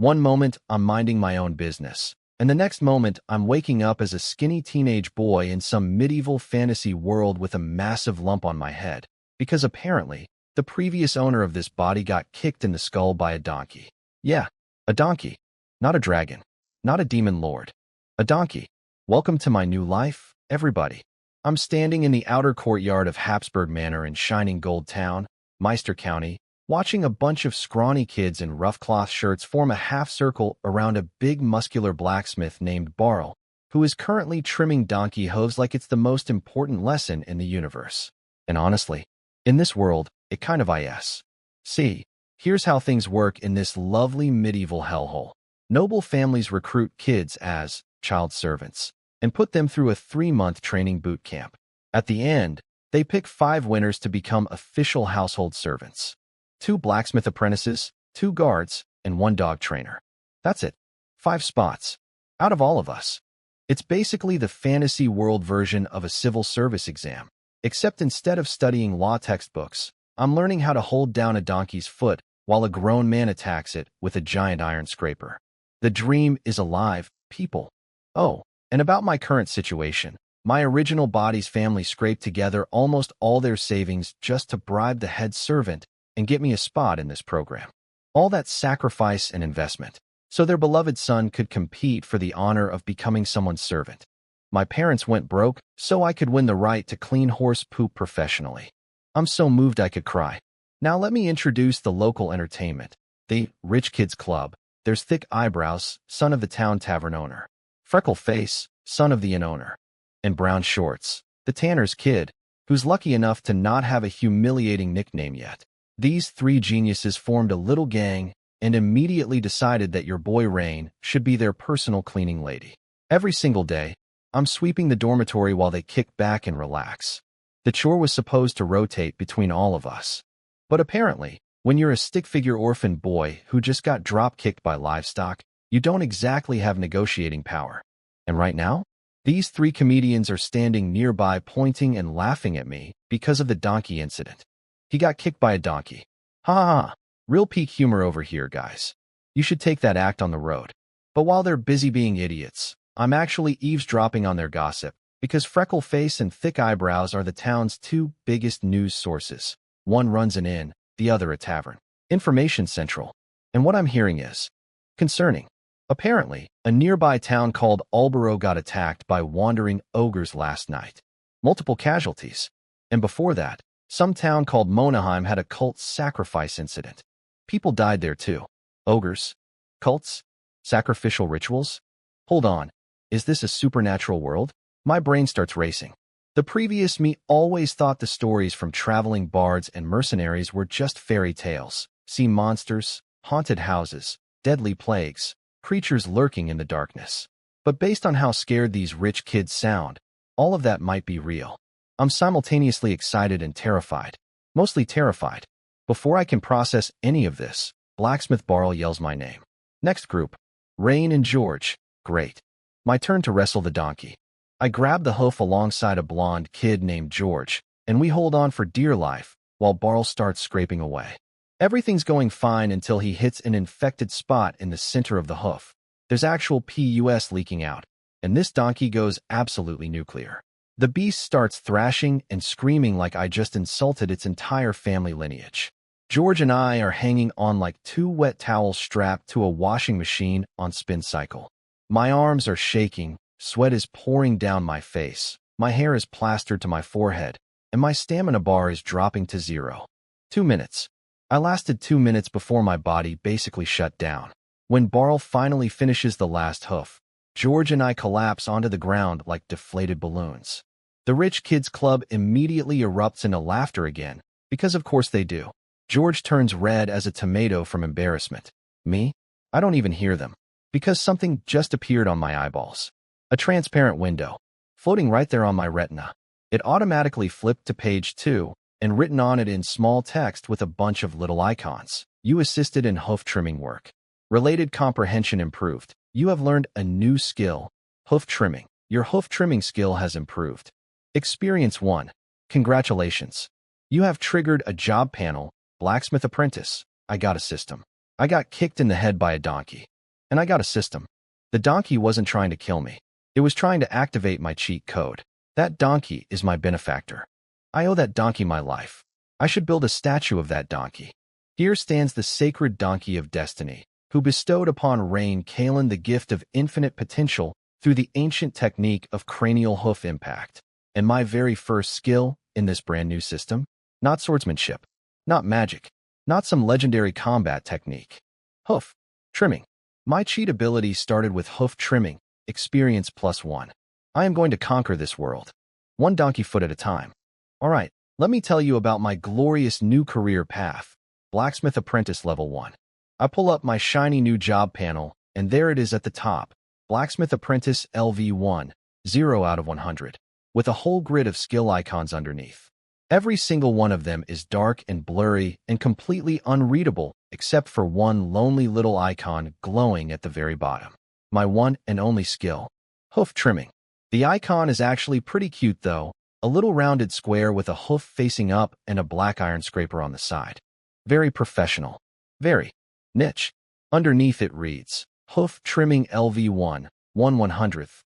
One moment, I'm minding my own business, and the next moment, I'm waking up as a skinny teenage boy in some medieval fantasy world with a massive lump on my head, because apparently, the previous owner of this body got kicked in the skull by a donkey. Yeah, a donkey. Not a dragon. Not a demon lord. A donkey. Welcome to my new life, everybody. I'm standing in the outer courtyard of Habsburg Manor in shining gold town, Meister County, watching a bunch of scrawny kids in rough cloth shirts form a half-circle around a big muscular blacksmith named Barl, who is currently trimming donkey hooves like it's the most important lesson in the universe. And honestly, in this world, it kind of is. See, here's how things work in this lovely medieval hellhole. Noble families recruit kids as child servants and put them through a 3-month training boot camp. At the end, they pick 5 winners to become official household servants. 2 blacksmith apprentices, 2 guards, and 1 dog trainer. That's it. 5 spots. Out of all of us. It's basically the fantasy world version of a civil service exam, except instead of studying law textbooks, I'm learning how to hold down a donkey's foot while a grown man attacks it with a giant iron scraper. The dream is alive, people. Oh, and about my current situation, my original body's family scraped together almost all their savings just to bribe the head servant and get me a spot in this program. All that sacrifice and investment, so their beloved son could compete for the honor of becoming someone's servant. My parents went broke so I could win the right to clean horse poop professionally. I'm so moved I could cry. Now let me introduce the local entertainment, the Rich Kids Club. There's Thick Eyebrows, son of the town tavern owner. Freckle Face, son of the inn owner. And Brown Shorts, the tanner's kid, who's lucky enough to not have a humiliating nickname yet. These 3 geniuses formed a little gang and immediately decided that your boy Rain should be their personal cleaning lady. Every single day, I'm sweeping the dormitory while they kick back and relax. The chore was supposed to rotate between all of us. But apparently, when you're a stick-figure orphan boy who just got drop-kicked by livestock, you don't exactly have negotiating power. And right now, these 3 comedians are standing nearby pointing and laughing at me because of the donkey incident. He got kicked by a donkey. Ha ha ha. Real peak humor over here, guys. You should take that act on the road. But while they're busy being idiots, I'm actually eavesdropping on their gossip because Freckle Face and Thick Eyebrows are the town's 2 biggest news sources. One runs an inn, the other a tavern. Information Central. And what I'm hearing is concerning. Apparently, a nearby town called Alborough got attacked by wandering ogres last night. Multiple casualties. And before that, some town called Monaheim had a cult sacrifice incident. People died there too. Ogres? Cults? Sacrificial rituals? Hold on. Is this a supernatural world? My brain starts racing. The previous me always thought the stories from traveling bards and mercenaries were just fairy tales. See monsters, haunted houses, deadly plagues, creatures lurking in the darkness. But based on how scared these rich kids sound, all of that might be real. I'm simultaneously excited and terrified. Mostly terrified. Before I can process any of this, Blacksmith Barl yells my name. Next group. Rain and George. Great. My turn to wrestle the donkey. I grab the hoof alongside a blonde kid named George, and we hold on for dear life while Barl starts scraping away. Everything's going fine until he hits an infected spot in the center of the hoof. There's actual pus leaking out, and this donkey goes absolutely nuclear. The beast starts thrashing and screaming like I just insulted its entire family lineage. George and I are hanging on like 2 wet towels strapped to a washing machine on spin cycle. My arms are shaking, sweat is pouring down my face, my hair is plastered to my forehead, and my stamina bar is dropping to 0. 2 minutes. I lasted 2 minutes before my body basically shut down. When Barl finally finishes the last hoof, George and I collapse onto the ground like deflated balloons. The Rich Kids Club immediately erupts into laughter again, because of course they do. George turns red as a tomato from embarrassment. Me? I don't even hear them, because something just appeared on my eyeballs. A transparent window, floating right there on my retina. It automatically flipped to page 2, and written on it in small text with a bunch of little icons. You assisted in hoof trimming work. Related comprehension improved. You have learned a new skill, hoof trimming. Your hoof trimming skill has improved. Experience 1. Congratulations. You have triggered a job panel, blacksmith apprentice. I got a system. I got kicked in the head by a donkey. And I got a system. The donkey wasn't trying to kill me. It was trying to activate my cheat code. That donkey is my benefactor. I owe that donkey my life. I should build a statue of that donkey. Here stands the sacred donkey of destiny, who bestowed upon Rain Kalen the gift of infinite potential through the ancient technique of cranial hoof impact. And my very first skill in this brand new system? Not swordsmanship, not magic, not some legendary combat technique. Hoof trimming. My cheat ability started with hoof trimming, experience +1. I am going to conquer this world, one donkey foot at a time. All right, let me tell you about my glorious new career path, Blacksmith Apprentice Level 1. I pull up my shiny new job panel, and there it is at the top, Blacksmith Apprentice LV1, 0 out of 100, with a whole grid of skill icons underneath. Every single one of them is dark and blurry and completely unreadable, except for one lonely little icon glowing at the very bottom. My one and only skill, hoof trimming. The icon is actually pretty cute though, a little rounded square with a hoof facing up and a black iron scraper on the side. Very professional. Very niche. Underneath it reads, hoof trimming LV1, 1/100th.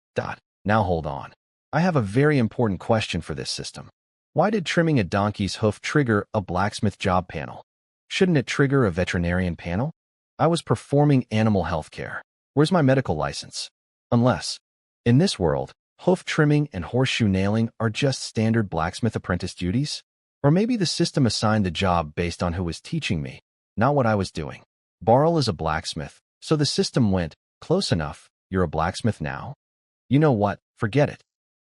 Now hold on. I have a very important question for this system. Why did trimming a donkey's hoof trigger a blacksmith job panel? Shouldn't it trigger a veterinarian panel? I was performing animal health care. Where's my medical license? Unless, in this world, hoof trimming and horseshoe nailing are just standard blacksmith apprentice duties? Or maybe the system assigned the job based on who was teaching me, not what I was doing. Barl is a blacksmith, so the system went, close enough, you're a blacksmith now? You know what, forget it.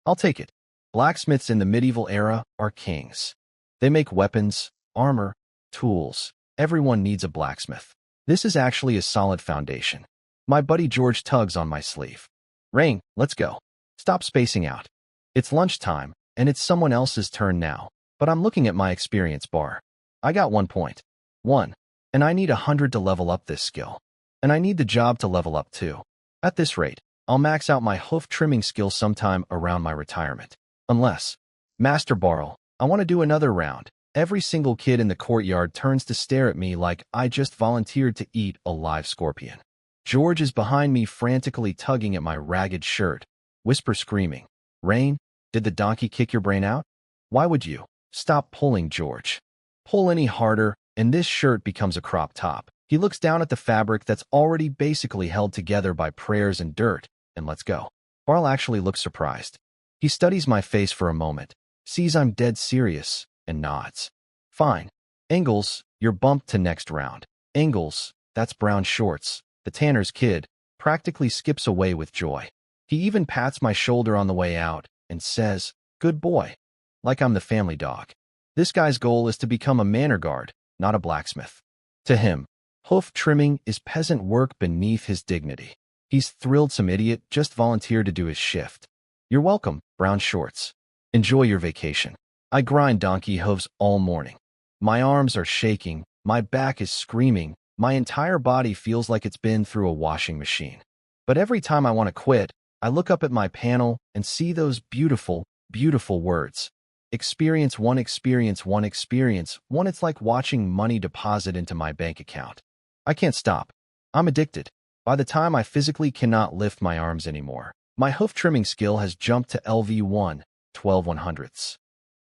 I'll take it. Blacksmiths in the medieval era are kings. They make weapons, armor, tools. Everyone needs a blacksmith. This is actually a solid foundation. My buddy George tugs on my sleeve. Rain, let's go. Stop spacing out. It's lunchtime, and it's someone else's turn now, but I'm looking at my experience bar. I got 1 point. 1. And I need 100 to level up this skill. And I need the job to level up too. At this rate, I'll max out my hoof trimming skill sometime around my retirement. Unless, Master Barl, I want to do another round. Every single kid in the courtyard turns to stare at me like I just volunteered to eat a live scorpion. George is behind me frantically tugging at my ragged shirt, whisper screaming, Rain, did the donkey kick your brain out? Why would you? Stop pulling, George. Pull any harder, and this shirt becomes a crop top. He looks down at the fabric that's already basically held together by prayers and dirt, and lets go. Barl actually looks surprised. He studies my face for a moment, sees I'm dead serious, and nods. Fine. Engels, you're bumped to next round. Engels, that's brown shorts, the tanner's kid, practically skips away with joy. He even pats my shoulder on the way out and says, good boy, like I'm the family dog. This guy's goal is to become a manor guard, not a blacksmith. To him, hoof trimming is peasant work beneath his dignity. He's thrilled some idiot just volunteered to do his shift. You're welcome, brown shorts. Enjoy your vacation. I grind donkey hooves all morning. My arms are shaking, my back is screaming, my entire body feels like it's been through a washing machine. But every time I want to quit, I look up at my panel and see those beautiful, beautiful words. Experience 1, experience 1, experience 1. It's like watching money deposit into my bank account. I can't stop. I'm addicted. By the time I physically cannot lift my arms anymore, my hoof trimming skill has jumped to LV1, 12/100ths.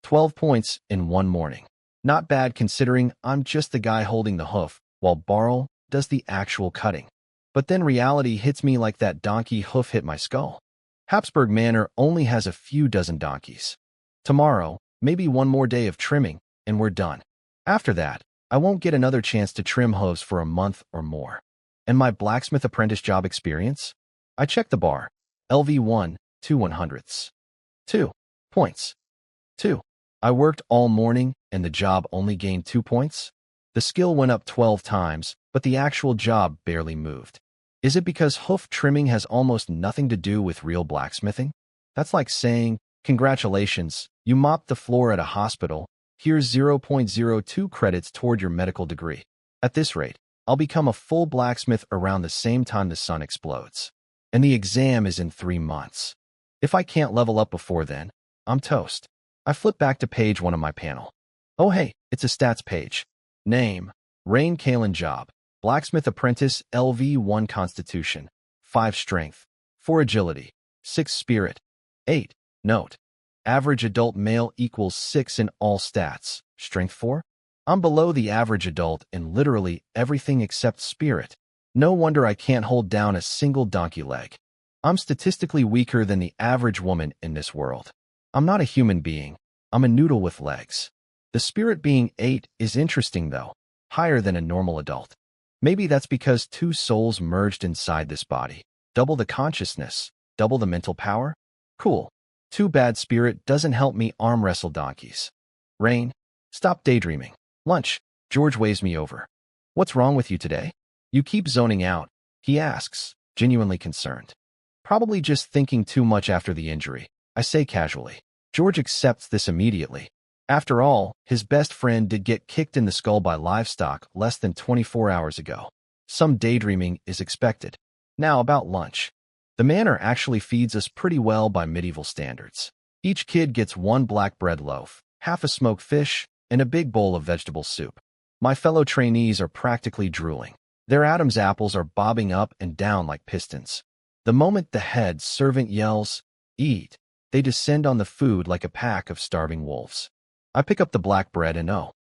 12 points in one morning. Not bad considering I'm just the guy holding the hoof, while Barl does the actual cutting. But then reality hits me like that donkey hoof hit my skull. Habsburg Manor only has a few dozen donkeys. Tomorrow, maybe one more day of trimming, and we're done. After that, I won't get another chance to trim hooves for a month or more. And my blacksmith apprentice job experience? I checked the bar. LV1, 2/100ths. 2 points. 2. I worked all morning, and the job only gained 2 points? The skill went up 12 times, but the actual job barely moved. Is it because hoof trimming has almost nothing to do with real blacksmithing? That's like saying, congratulations, you mopped the floor at a hospital, here's 0.02 credits toward your medical degree. At this rate, I'll become a full blacksmith around the same time the sun explodes. And the exam is in 3 months. If I can't level up before then, I'm toast. I flip back to page 1 of my panel. Oh hey, it's a stats page. Name, Rain Kalen job, Blacksmith Apprentice LV1 Constitution, 5 Strength, 4 Agility, 6 Spirit, 8. Note: average adult male equals 6 in all stats. Strength 4? I'm below the average adult in literally everything except spirit. No wonder I can't hold down a single donkey leg. I'm statistically weaker than the average woman in this world. I'm not a human being. I'm a noodle with legs. The spirit being 8 is interesting though, higher than a normal adult. Maybe that's because 2 souls merged inside this body. Double the consciousness, double the mental power? Cool. Too bad spirit doesn't help me arm wrestle donkeys. Rain, stop daydreaming. Lunch. George waves me over. What's wrong with you today? You keep zoning out, he asks, genuinely concerned. Probably just thinking too much after the injury, I say casually. George accepts this immediately. After all, his best friend did get kicked in the skull by livestock less than 24 hours ago. Some daydreaming is expected. Now about lunch. The manor actually feeds us pretty well by medieval standards. Each kid gets 1 black bread loaf, half a smoked fish, and a big bowl of vegetable soup. My fellow trainees are practically drooling. Their Adam's apples are bobbing up and down like pistons. The moment the head servant yells, "Eat," they descend on the food like a pack of starving wolves. I pick up the black bread and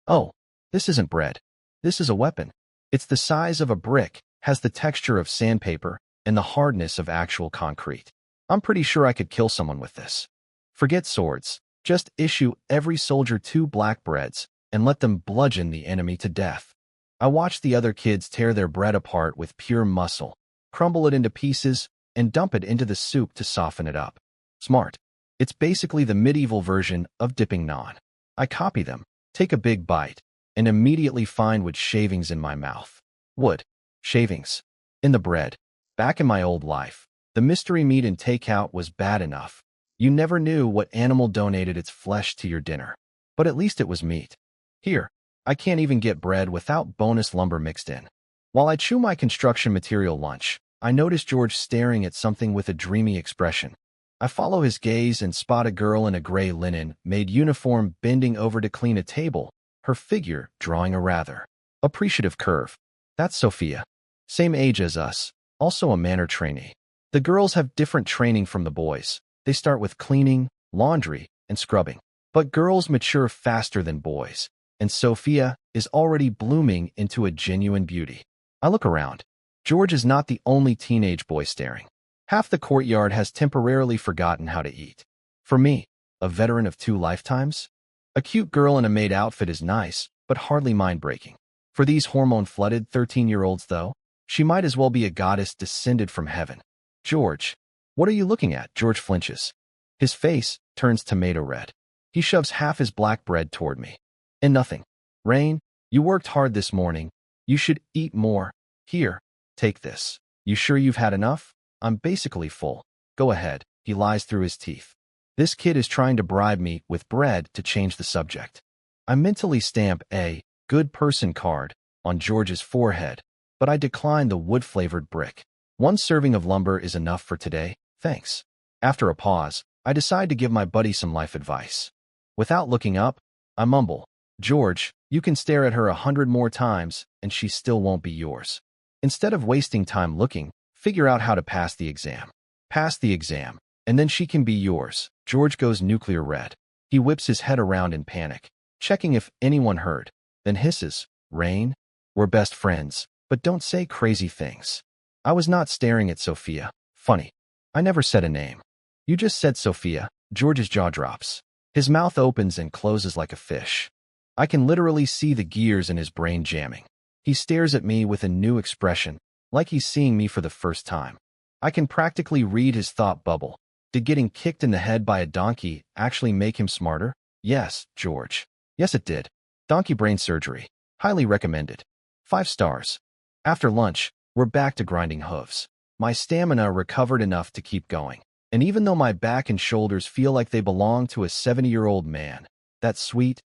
oh, this isn't bread. This is a weapon. It's the size of a brick, has the texture of sandpaper, and the hardness of actual concrete. I'm pretty sure I could kill someone with this. Forget swords. Just issue every soldier 2 black breads and let them bludgeon the enemy to death. I watch the other kids tear their bread apart with pure muscle, crumble it into pieces, and dump it into the soup to soften it up. Smart. It's basically the medieval version of dipping naan. I copy them, take a big bite, and immediately find wood shavings in my mouth. Wood. Shavings. In the bread. Back in my old life, the mystery meat in takeout was bad enough. You never knew what animal donated its flesh to your dinner. But at least it was meat. Here, I can't even get bread without bonus lumber mixed in. While I chew my construction material lunch, I notice George staring at something with a dreamy expression. I follow his gaze and spot a girl in a gray linen-made uniform bending over to clean a table, her figure drawing a rather appreciative curve. That's Sophia. Same age as us, also a manor trainee. The girls have different training from the boys. They start with cleaning, laundry, and scrubbing. But girls mature faster than boys, and Sophia is already blooming into a genuine beauty. I look around. George is not the only teenage boy staring. Half the courtyard has temporarily forgotten how to eat. For me, a veteran of 2 lifetimes, a cute girl in a maid outfit is nice, but hardly mind-breaking. For these hormone-flooded 13-year-olds, though, she might as well be a goddess descended from heaven. George. What are you looking at? George flinches. His face turns tomato red. He shoves half his black bread toward me. And nothing. Rain, you worked hard this morning. You should eat more. Here, take this. You sure you've had enough? I'm basically full. Go ahead. He lies through his teeth. This kid is trying to bribe me with bread to change the subject. I mentally stamp a good person card on George's forehead, but I decline the wood-flavored brick. 1 serving of lumber is enough for today, thanks. After a pause, I decide to give my buddy some life advice. Without looking up, I mumble, George, you can stare at her 100 more times, and she still won't be yours. Instead of wasting time looking, figure out how to pass the exam. Pass the exam, and then she can be yours. George goes nuclear red. He whips his head around in panic, checking if anyone heard, then hisses, Rain, we're best friends, but don't say crazy things. I was not staring at Sophia. Funny. I never said a name. You just said Sophia. George's jaw drops. His mouth opens and closes like a fish. I can literally see the gears in his brain jamming. He stares at me with a new expression, like he's seeing me for the first time. I can practically read his thought bubble. Did getting kicked in the head by a donkey actually make him smarter? Yes, George. Yes, it did. Donkey brain surgery. Highly recommended. 5 stars. After lunch, we're back to grinding hooves. My stamina recovered enough to keep going. And even though my back and shoulders feel like they belong to a 70-year-old man, that sweet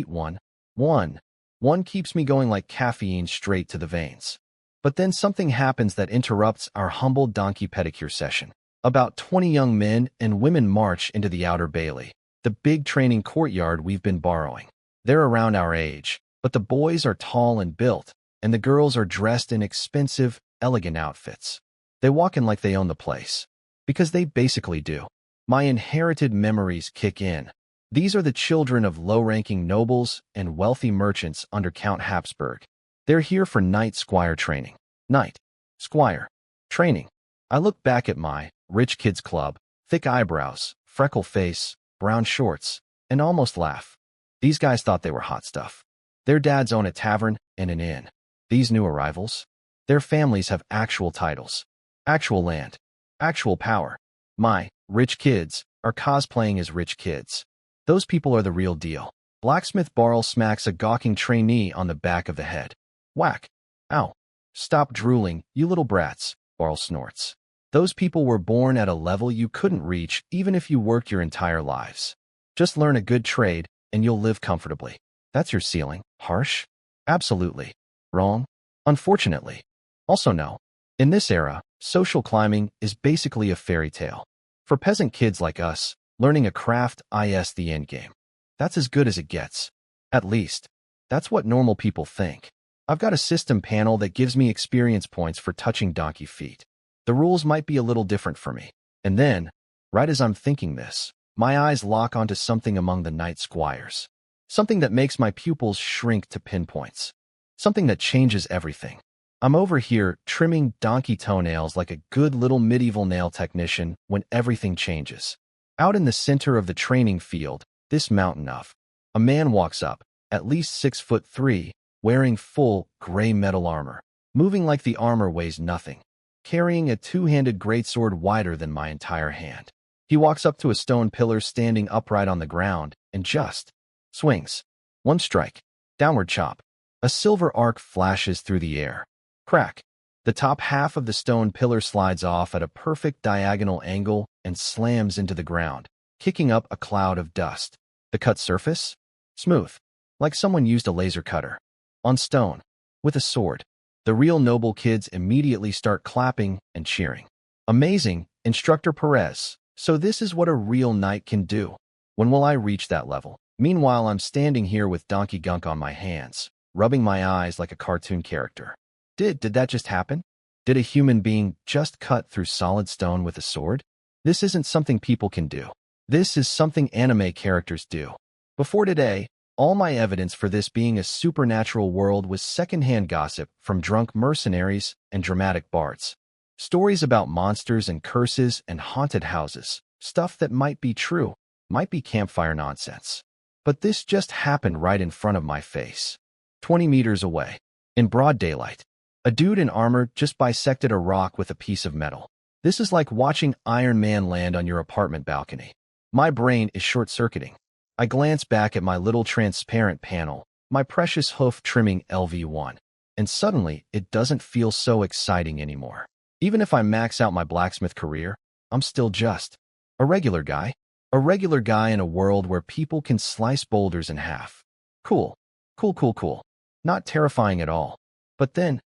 one keeps me going like caffeine straight to the veins. But then something happens that interrupts our humble donkey pedicure session. About 20 young men and women march into the outer bailey, the big training courtyard we've been borrowing. They're around our age, but the boys are tall and built, and the girls are dressed in expensive, elegant outfits. They walk in like they own the place. Because they basically do. My inherited memories kick in. These are the children of low-ranking nobles and wealthy merchants under Count Habsburg. They're here for Knight Squire training. Knight Squire training. I look back at my rich kids club, thick eyebrows, freckle face, brown shorts, and almost laugh. These guys thought they were hot stuff. Their dads own a tavern and an inn. These new arrivals? Their families have actual titles, actual land, actual power. My rich kids are cosplaying as rich kids. Those people are the real deal. Blacksmith Barl smacks a gawking trainee on the back of the head. Whack. Ow. Stop drooling, you little brats, Barl snorts. Those people were born at a level you couldn't reach even if you worked your entire lives. Just learn a good trade and you'll live comfortably. That's your ceiling. Harsh? Absolutely. Wrong? Unfortunately. Also no. In this era, social climbing is basically a fairy tale. For peasant kids like us, learning a craft is the endgame. That's as good as it gets. At least, that's what normal people think. I've got a system panel that gives me experience points for touching donkey feet. The rules might be a little different for me. And then, right as I'm thinking this, my eyes lock onto something among the Knight Squires. Something that makes my pupils shrink to pinpoints. Something that changes everything. I'm over here trimming donkey toenails like a good little medieval nail technician when everything changes. Out in the center of the training field, this mountain of a man walks up, at least 6'3", wearing full gray metal armor, moving like the armor weighs nothing, carrying a two-handed greatsword wider than my entire hand. He walks up to a stone pillar standing upright on the ground and just swings. One strike. Downward chop. A silver arc flashes through the air. Crack. The top half of the stone pillar slides off at a perfect diagonal angle and slams into the ground, kicking up a cloud of dust. The cut surface? Smooth. Like someone used a laser cutter. On stone. With a sword. The real noble kids immediately start clapping and cheering. Amazing, Instructor Perez. So this is what a real knight can do. When will I reach that level? Meanwhile, I'm standing here with donkey gunk on my hands, rubbing my eyes like a cartoon character. Did that just happen? Did a human being just cut through solid stone with a sword? This isn't something people can do. This is something anime characters do. Before today, all my evidence for this being a supernatural world was secondhand gossip from drunk mercenaries and dramatic bards. Stories about monsters and curses and haunted houses. Stuff that might be true, might be campfire nonsense. But this just happened right in front of my face. 20 meters away. In broad daylight. A dude in armor just bisected a rock with a piece of metal. This is like watching Iron Man land on your apartment balcony. My brain is short-circuiting. I glance back at my little transparent panel, my precious hoof-trimming LV1, and suddenly it doesn't feel so exciting anymore. Even if I max out my blacksmith career, I'm still just a regular guy. A regular guy in a world where people can slice boulders in half. Cool. Cool, cool, cool. Not terrifying at all. But then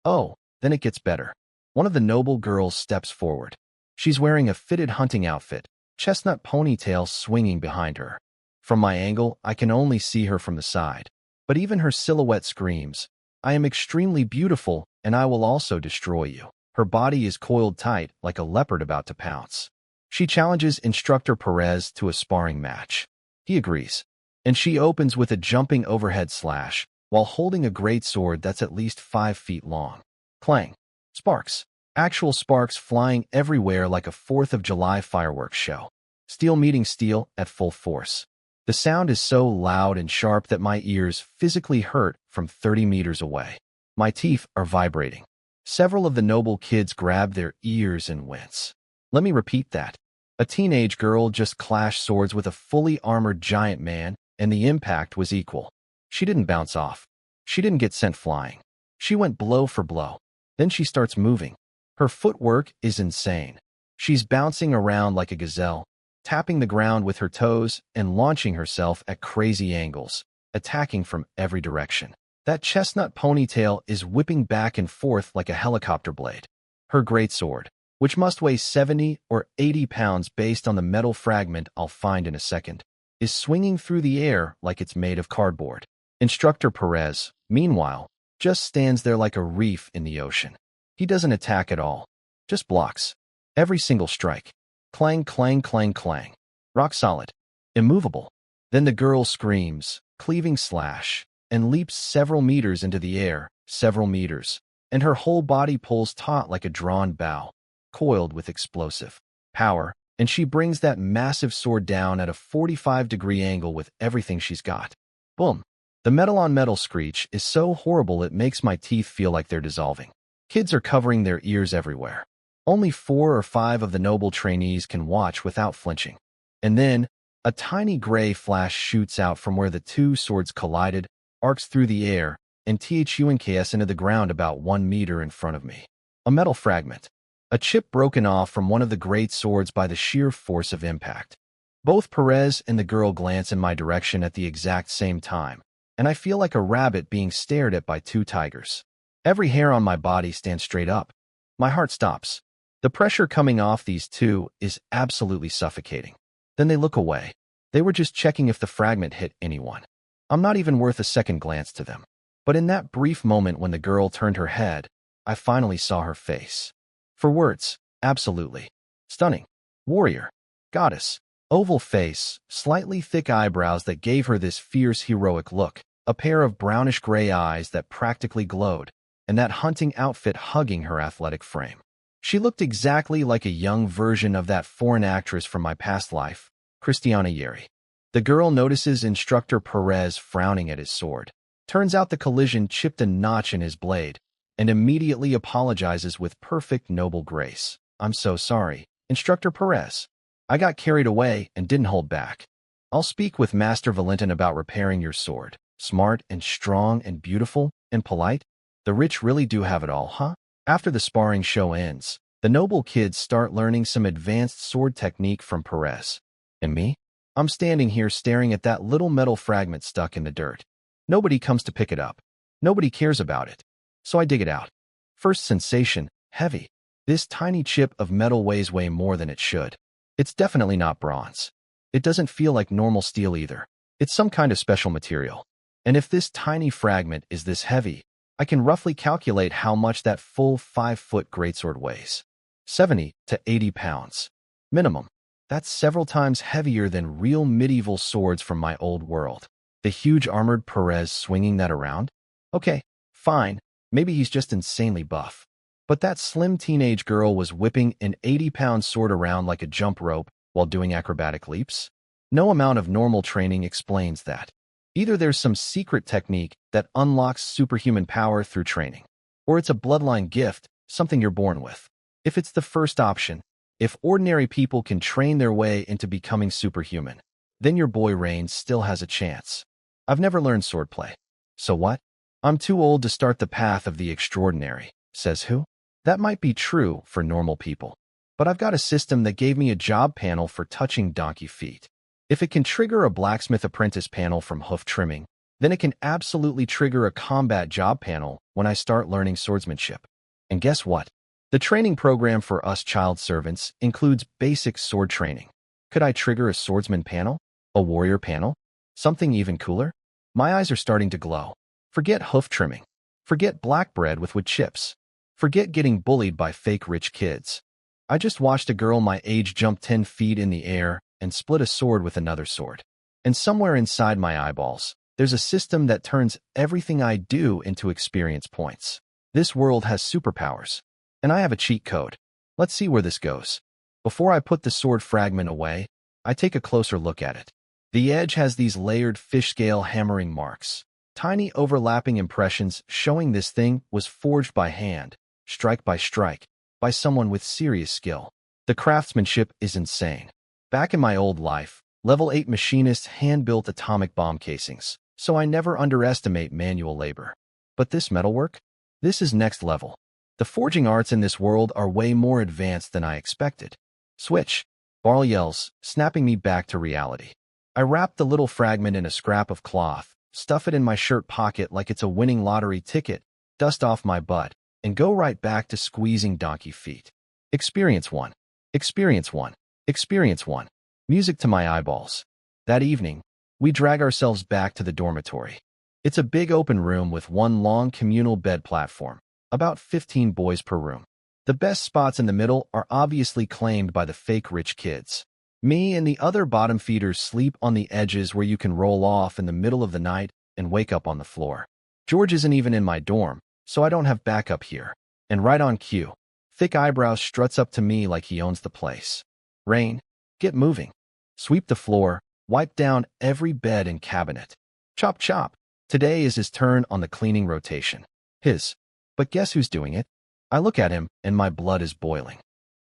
it gets better. One of the noble girls steps forward. She's wearing a fitted hunting outfit, chestnut ponytail swinging behind her. From my angle, I can only see her from the side. But even her silhouette screams, I am extremely beautiful, and I will also destroy you. Her body is coiled tight like a leopard about to pounce. She challenges Instructor Perez to a sparring match. He agrees, and she opens with a jumping overhead slash, while holding a greatsword that's at least 5 feet long. Clang. Sparks. Actual sparks flying everywhere like a 4th of July fireworks show. Steel meeting steel at full force. The sound is so loud and sharp that my ears physically hurt from 30 meters away. My teeth are vibrating. Several of the noble kids grab their ears and wince. Let me repeat that. A teenage girl just clashed swords with a fully armored giant man, and the impact was equal. She didn't bounce off. She didn't get sent flying. She went blow for blow. Then she starts moving. Her footwork is insane. She's bouncing around like a gazelle, tapping the ground with her toes and launching herself at crazy angles, attacking from every direction. That chestnut ponytail is whipping back and forth like a helicopter blade. Her greatsword, which must weigh 70 or 80 pounds based on the metal fragment I'll find in a second, is swinging through the air like it's made of cardboard. Instructor Perez, meanwhile, just stands there like a reef in the ocean. He doesn't attack at all, just blocks. Every single strike. Clang, clang, clang, clang. Rock solid. Immovable. Then the girl screams, cleaving slash, and leaps several meters into the air, several meters, and her whole body pulls taut like a drawn bow, coiled with explosive power, and she brings that massive sword down at a 45-degree angle with everything she's got. Boom. The metal-on-metal screech is so horrible it makes my teeth feel like they're dissolving. Kids are covering their ears everywhere. Only 4 or 5 of the noble trainees can watch without flinching. And then, a tiny gray flash shoots out from where the two swords collided, arcs through the air, and thunks into the ground about 1 meter in front of me. A metal fragment. A chip broken off from one of the great swords by the sheer force of impact. Both Perez and the girl glance in my direction at the exact same time, and I feel like a rabbit being stared at by 2 tigers. Every hair on my body stands straight up. My heart stops. The pressure coming off these two is absolutely suffocating. Then they look away. They were just checking if the fragment hit anyone. I'm not even worth a second glance to them. But in that brief moment when the girl turned her head, I finally saw her face. For words, absolutely. Stunning. Warrior. Goddess. Oval face, slightly thick eyebrows that gave her this fierce heroic look, a pair of brownish-gray eyes that practically glowed, and that hunting outfit hugging her athletic frame. She looked exactly like a young version of that foreign actress from my past life, Christiana Yeri. The girl notices Instructor Perez frowning at his sword. Turns out the collision chipped a notch in his blade, and immediately apologizes with perfect noble grace. I'm so sorry, Instructor Perez. I got carried away and didn't hold back. I'll speak with Master Valentin about repairing your sword. Smart and strong and beautiful and polite. The rich really do have it all, huh? After the sparring show ends, the noble kids start learning some advanced sword technique from Perez. And me? I'm standing here staring at that little metal fragment stuck in the dirt. Nobody comes to pick it up. Nobody cares about it. So I dig it out. First sensation, heavy. This tiny chip of metal weighs way more than it should. It's definitely not bronze. It doesn't feel like normal steel either. It's some kind of special material. And if this tiny fragment is this heavy, I can roughly calculate how much that full 5-foot greatsword weighs. 70 to 80 pounds. Minimum. That's several times heavier than real medieval swords from my old world. The huge armored Perez swinging that around? Okay, fine. Maybe he's just insanely buff. But that slim teenage girl was whipping an 80-pound sword around like a jump rope while doing acrobatic leaps? No amount of normal training explains that. Either there's some secret technique that unlocks superhuman power through training, or it's a bloodline gift, something you're born with. If it's the first option, if ordinary people can train their way into becoming superhuman, then your boy Rain still has a chance. I've never learned swordplay. So what? I'm too old to start the path of the extraordinary, says who? That might be true for normal people, but I've got a system that gave me a job panel for touching donkey feet. If it can trigger a blacksmith apprentice panel from hoof trimming, then it can absolutely trigger a combat job panel when I start learning swordsmanship. And guess what? The training program for us child servants includes basic sword training. Could I trigger a swordsman panel? A warrior panel? Something even cooler? My eyes are starting to glow. Forget hoof trimming. Forget black bread with wood chips. Forget getting bullied by fake rich kids. I just watched a girl my age jump 10 feet in the air and split a sword with another sword. And somewhere inside my eyeballs, there's a system that turns everything I do into experience points. This world has superpowers. And I have a cheat code. Let's see where this goes. Before I put the sword fragment away, I take a closer look at it. The edge has these layered fish scale hammering marks. Tiny overlapping impressions showing this thing was forged by hand, strike by strike, by someone with serious skill. The craftsmanship is insane. Back in my old life, level 8 machinists hand-built atomic bomb casings, so I never underestimate manual labor. But this metalwork? This is next level. The forging arts in this world are way more advanced than I expected. Switch. Barl yells, snapping me back to reality. I wrap the little fragment in a scrap of cloth, stuff it in my shirt pocket like it's a winning lottery ticket, dust off my butt, and go right back to squeezing donkey feet. Experience 1. Experience 1. Experience 1. Music to my eyeballs. That evening, we drag ourselves back to the dormitory. It's a big open room with one long communal bed platform, about 15 boys per room. The best spots in the middle are obviously claimed by the fake rich kids. Me and the other bottom feeders sleep on the edges where you can roll off in the middle of the night and wake up on the floor. George isn't even in my dorm, so I don't have backup here. And right on cue, Thick Eyebrows struts up to me like he owns the place. Rain, get moving. Sweep the floor, wipe down every bed and cabinet. Chop chop. Today is his turn on the cleaning rotation. His. But guess who's doing it? I look at him and my blood is boiling.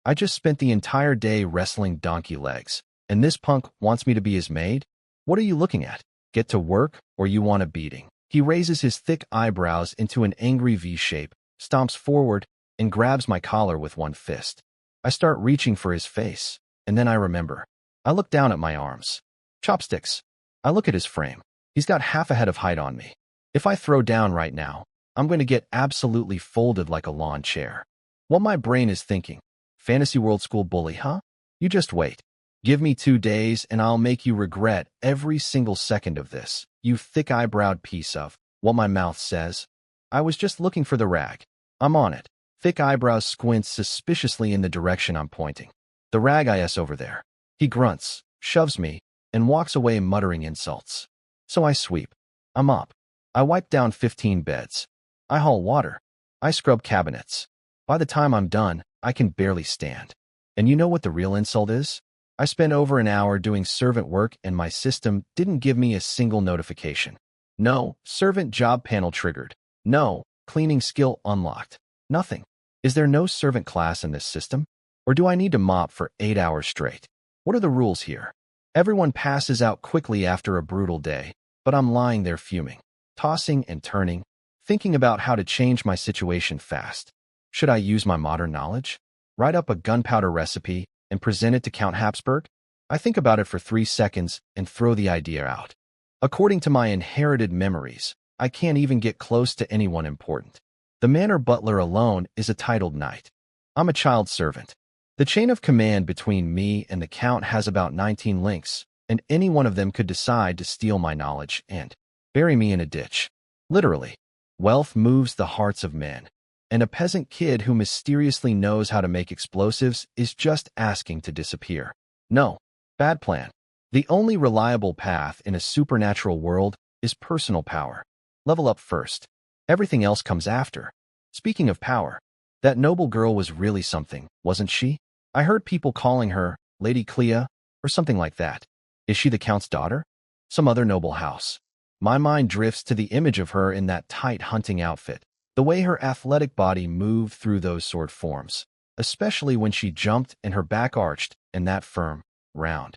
I just spent the entire day wrestling donkey legs, and this punk wants me to be his maid? What are you looking at? Get to work, or you want a beating? He raises his thick eyebrows into an angry V shape, stomps forward, and grabs my collar with one fist. I start reaching for his face, and then I remember. I look down at my arms. Chopsticks. I look at his frame. He's got half a head of height on me. If I throw down right now, I'm going to get absolutely folded like a lawn chair. What my brain is thinking, Fantasy World School bully, huh? You just wait. Give me 2 days and I'll make you regret every single second of this, you thick-eyebrowed piece of, what my mouth says. I was just looking for the rag. I'm on it. Thick Eyebrows squints suspiciously in the direction I'm pointing. The rag is over there. He grunts, shoves me, and walks away muttering insults. So I sweep. I'm up. I wipe down 15 beds. I haul water. I scrub cabinets. By the time I'm done, I can barely stand. And you know what the real insult is? I spent over an hour doing servant work and my system didn't give me a single notification. No, servant job panel triggered. No, cleaning skill unlocked. Nothing. Is there no servant class in this system? Or do I need to mop for 8 hours straight? What are the rules here? Everyone passes out quickly after a brutal day, but I'm lying there fuming, tossing and turning, thinking about how to change my situation fast. Should I use my modern knowledge? Write up a gunpowder recipe and present it to Count Habsburg? I think about it for 3 seconds and throw the idea out. According to my inherited memories, I can't even get close to anyone important. The manor butler alone is a titled knight. I'm a child servant. The chain of command between me and the Count has about 19 links, and any one of them could decide to steal my knowledge and bury me in a ditch. Literally. Wealth moves the hearts of men. And a peasant kid who mysteriously knows how to make explosives is just asking to disappear. No. Bad plan. The only reliable path in a supernatural world is personal power. Level up first. Everything else comes after. Speaking of power, that noble girl was really something, wasn't she? I heard people calling her Lady Clea or something like that. Is she the Count's daughter? Some other noble house. My mind drifts to the image of her in that tight hunting outfit. The way her athletic body moved through those sword forms, especially when she jumped and her back arched and that firm, round.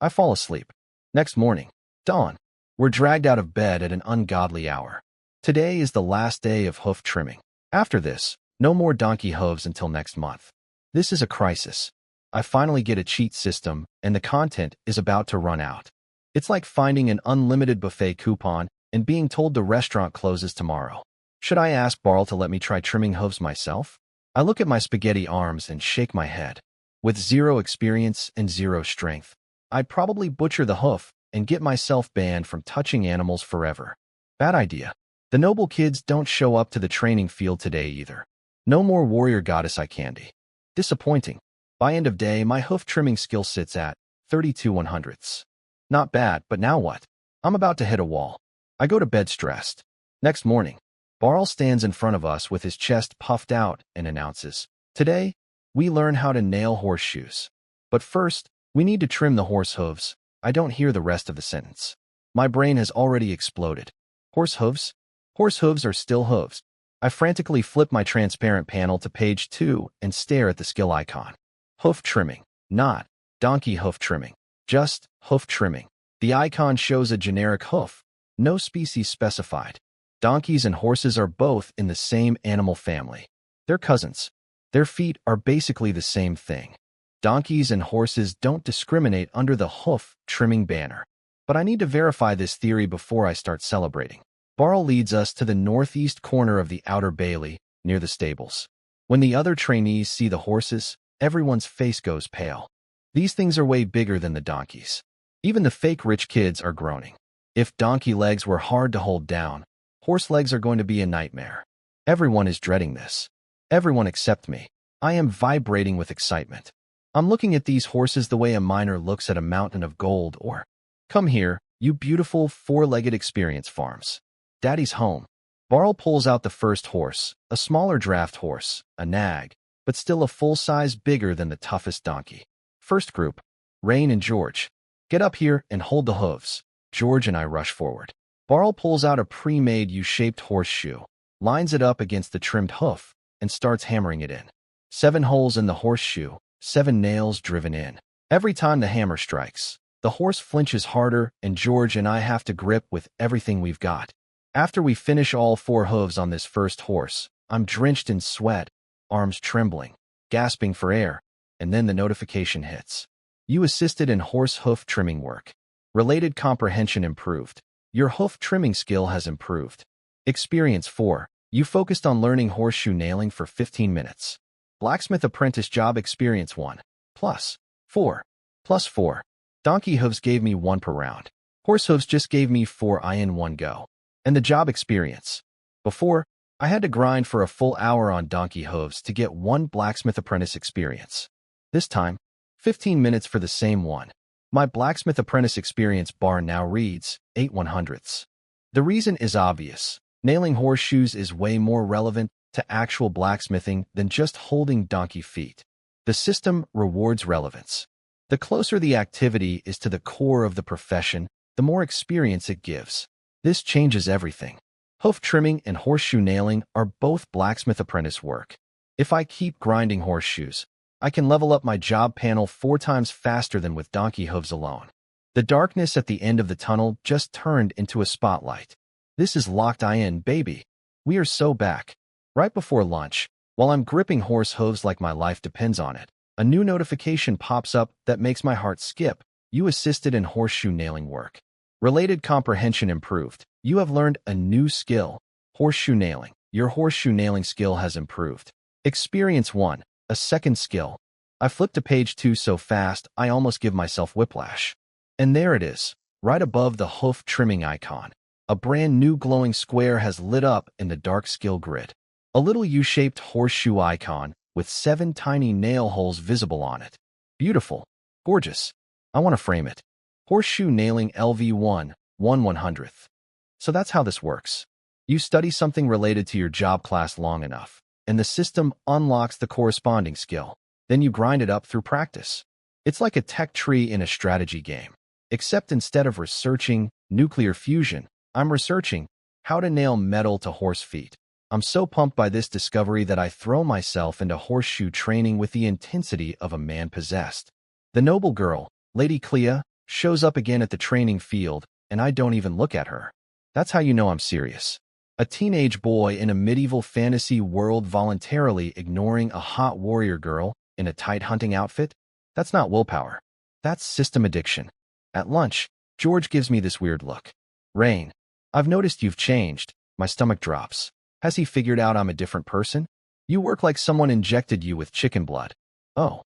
I fall asleep. Next morning, dawn. We're dragged out of bed at an ungodly hour. Today is the last day of hoof trimming. After this, no more donkey hooves until next month. This is a crisis. I finally get a cheat system and the content is about to run out. It's like finding an unlimited buffet coupon and being told the restaurant closes tomorrow. Should I ask Barl to let me try trimming hooves myself? I look at my spaghetti arms and shake my head. With 0 experience and 0 strength, I'd probably butcher the hoof and get myself banned from touching animals forever. Bad idea. The noble kids don't show up to the training field today either. No more warrior goddess eye candy. Disappointing. By end of day, my hoof trimming skill sits at 32/100ths. Not bad, but now what? I'm about to hit a wall. I go to bed stressed. Next morning, Barl stands in front of us with his chest puffed out and announces, "Today, we learn how to nail horseshoes. But first, we need to trim the horse hooves." I don't hear the rest of the sentence. My brain has already exploded. Horse hooves? Horse hooves are still hooves. I frantically flip my transparent panel to page 2 and stare at the skill icon. Hoof trimming. Not donkey hoof trimming. Just hoof trimming. The icon shows a generic hoof. No species specified. Donkeys and horses are both in the same animal family. They're cousins. Their feet are basically the same thing. Donkeys and horses don't discriminate under the hoof trimming banner. But I need to verify this theory before I start celebrating. Barl leads us to the northeast corner of the outer bailey, near the stables. When the other trainees see the horses, everyone's face goes pale. These things are way bigger than the donkeys. Even the fake rich kids are groaning. If donkey legs were hard to hold down, horse legs are going to be a nightmare. Everyone is dreading this. Everyone except me. I am vibrating with excitement. I'm looking at these horses the way a miner looks at a mountain of gold or, come here, you beautiful four-legged experience farms. Daddy's home. Barl pulls out the first horse, a smaller draft horse, a nag, but still a full size bigger than the toughest donkey. First group, Rain and George. Get up here and hold the hooves. George and I rush forward. Barl pulls out a pre-made U-shaped horseshoe, lines it up against the trimmed hoof, and starts hammering it in. 7 holes in the horseshoe, 7 nails driven in. Every time the hammer strikes, the horse flinches harder and George and I have to grip with everything we've got. After we finish all 4 hooves on this first horse, I'm drenched in sweat, arms trembling, gasping for air, and then the notification hits. You assisted in horse hoof trimming work. Related comprehension improved. Your hoof trimming skill has improved. Experience 4. You focused on learning horseshoe nailing for 15 minutes. Blacksmith apprentice job experience 1. Plus 4. Plus 4. Donkey hooves gave me 1 per round. Horse hooves just gave me 4 in one go. And the job experience. Before, I had to grind for a full hour on donkey hooves to get 1 blacksmith apprentice experience. This time, 15 minutes for the same one. My blacksmith apprentice experience bar now reads 8/100ths. The reason is obvious. Nailing horseshoes is way more relevant to actual blacksmithing than just holding donkey feet. The system rewards relevance. The closer the activity is to the core of the profession, the more experience it gives. This changes everything. Hoof trimming and horseshoe nailing are both blacksmith apprentice work. If I keep grinding horseshoes, I can level up my job panel 4 times faster than with donkey hooves alone. The darkness at the end of the tunnel just turned into a spotlight. This is locked in, baby. We are so back. Right before lunch, while I'm gripping horse hooves like my life depends on it, a new notification pops up that makes my heart skip. You assisted in horseshoe nailing work. Related comprehension improved. You have learned a new skill, horseshoe nailing. Your horseshoe nailing skill has improved. Experience 1, a second skill. I flipped to page 2 so fast I almost give myself whiplash. And there it is, right above the hoof trimming icon. A brand new glowing square has lit up in the dark skill grid. A little U-shaped horseshoe icon with 7 tiny nail holes visible on it. Beautiful. Gorgeous. I want to frame it. Horseshoe nailing LV1, 1/100th. So that's how this works. You study something related to your job class long enough, and the system unlocks the corresponding skill. Then you grind it up through practice. It's like a tech tree in a strategy game. Except instead of researching nuclear fusion, I'm researching how to nail metal to horse feet. I'm so pumped by this discovery that I throw myself into horseshoe training with the intensity of a man possessed. The noble girl, Lady Clea, shows up again at the training field, and I don't even look at her. That's how you know I'm serious. A teenage boy in a medieval fantasy world voluntarily ignoring a hot warrior girl in a tight hunting outfit? That's not willpower. That's system addiction. At lunch, George gives me this weird look. Rain, I've noticed you've changed. My stomach drops. Has he figured out I'm a different person? You work like someone injected you with chicken blood. Oh,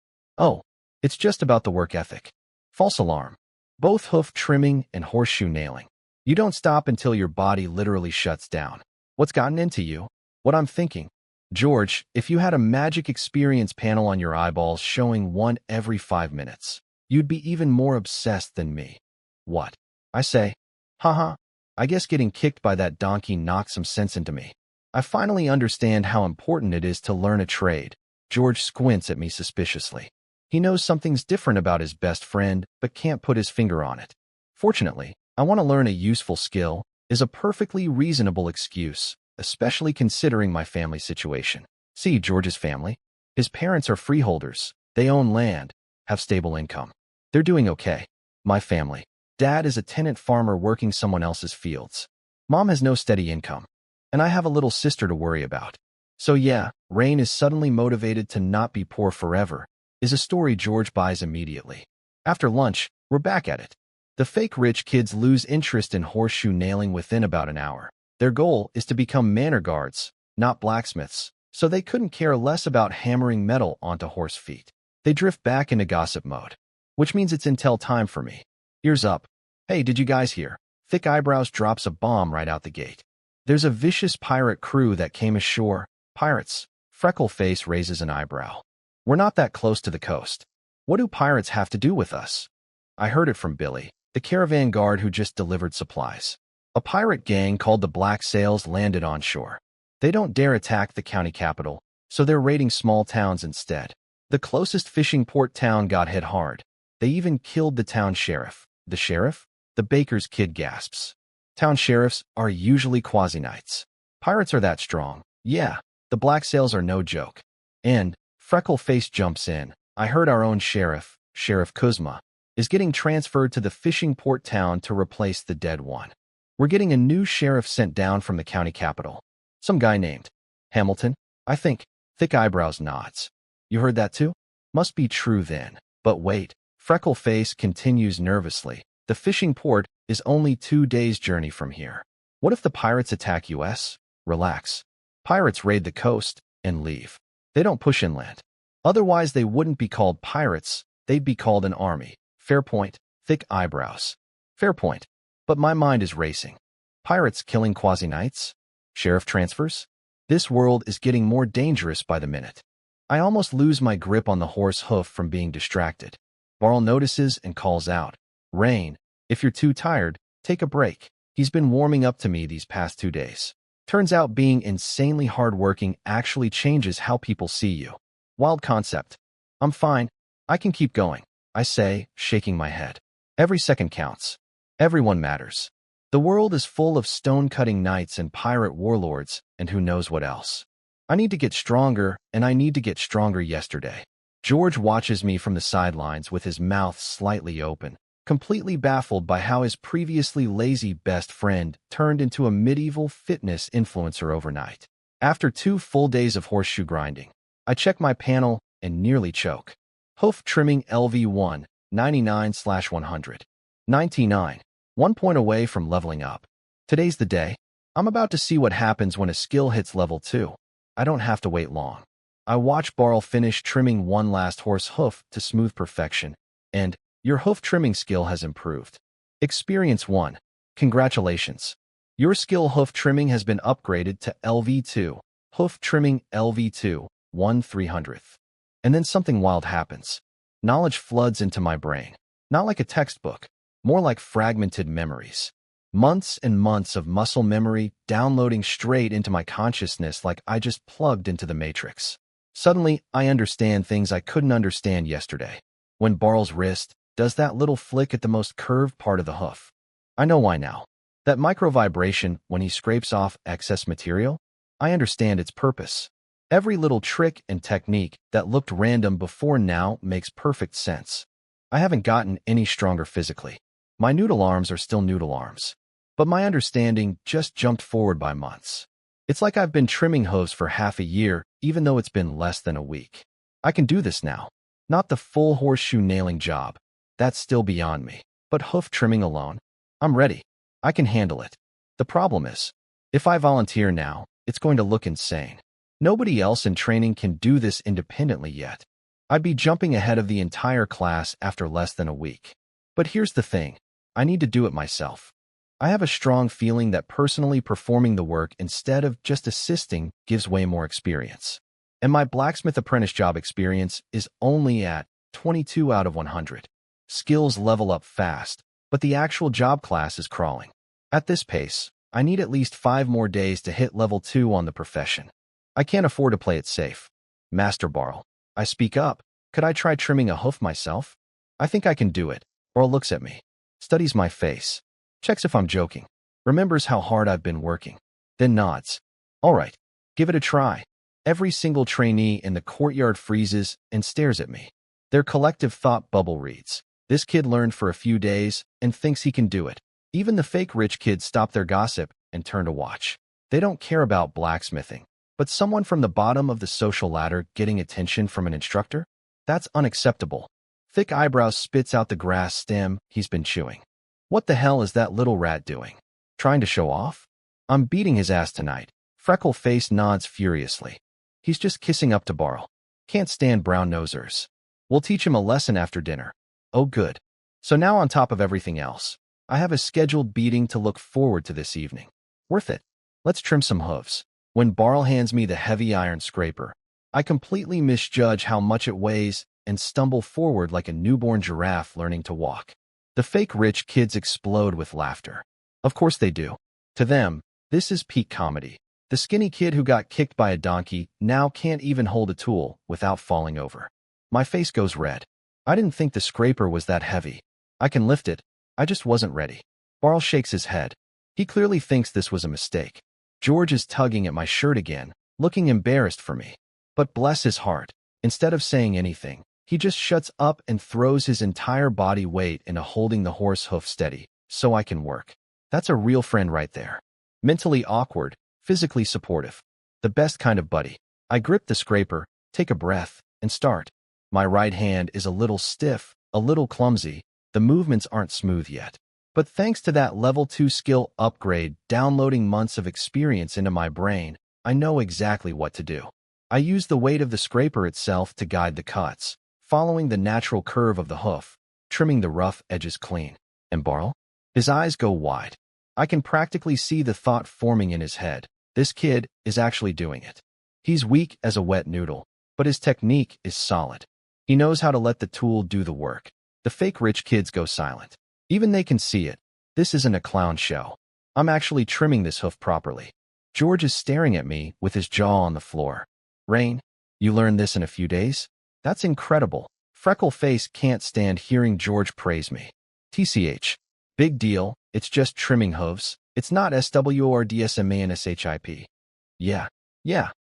it's just about the work ethic. False alarm. Both hoof trimming and horseshoe nailing. You don't stop until your body literally shuts down. What's gotten into you? What I'm thinking. George, if you had a magic experience panel on your eyeballs showing 1 every 5 minutes, you'd be even more obsessed than me. What? I say. Haha. I guess getting kicked by that donkey knocked some sense into me. I finally understand how important it is to learn a trade. George squints at me suspiciously. He knows something's different about his best friend, but can't put his finger on it. Fortunately, I want to learn a useful skill is a perfectly reasonable excuse, especially considering my family situation. See George's family. His parents are freeholders. They own land, have stable income. They're doing okay. My family. Dad is a tenant farmer working someone else's fields. Mom has no steady income. And I have a little sister to worry about. So yeah, Rain is suddenly motivated to not be poor forever, is a story George buys immediately. After lunch, we're back at it. The fake rich kids lose interest in horseshoe nailing within about an hour. Their goal is to become manor guards, not blacksmiths, so they couldn't care less about hammering metal onto horse feet. They drift back into gossip mode, which means it's intel time for me. Ears up. Hey, did you guys hear? Thick Eyebrows drops a bomb right out the gate. There's a vicious pirate crew that came ashore. Pirates. Freckleface raises an eyebrow. We're not that close to the coast. What do pirates have to do with us? I heard it from Billy, the caravan guard who just delivered supplies. A pirate gang called the Black Sails landed on shore. They don't dare attack the county capital, so they're raiding small towns instead. The closest fishing port town got hit hard. They even killed the town sheriff. The sheriff? The baker's kid gasps. Town sheriffs are usually quasi-knights. Pirates are that strong. Yeah, the Black Sails are no joke. And Freckleface jumps in. I heard our own sheriff, Sheriff Kuzma, is getting transferred to the fishing port town to replace the dead one. We're getting a new sheriff sent down from the county capital. Some guy named Hamilton, I think. Thick Eyebrows nods. You heard that too? Must be true then. But wait, Freckleface continues nervously. The fishing port is only 2 days' journey from here. What if the pirates attack us? Relax. Pirates raid the coast and leave. They don't push inland. Otherwise, they wouldn't be called pirates. They'd be called an army. Fair point. Thick Eyebrows. Fair point. But my mind is racing. Pirates killing quasi-knights? Sheriff transfers? This world is getting more dangerous by the minute. I almost lose my grip on the horse hoof from being distracted. Barl notices and calls out, Rain, if you're too tired, take a break. He's been warming up to me these past 2 days. Turns out being insanely hardworking actually changes how people see you. Wild concept. I'm fine. I can keep going, I say, shaking my head. Every second counts. Everyone matters. The world is full of stone-cutting knights and pirate warlords, and who knows what else. I need to get stronger, and I need to get stronger yesterday. George watches me from the sidelines with his mouth slightly open, completely baffled by how his previously lazy best friend turned into a medieval fitness influencer overnight. After 2 full days of horseshoe grinding, I check my panel and nearly choke. Hoof trimming LV1, 99/100. 99. 1 point away from leveling up. Today's the day. I'm about to see what happens when a skill hits level 2. I don't have to wait long. I watch Barl finish trimming one last horse hoof to smooth perfection, and your hoof trimming skill has improved. Experience 1. Congratulations. Your skill hoof trimming has been upgraded to LV2. Hoof trimming LV2, 1/300th. And then something wild happens. Knowledge floods into my brain. Not like a textbook, more like fragmented memories. Months and months of muscle memory downloading straight into my consciousness like I just plugged into the Matrix. Suddenly, I understand things I couldn't understand yesterday. When Barl's wrist does that little flick at the most curved part of the hoof. I know why now. That micro vibration when he scrapes off excess material? I understand its purpose. Every little trick and technique that looked random before now makes perfect sense. I haven't gotten any stronger physically. My noodle arms are still noodle arms. But my understanding just jumped forward by months. It's like I've been trimming hooves for half a year, even though it's been less than a week. I can do this now. Not the full horseshoe nailing job. That's still beyond me. But hoof trimming alone? I'm ready. I can handle it. The problem is, if I volunteer now, it's going to look insane. Nobody else in training can do this independently yet. I'd be jumping ahead of the entire class after less than a week. But here's the thing. I need to do it myself. I have a strong feeling that personally performing the work instead of just assisting gives way more experience. And my blacksmith apprentice job experience is only at 22 out of 100. Skills level up fast, but the actual job class is crawling. At this pace, I need at least 5 more days to hit level 2 on the profession. I can't afford to play it safe. Master Barl, I speak up. Could I try trimming a hoof myself? I think I can do it. Barl looks at me, studies my face, checks if I'm joking, remembers how hard I've been working, then nods. All right, give it a try. Every single trainee in the courtyard freezes and stares at me. Their collective thought bubble reads, this kid learned for a few days and thinks he can do it. Even the fake rich kids stop their gossip and turn to watch. They don't care about blacksmithing, but someone from the bottom of the social ladder getting attention from an instructor? That's unacceptable. Thick Eyebrows spits out the grass stem he's been chewing. What the hell is that little rat doing? Trying to show off? I'm beating his ass tonight. Freckleface nods furiously. He's just kissing up to Barl. Can't stand brown nosers. We'll teach him a lesson after dinner. Oh good. So now on top of everything else, I have a scheduled beating to look forward to this evening. Worth it. Let's trim some hooves. When Barl hands me the heavy iron scraper, I completely misjudge how much it weighs and stumble forward like a newborn giraffe learning to walk. The fake rich kids explode with laughter. Of course they do. To them, this is peak comedy. The skinny kid who got kicked by a donkey now can't even hold a tool without falling over. My face goes red. I didn't think the scraper was that heavy. I can lift it. I just wasn't ready. Barl shakes his head. He clearly thinks this was a mistake. George is tugging at my shirt again, looking embarrassed for me. But bless his heart, instead of saying anything, he just shuts up and throws his entire body weight into holding the horse hoof steady, so I can work. That's a real friend right there. Mentally awkward, physically supportive. The best kind of buddy. I grip the scraper, take a breath, and start. My right hand is a little stiff, a little clumsy. The movements aren't smooth yet. But thanks to that level 2 skill upgrade downloading months of experience into my brain, I know exactly what to do. I use the weight of the scraper itself to guide the cuts, following the natural curve of the hoof, trimming the rough edges clean. And Barl? His eyes go wide. I can practically see the thought forming in his head. This kid is actually doing it. He's weak as a wet noodle, but his technique is solid. He knows how to let the tool do the work. The fake rich kids go silent. Even they can see it. This isn't a clown show. I'm actually trimming this hoof properly. George is staring at me with his jaw on the floor. Rain, you learned this in a few days? That's incredible. Freckle face can't stand hearing George praise me. TCH. Big deal. It's just trimming hooves. It's not SWORDSMANSHIP. Yeah.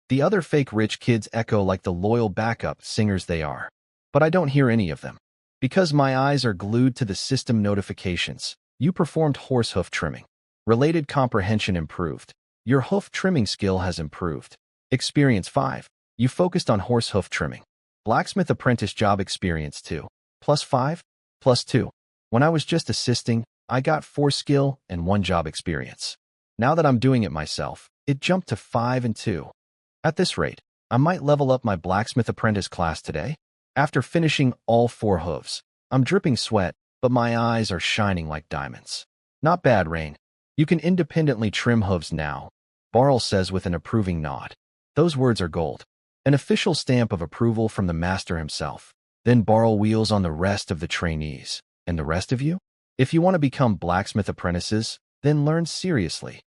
The other fake rich kids echo like the loyal backup singers they are. But I don't hear any of them. Because my eyes are glued to the system notifications. You performed horse hoof trimming. Related comprehension improved. Your hoof trimming skill has improved. Experience 5. You focused on horse hoof trimming. Blacksmith apprentice job experience 2. Plus 5? Plus 2. When I was just assisting, I got 4 skill and 1 job experience. Now that I'm doing it myself, it jumped to 5 and 2. At this rate, I might level up my blacksmith apprentice class today. After finishing all 4 hooves, I'm dripping sweat, but my eyes are shining like diamonds. Not bad, Rain. You can independently trim hooves now, Barl says with an approving nod. Those words are gold. An official stamp of approval from the master himself. Then Barl wheels on the rest of the trainees. And the rest of you? If you want to become blacksmith apprentices, then learn seriously.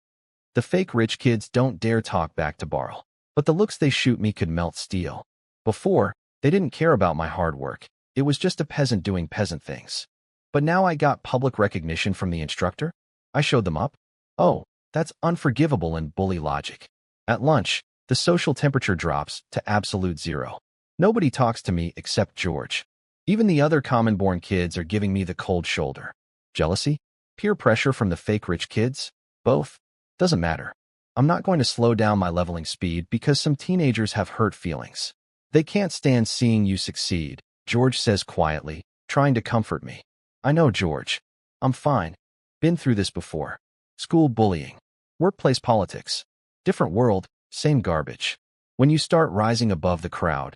The fake rich kids don't dare talk back to Barl, but the looks they shoot me could melt steel. Before, they didn't care about my hard work. It was just a peasant doing peasant things. But now I got public recognition from the instructor. I showed them up. Oh, that's unforgivable in bully logic. At lunch, the social temperature drops to absolute 0. Nobody talks to me except George. Even the other common-born kids are giving me the cold shoulder. Jealousy? Peer pressure from the fake rich kids? Both? Doesn't matter. I'm not going to slow down my leveling speed because some teenagers have hurt feelings. They can't stand seeing you succeed, George says quietly, trying to comfort me. I know, George. I'm fine. Been through this before. School bullying. Workplace politics. Different world, same garbage. When you start rising above the crowd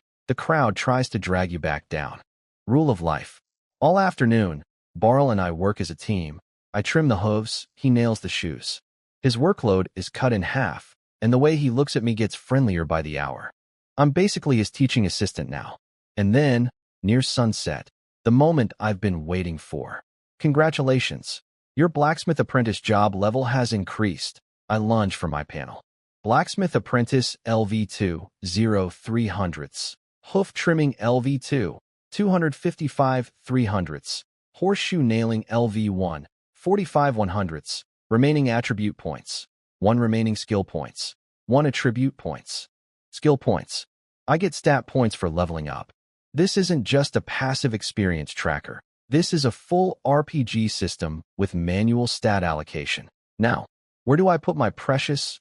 tries to drag you back down. Rule of life. All afternoon, Barl and I work as a team. I trim the hooves, he nails the shoes. His workload is cut in half, and the way he looks at me gets friendlier by the hour. I'm basically his teaching assistant now. And then, near sunset, the moment I've been waiting for. Congratulations. Your blacksmith apprentice job level has increased. I lunge for my panel. Blacksmith apprentice LV2, 0.300. Hoof trimming LV2, 255 300ths. Horseshoe nailing LV1, 45 100ths. Remaining attribute points. 1 remaining skill points. 1 attribute points. Skill points. I get stat points for leveling up. This isn't just a passive experience tracker. This is a full RPG system with manual stat allocation. Now, where do I put my precious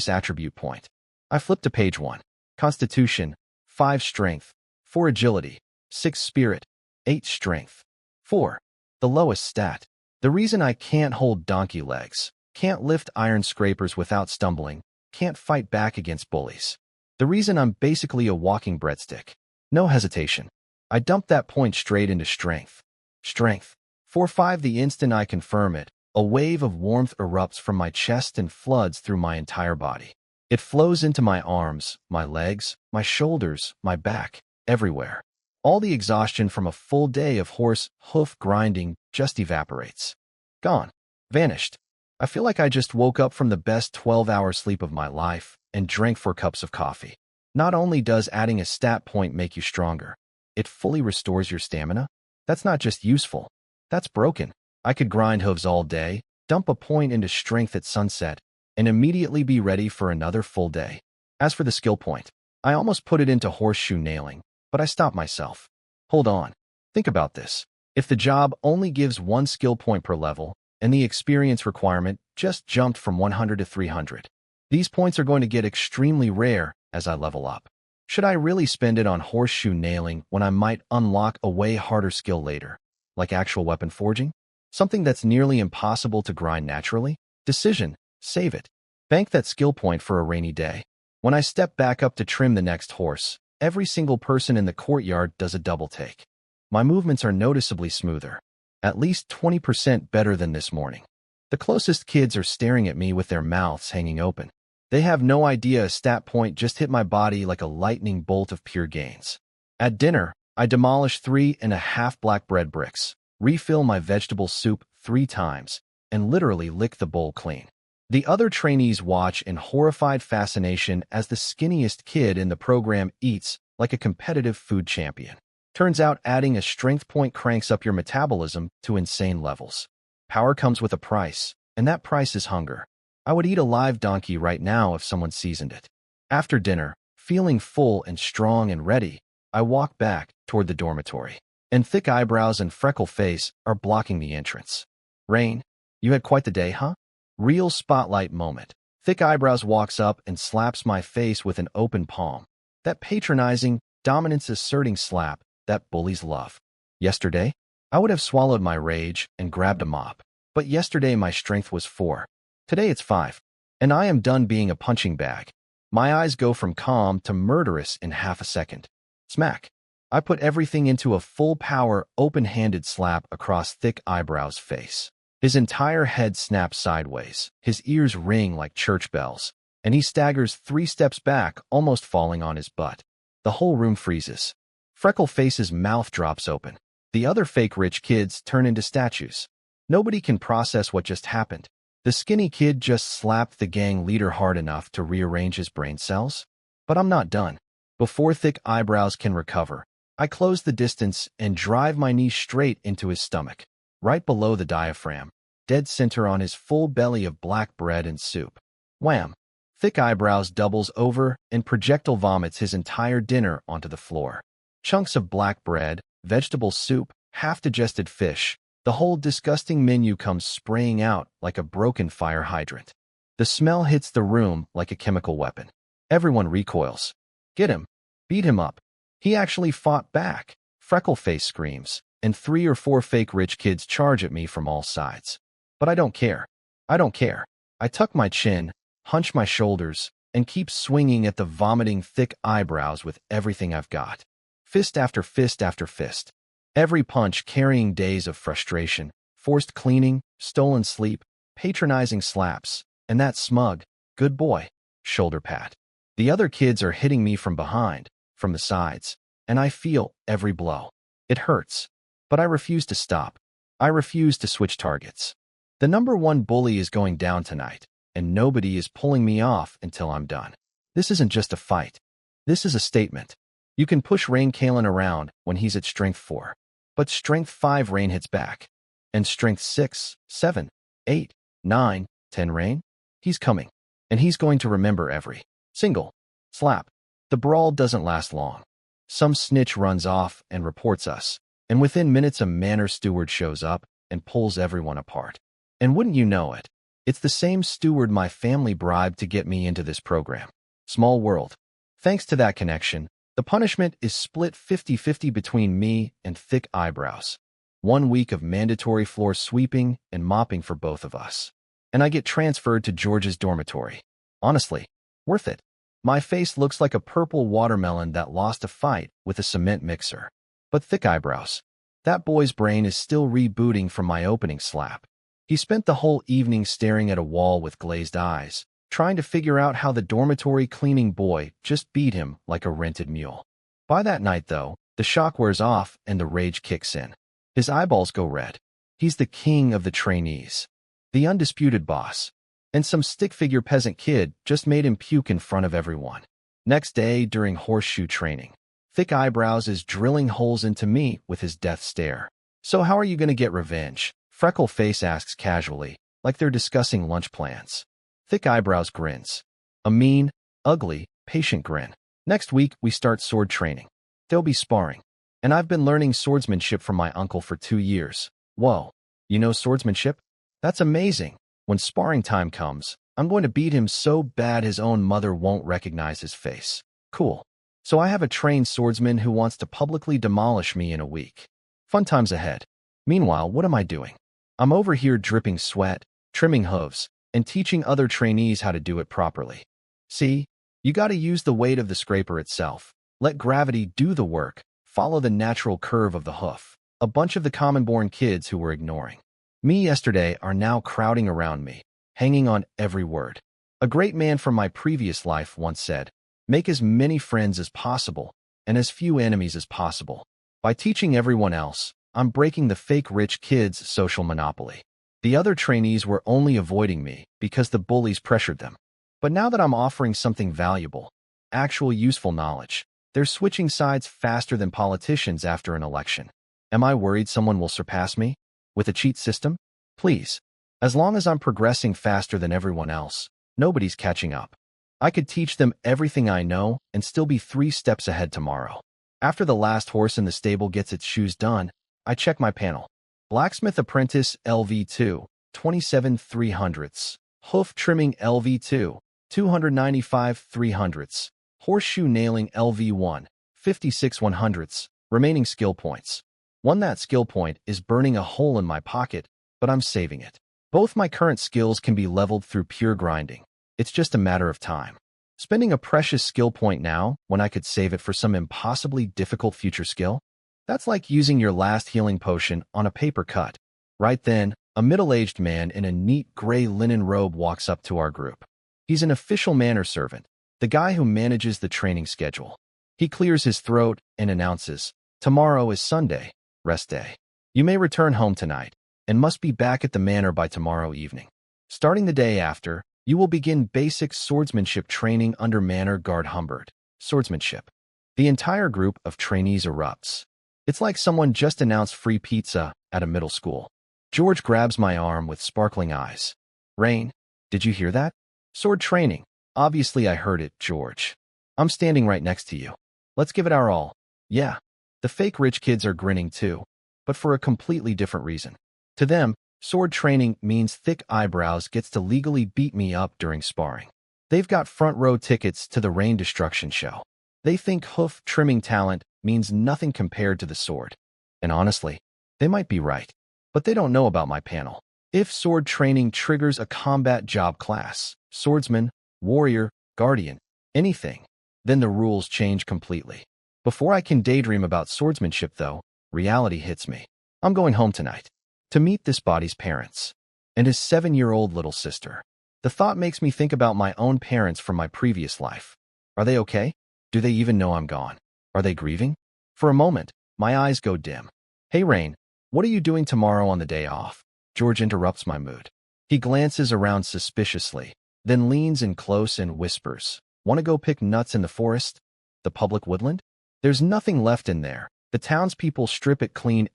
attribute point? I flip to page 1. Constitution, 5 strength, 4 agility, 6 spirit, 8 strength, 4. The lowest stat. The reason I can't hold donkey legs, can't lift iron scrapers without stumbling, can't fight back against bullies. The reason I'm basically a walking breadstick. No hesitation. I dump that point straight into strength. Strength, 4-5 the instant I confirm it, a wave of warmth erupts from my chest and floods through my entire body. It flows into my arms, my legs, my shoulders, my back, everywhere. All the exhaustion from a full day of horse hoof grinding just evaporates. Gone. Vanished. I feel like I just woke up from the best 12-hour sleep of my life and drank 4 cups of coffee. Not only does adding a stat point make you stronger, it fully restores your stamina. That's not just useful. That's broken. I could grind hooves all day, dump a point into strength at sunset, and immediately be ready for another full day. As for the skill point, I almost put it into horseshoe nailing, but I stopped myself. Hold on. Think about this. If the job only gives 1 skill point per level, and the experience requirement just jumped from 100 to 300, these points are going to get extremely rare as I level up. Should I really spend it on horseshoe nailing when I might unlock a way harder skill later, like actual weapon forging? Something that's nearly impossible to grind naturally? Decision. Save it. Bank that skill point for a rainy day. When I step back up to trim the next horse, every single person in the courtyard does a double take. My movements are noticeably smoother. At least 20% better than this morning. The closest kids are staring at me with their mouths hanging open. They have no idea a stat point just hit my body like a lightning bolt of pure gains. At dinner, I demolish 3.5 black bread bricks, refill my vegetable soup 3 times, and literally lick the bowl clean. The other trainees watch in horrified fascination as the skinniest kid in the program eats like a competitive food champion. Turns out adding a strength point cranks up your metabolism to insane levels. Power comes with a price, and that price is hunger. I would eat a live donkey right now if someone seasoned it. After dinner, feeling full and strong and ready, I walk back toward the dormitory, and thick eyebrows and freckle face are blocking the entrance. Rain, you had quite the day, huh? Real spotlight moment. Thick eyebrows walks up and slaps my face with an open palm. That patronizing, dominance-asserting slap that bullies love. Yesterday, I would have swallowed my rage and grabbed a mop. But yesterday my strength was 4. Today it's 5. And I am done being a punching bag. My eyes go from calm to murderous in half a second. Smack. I put everything into a full-power, open-handed slap across thick eyebrows' face. His entire head snaps sideways, his ears ring like church bells, and he staggers 3 steps back, almost falling on his butt. The whole room freezes. Freckleface's mouth drops open. The other fake rich kids turn into statues. Nobody can process what just happened. The skinny kid just slapped the gang leader hard enough to rearrange his brain cells. But I'm not done. Before thick eyebrows can recover, I close the distance and drive my knee straight into his stomach, right below the diaphragm, dead center on his full belly of black bread and soup. Wham! Thick eyebrows doubles over and projectile vomits his entire dinner onto the floor. Chunks of black bread, vegetable soup, half-digested fish, the whole disgusting menu comes spraying out like a broken fire hydrant. The smell hits the room like a chemical weapon. Everyone recoils. Get him. Beat him up. He actually fought back. Freckleface screams, and 3 or 4 fake rich kids charge at me from all sides. But I don't care. I don't care. I tuck my chin, hunch my shoulders, and keep swinging at the vomiting thick eyebrows with everything I've got. Fist after fist after fist. Every punch carrying days of frustration, forced cleaning, stolen sleep, patronizing slaps, and that smug, good boy, shoulder pat. The other kids are hitting me from behind, from the sides, and I feel every blow. It hurts, but I refuse to stop. I refuse to switch targets. The number 1 bully is going down tonight, and nobody is pulling me off until I'm done. This isn't just a fight. This is a statement. You can push Rain Kalen around when he's at strength 4, but strength 5 Rain hits back. And strength 6, 7, 8, 9, 10 Rain? He's coming, and he's going to remember every single slap. The brawl doesn't last long. Some snitch runs off and reports us, and within minutes a manor steward shows up and pulls everyone apart. And wouldn't you know it, it's the same steward my family bribed to get me into this program. Small world. Thanks to that connection, the punishment is split 50-50 between me and thick eyebrows. 1 week of mandatory floor sweeping and mopping for both of us. And I get transferred to George's dormitory. Honestly, worth it. My face looks like a purple watermelon that lost a fight with a cement mixer. But thick eyebrows. That boy's brain is still rebooting from my opening slap. He spent the whole evening staring at a wall with glazed eyes, trying to figure out how the dormitory cleaning boy just beat him like a rented mule. By that night, though, the shock wears off and the rage kicks in. His eyeballs go red. He's the king of the trainees, the undisputed boss, and some stick-figure peasant kid just made him puke in front of everyone. Next day, during horseshoe training, Thick Eyebrows is drilling holes into me with his death stare. "So how are you going to get revenge?" Freckle Face asks casually, like they're discussing lunch plans. Thick Eyebrows grins. A mean, ugly, patient grin. "Next week, we start sword training. They'll be sparring. And I've been learning swordsmanship from my uncle for 2 years. Whoa, you know swordsmanship? That's amazing. When sparring time comes, I'm going to beat him so bad his own mother won't recognize his face. Cool. So I have a trained swordsman who wants to publicly demolish me in a week. Fun times ahead. Meanwhile, what am I doing? I'm over here dripping sweat, trimming hooves, and teaching other trainees how to do it properly. See, you gotta use the weight of the scraper itself. Let gravity do the work. Follow the natural curve of the hoof. A bunch of the common-born kids who were ignoring me yesterday are now crowding around me, hanging on every word. A great man from my previous life once said, "Make as many friends as possible and as few enemies as possible." By teaching everyone else, I'm breaking the fake rich kids' social monopoly. The other trainees were only avoiding me because the bullies pressured them. But now that I'm offering something valuable, actual useful knowledge, they're switching sides faster than politicians after an election. Am I worried someone will surpass me? With a cheat system? Please. As long as I'm progressing faster than everyone else, nobody's catching up. I could teach them everything I know and still be 3 steps ahead tomorrow. After the last horse in the stable gets its shoes done, I check my panel. Blacksmith Apprentice LV2, 27 300ths. Hoof Trimming LV2, 295 300ths. Horseshoe Nailing LV1, 56 100ths. Remaining skill points. That skill point is burning a hole in my pocket, but I'm saving it. Both my current skills can be leveled through pure grinding. It's just a matter of time. Spending a precious skill point now when I could save it for some impossibly difficult future skill? That's like using your last healing potion on a paper cut. Right then, a middle-aged man in a neat gray linen robe walks up to our group. He's an official manor servant, the guy who manages the training schedule. He clears his throat and announces, "Tomorrow is Sunday, rest day. You may return home tonight and must be back at the manor by tomorrow evening. Starting the day after, you will begin basic swordsmanship training under Manor Guard Humbert." Swordsmanship. The entire group of trainees erupts. It's like someone just announced free pizza at a middle school. George grabs my arm with sparkling eyes. "Rain, did you hear that? Sword training." "Obviously I heard it, George. I'm standing right next to you. Let's give it our all." "Yeah." The fake rich kids are grinning too, but for a completely different reason. To them, sword training means Thick Eyebrows gets to legally beat me up during sparring. They've got front row tickets to the Rain Destruction show. They think hoof trimming talent means nothing compared to the sword. And honestly, they might be right. But they don't know about my panel. If sword training triggers a combat job class, swordsman, warrior, guardian, anything, then the rules change completely. Before I can daydream about swordsmanship, though, reality hits me. I'm going home tonight to meet this body's parents and his 7-year-old little sister. The thought makes me think about my own parents from my previous life. Are they okay? Do they even know I'm gone? Are they grieving? For a moment, my eyes go dim. "Hey, Rain, what are you doing tomorrow on the day off?" George interrupts my mood. He glances around suspiciously, then leans in close and whispers, "Want to go pick nuts in the forest? The public woodland? There's nothing left in there. The townspeople strip it clean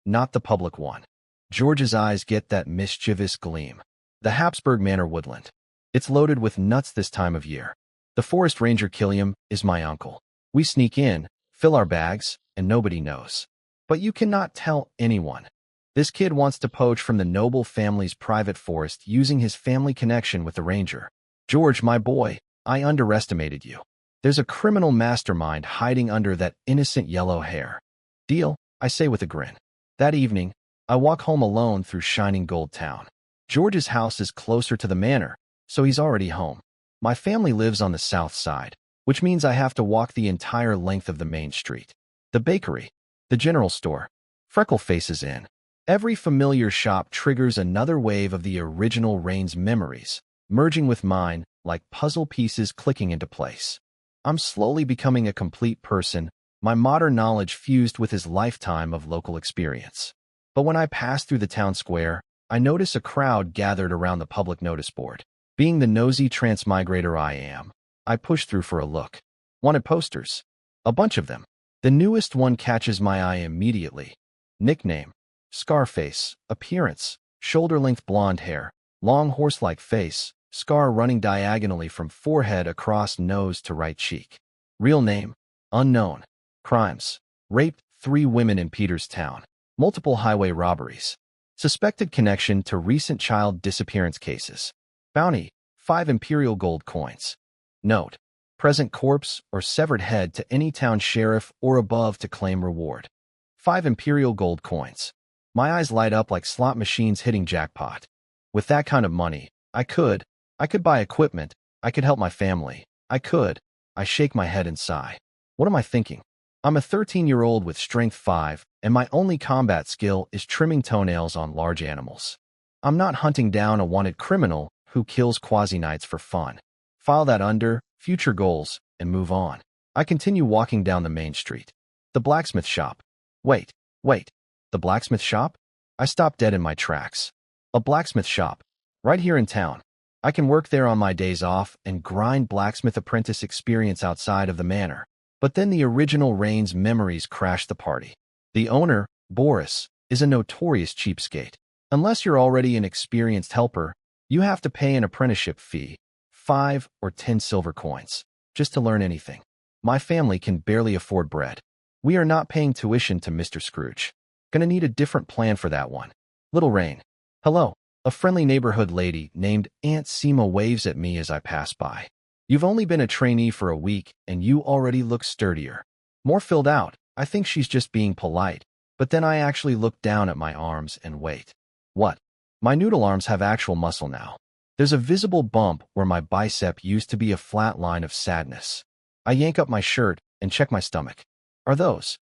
not the public one." George's eyes get that mischievous gleam. "The Habsburg Manor woodland. It's loaded with nuts this time of year. The forest ranger Killiam is my uncle. We sneak in, fill our bags, and nobody knows. But you cannot tell anyone. This kid wants to poach from the noble family's private forest using his family connection with the ranger. George, my boy, I underestimated you. There's a criminal mastermind hiding under that innocent yellow hair." "Deal," I say with a grin. That evening, I walk home alone through shining Gold Town. George's house is closer to the manor, so he's already home. My family lives on the south side, which means I have to walk the entire length of the main street. The bakery, the general store, Freckle faces in. Every familiar shop triggers another wave of the original Rain's memories, merging with mine like puzzle pieces clicking into place. I'm slowly becoming a complete person, my modern knowledge fused with his lifetime of local experience. But when I pass through the town square, I notice a crowd gathered around the public notice board. Being the nosy transmigrator I am, I push through for a look. Wanted posters. A bunch of them. The newest one catches my eye immediately. Nickname: Scarface. Appearance: shoulder-length blonde hair, long horse-like face, scar running diagonally from forehead across nose to right cheek. Real name: unknown. Crimes: raped 3 women in Peterstown. Multiple highway robberies. Suspected connection to recent child disappearance cases. Bounty: 5 imperial gold coins. Note: present corpse or severed head to any town sheriff or above to claim reward. 5 imperial gold coins. My eyes light up like slot machines hitting jackpot. With that kind of money, I could buy equipment, I could help my family, I shake my head and sigh. What am I thinking? I'm a 13-year-old with strength 5, and my only combat skill is trimming toenails on large animals. I'm not hunting down a wanted criminal who kills quasi-knights for fun. File that under future goals and move on. I continue walking down the main street. The blacksmith shop. Wait. The blacksmith shop? I stop dead in my tracks. A blacksmith shop. Right here in town. I can work there on my days off and grind blacksmith apprentice experience outside of the manor. But then the original Rain's memories crash the party. The owner, Boris, is a notorious cheapskate. Unless you're already an experienced helper, you have to pay an apprenticeship fee, 5 or 10 silver coins, just to learn anything. My family can barely afford bread. We are not paying tuition to Mr. Scrooge. Gonna need a different plan for that one. Little Rain. Hello. A friendly neighborhood lady named Aunt Seema waves at me as I pass by. You've only been a trainee for a week, and you already look sturdier. More filled out. I think she's just being polite. But then I actually look down at my arms and wait. What? My noodle arms have actual muscle now. There's a visible bump where my bicep used to be a flat line of sadness. I yank up my shirt and check my stomach. Are those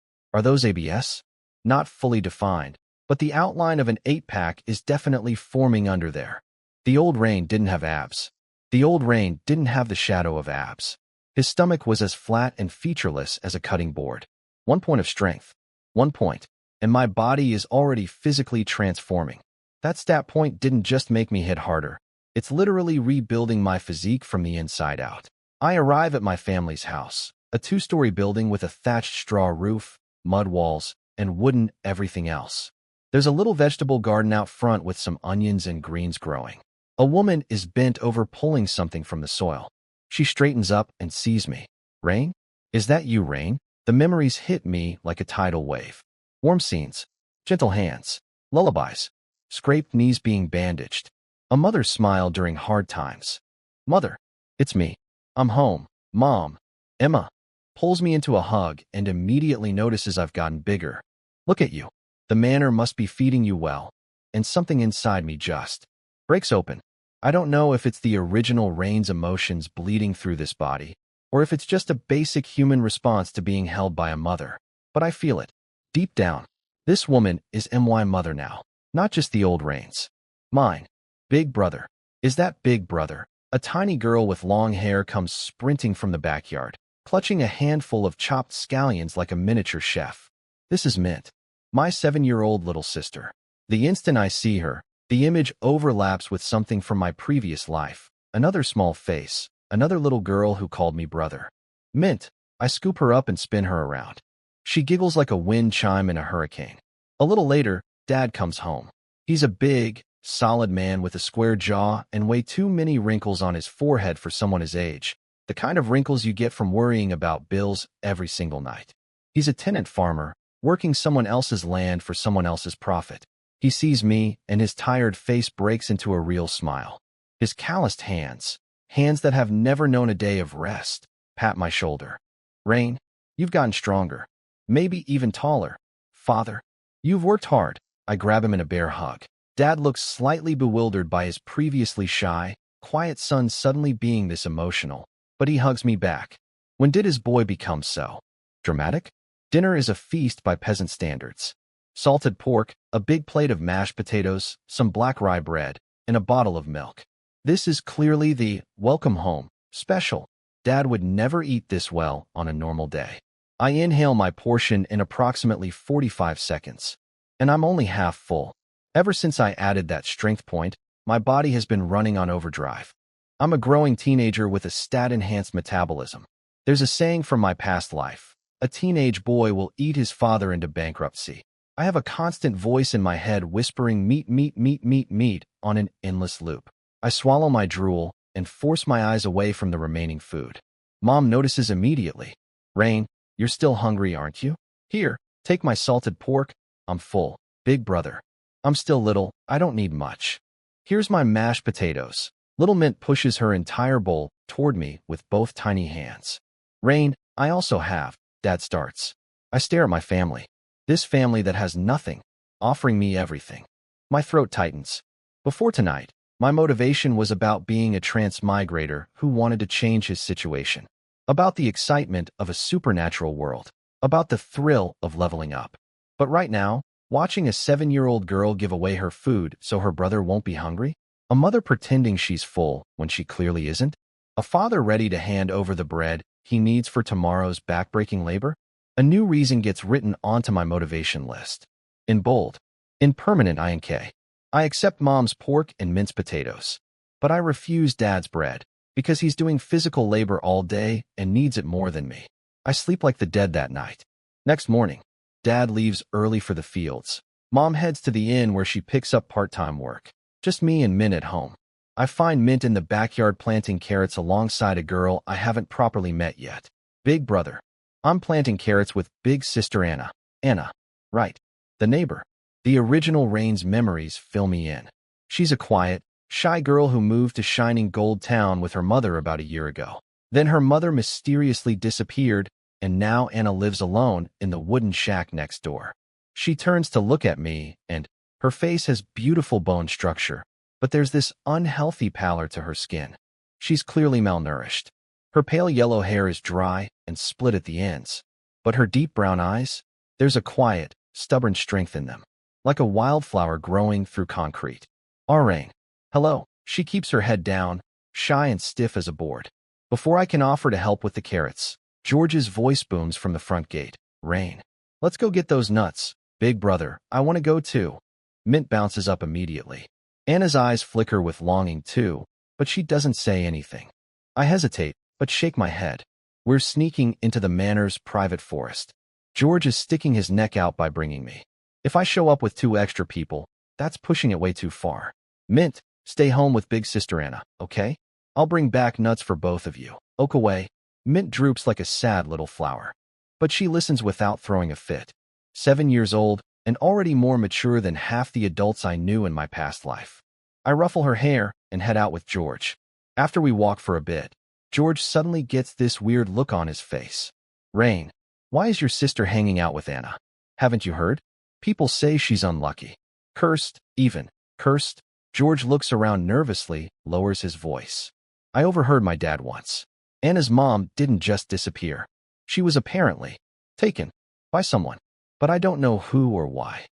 ABS? Not fully defined, but the outline of an 8-pack is definitely forming under there. The old Rain didn't have abs. The old Rain didn't have the shadow of abs. His stomach was as flat and featureless as a cutting board. 1 point of strength. 1 point. And my body is already physically transforming. That stat point didn't just make me hit harder. It's literally rebuilding my physique from the inside out. I arrive at my family's house, a 2-story building with a thatched straw roof, mud walls, and wooden everything else. There's a little vegetable garden out front with some onions and greens growing. A woman is bent over pulling something from the soil. She straightens up and sees me. Rain? Is that you, Rain? The memories hit me like a tidal wave. Warm scenes, gentle hands, lullabies, scraped knees being bandaged. A mother's smile during hard times. Mother, it's me. I'm home. Mom. Emma pulls me into a hug and immediately notices I've gotten bigger. Look at you. The manor must be feeding you well. And something inside me just breaks open. I don't know if it's the original Rain's emotions bleeding through this body, or if it's just a basic human response to being held by a mother. But I feel it. Deep down, this woman is my mother now, not just the old Rain's. Mine. Big brother. Is that big brother? A tiny girl with long hair comes sprinting from the backyard, clutching a handful of chopped scallions like a miniature chef. This is Mint, my 7-year-old little sister. The instant I see her, the image overlaps with something from my previous life. Another small face, another little girl who called me brother. Mint. I scoop her up and spin her around. She giggles like a wind chime in a hurricane. A little later, Dad comes home. He's a big, solid man with a square jaw and way too many wrinkles on his forehead for someone his age, the kind of wrinkles you get from worrying about bills every single night. He's a tenant farmer, working someone else's land for someone else's profit. He sees me, and his tired face breaks into a real smile. His calloused hands that have never known a day of rest, pat my shoulder. Rain, you've gotten stronger. Maybe even taller. Father, you've worked hard. I grab him in a bear hug. Dad looks slightly bewildered by his previously shy, quiet son suddenly being this emotional, but he hugs me back. When did his boy become so dramatic? Dinner is a feast by peasant standards. salted pork, a big plate of mashed potatoes, some black rye bread, and a bottle of milk. This is clearly the welcome home special. Dad would never eat this well on a normal day. I inhale my portion in approximately 45 seconds, and I'm only half full. Ever since I added that strength point, my body has been running on overdrive. I'm a growing teenager with a stat-enhanced metabolism. There's a saying from my past life: a teenage boy will eat his father into bankruptcy. I have a constant voice in my head whispering meat, meat, meat, meat, meat on an endless loop. I swallow my drool and force my eyes away from the remaining food. Mom notices immediately. Rain, you're still hungry, aren't you? Here, take my salted pork. I'm full. Big brother. I'm still little. I don't need much. Here's my mashed potatoes. Little Mint pushes her entire bowl toward me with both tiny hands. Rain, I also have. Dad starts. I stare at my family. This family that has nothing, offering me everything. My throat tightens. Before tonight, my motivation was about being a transmigrator who wanted to change his situation. About the excitement of a supernatural world. About the thrill of leveling up. But right now, watching a 7-year-old girl give away her food so her brother won't be hungry? A mother pretending she's full when she clearly isn't? A father ready to hand over the bread he needs for tomorrow's backbreaking labor? A new reason gets written onto my motivation list. In bold. In permanent INK. I accept Mom's pork and minced potatoes. But I refuse Dad's bread, because he's doing physical labor all day and needs it more than me. I sleep like the dead that night. Next morning, Dad leaves early for the fields. Mom heads to the inn where she picks up part-time work. Just me and Mint at home. I find Mint in the backyard planting carrots alongside a girl I haven't properly met yet. Big brother. I'm planting carrots with big sister Anna. Anna. Right. The neighbor. The original Rain's memories fill me in. She's a quiet, shy girl who moved to Shining Gold Town with her mother about a year ago. Then her mother mysteriously disappeared, and now Anna lives alone in the wooden shack next door. She turns to look at me, and her face has beautiful bone structure, but there's this unhealthy pallor to her skin. She's clearly malnourished. Her pale yellow hair is dry and split at the ends, but her deep brown eyes, there's a quiet, stubborn strength in them, like a wildflower growing through concrete. Rain. Hello. She keeps her head down, shy and stiff as a board. Before I can offer to help with the carrots, George's voice booms from the front gate. Rain. Let's go get those nuts. Big brother, I want to go too. Mint bounces up immediately. Anna's eyes flicker with longing too, but she doesn't say anything. I hesitate, but shake my head. We're sneaking into the manor's private forest. George is sticking his neck out by bringing me. If I show up with 2 extra people, that's pushing it way too far. Mint, stay home with big sister Anna, okay? I'll bring back nuts for both of you. Oak away. Mint droops like a sad little flower. But she listens without throwing a fit. 7 years old, and already more mature than half the adults I knew in my past life. I ruffle her hair and head out with George. After we walk for a bit, George suddenly gets this weird look on his face. Rain, why is your sister hanging out with Anna? Haven't you heard? People say she's unlucky. Cursed, even. Cursed. George looks around nervously, lowers his voice. I overheard my dad once. Anna's mom didn't just disappear. She was apparently taken by someone, but I don't know who or why.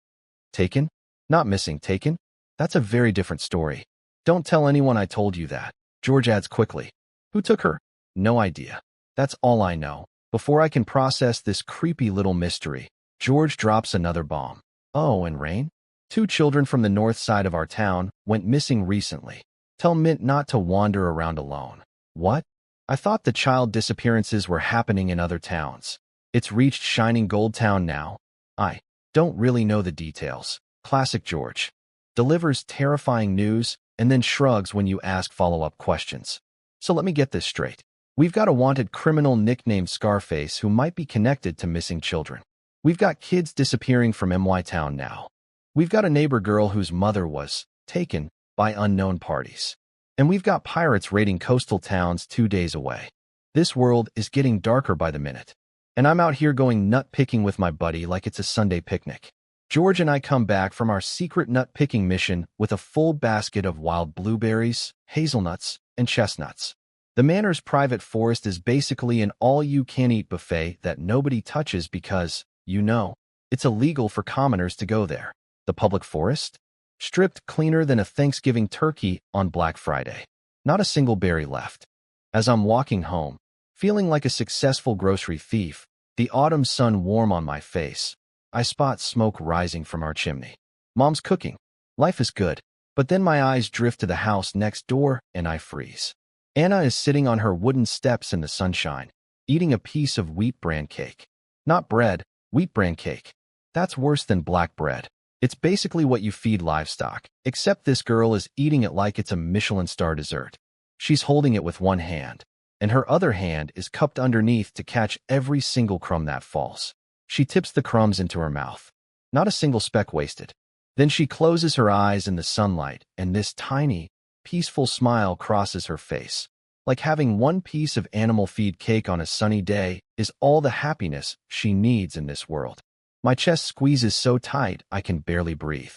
Taken? Not missing, taken? That's a very different story. Don't tell anyone I told you that. George adds quickly. Who took her? No idea. That's all I know. Before I can process this creepy little mystery, George drops another bomb. Oh, and Rain? 2 children from the north side of our town went missing recently. Tell Mint not to wander around alone. What? I thought the child disappearances were happening in other towns. It's reached Shining Gold Town now. I don't really know the details. Classic George. Delivers terrifying news and then shrugs when you ask follow-up questions. So let me get this straight. We've got a wanted criminal nicknamed Scarface who might be connected to missing children. We've got kids disappearing from MY Town now. We've got a neighbor girl whose mother was taken by unknown parties. And we've got pirates raiding coastal towns 2 days away. This world is getting darker by the minute. And I'm out here going nut-picking with my buddy like it's a Sunday picnic. George and I come back from our secret nut-picking mission with a full basket of wild blueberries, hazelnuts, and chestnuts. The manor's private forest is basically an all-you-can-eat buffet that nobody touches because, you know, It's illegal for commoners to go there. The public forest? Stripped cleaner than a Thanksgiving turkey on Black Friday. Not a single berry left. As I'm walking home, feeling like a successful grocery thief, the autumn sun warm on my face, I spot smoke rising from our chimney. Mom's cooking. Life is good. But then my eyes drift to the house next door and I freeze. Anna is sitting on her wooden steps in the sunshine, eating a piece of wheat bran cake. Not bread, wheat bran cake. That's worse than black bread. It's basically what you feed livestock, except this girl is eating it like it's a Michelin star dessert. She's holding it with one hand, and her other hand is cupped underneath to catch every single crumb that falls. She tips the crumbs into her mouth. Not a single speck wasted. Then she closes her eyes in the sunlight, and this tiny, peaceful smile crosses her face. Like having one piece of animal feed cake on a sunny day is all the happiness she needs in this world. My chest squeezes so tight I can barely breathe.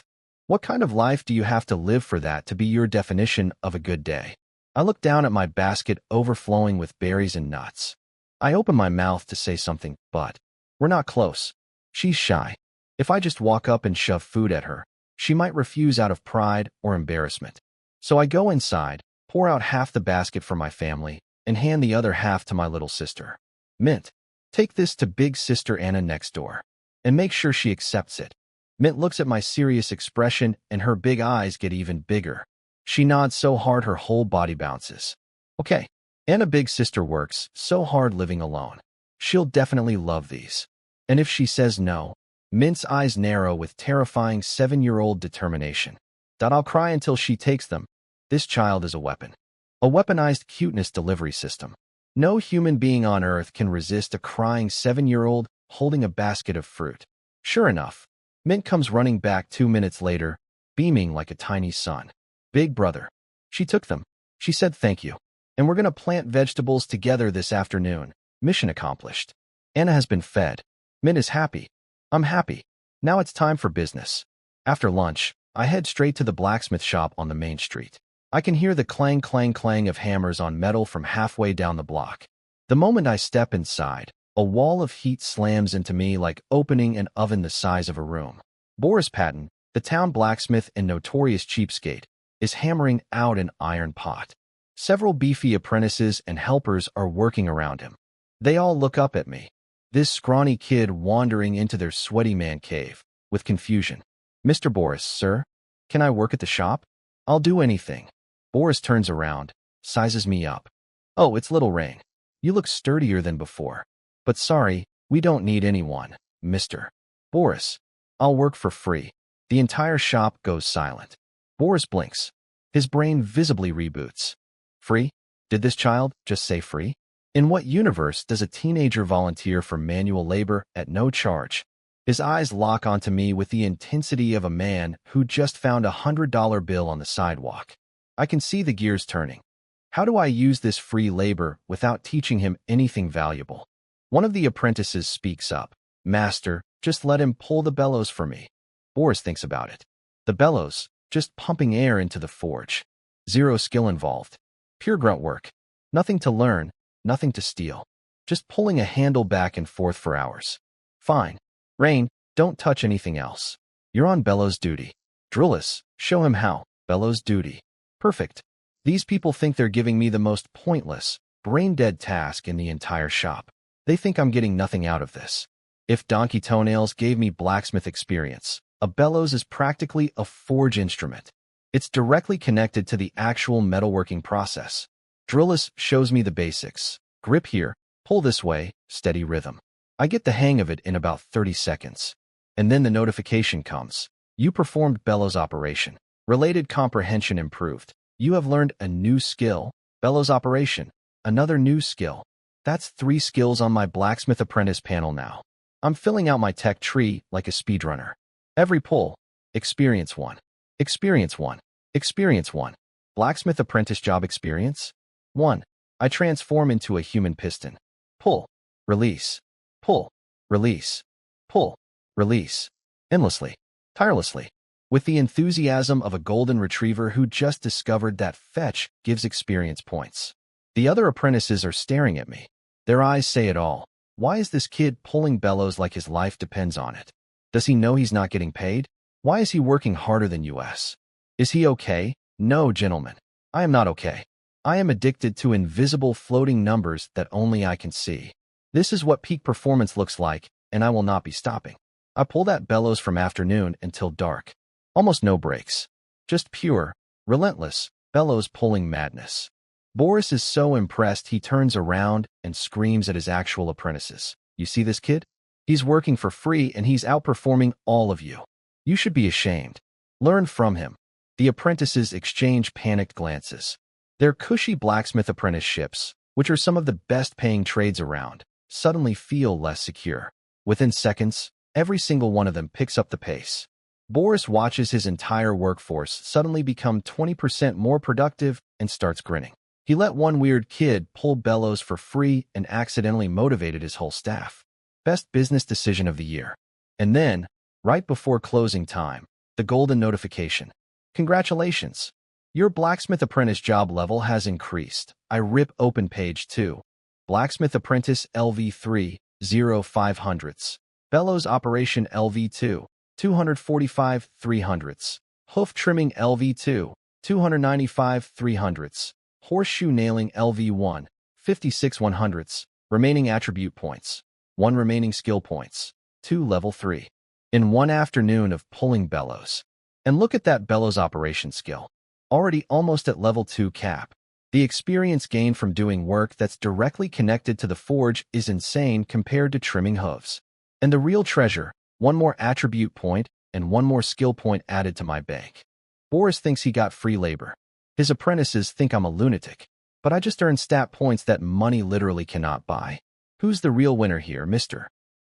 What kind of life do you have to live for that to be your definition of a good day? I look down at my basket overflowing with berries and nuts. I open my mouth to say something, but we're not close. She's shy. If I just walk up and shove food at her, she might refuse out of pride or embarrassment. So I go inside, pour out half the basket for my family, and hand the other half to my little sister. Mint, take this to big sister Anna next door, and make sure she accepts it. Mint looks at my serious expression and her big eyes get even bigger. She nods so hard her whole body bounces. Okay, Anna big sister works so hard living alone. She'll definitely love these. And if she says no, Mint's eyes narrow with terrifying 7-year-old determination. I'll cry until she takes them. This child is a weapon. A weaponized cuteness delivery system. No human being on earth can resist a crying 7-year-old holding a basket of fruit. Sure enough, Mint comes running back 2 minutes later, beaming like a tiny sun. Big brother. She took them. She said thank you. And we're gonna plant vegetables together this afternoon. Mission accomplished. Anna has been fed. Mint is happy. I'm happy. Now it's time for business. After lunch, I head straight to the blacksmith shop on the main street. I can hear the clang clang clang of hammers on metal from halfway down the block. The moment I step inside, a wall of heat slams into me like opening an oven the size of a room. Boris Patton, the town blacksmith and notorious cheapskate, is hammering out an iron pot. Several beefy apprentices and helpers are working around him. They all look up at me. This scrawny kid wandering into their sweaty man cave, with confusion. Mr. Boris, sir, can I work at the shop? I'll do anything. Boris turns around, sizes me up. Oh, it's little Rain. You look sturdier than before. But sorry, we don't need anyone, Mr. Boris. I'll work for free. The entire shop goes silent. Boris blinks. His brain visibly reboots. Free? Did this child just say free? In what universe does a teenager volunteer for manual labor at no charge? His eyes lock onto me with the intensity of a man who just found a $100 bill on the sidewalk. I can see the gears turning. How do I use this free labor without teaching him anything valuable? One of the apprentices speaks up. Master, just let him pull the bellows for me. Boris thinks about it. The bellows, just pumping air into the forge. Zero skill involved. Pure grunt work. Nothing to learn, nothing to steal. Just pulling a handle back and forth for hours. Fine. Rain, don't touch anything else. You're on bellows duty. Drillus, show him how. Bellows duty. Perfect. These people think they're giving me the most pointless, brain-dead task in the entire shop. They think I'm getting nothing out of this. If Donkey Toenails gave me blacksmith experience, a bellows is practically a forge instrument. It's directly connected to the actual metalworking process. Drillus shows me the basics. Grip here, pull this way, steady rhythm. I get the hang of it in about 30 seconds. And then the notification comes. You performed bellows operation. Related comprehension improved. You have learned a new skill. Bellows operation. Another new skill. That's 3 skills on my blacksmith apprentice panel now. I'm filling out my tech tree like a speedrunner. Every pull. Experience 1. Experience 1. Experience 1. Blacksmith apprentice job experience. 1. I transform into a human piston. Pull. Release. Pull. Release. Pull. Release. Endlessly. Tirelessly. With the enthusiasm of a golden retriever who just discovered that fetch gives experience points. The other apprentices are staring at me. Their eyes say it all. Why is this kid pulling bellows like his life depends on it? Does he know he's not getting paid? Why is he working harder than us? Is he okay? No, gentlemen. I am not okay. I am addicted to invisible floating numbers that only I can see. This is what peak performance looks like, and I will not be stopping. I pull that bellows from afternoon until dark. Almost no breaks. Just pure, relentless, bellows pulling madness. Boris is so impressed he turns around and screams at his actual apprentices. You see this kid? He's working for free and he's outperforming all of you. You should be ashamed. Learn from him. The apprentices exchange panicked glances. Their cushy blacksmith apprenticeships, which are some of the best-paying trades around, suddenly feel less secure. Within seconds, every single one of them picks up the pace. Boris watches his entire workforce suddenly become 20% more productive and starts grinning. He let one weird kid pull bellows for free and accidentally motivated his whole staff. Best business decision of the year. And then, right before closing time, the golden notification. Congratulations! Your blacksmith apprentice job level has increased. I rip open page 2. Blacksmith apprentice LV3, 0.05. Bellows operation LV2, 245 300ths. Hoof trimming LV2, 295 300ths. Horseshoe nailing LV1, 56 100ths. Remaining attribute points. 1 remaining skill points. 2 level 3. In one afternoon of pulling bellows. And look at that bellows operation skill. Already almost at level 2 cap. The experience gained from doing work that's directly connected to the forge is insane compared to trimming hooves. And the real treasure, 1 more attribute point and 1 more skill point added to my bank. Boris thinks he got free labor. His apprentices think I'm a lunatic. But I just earned stat points that money literally cannot buy. Who's the real winner here, Mr.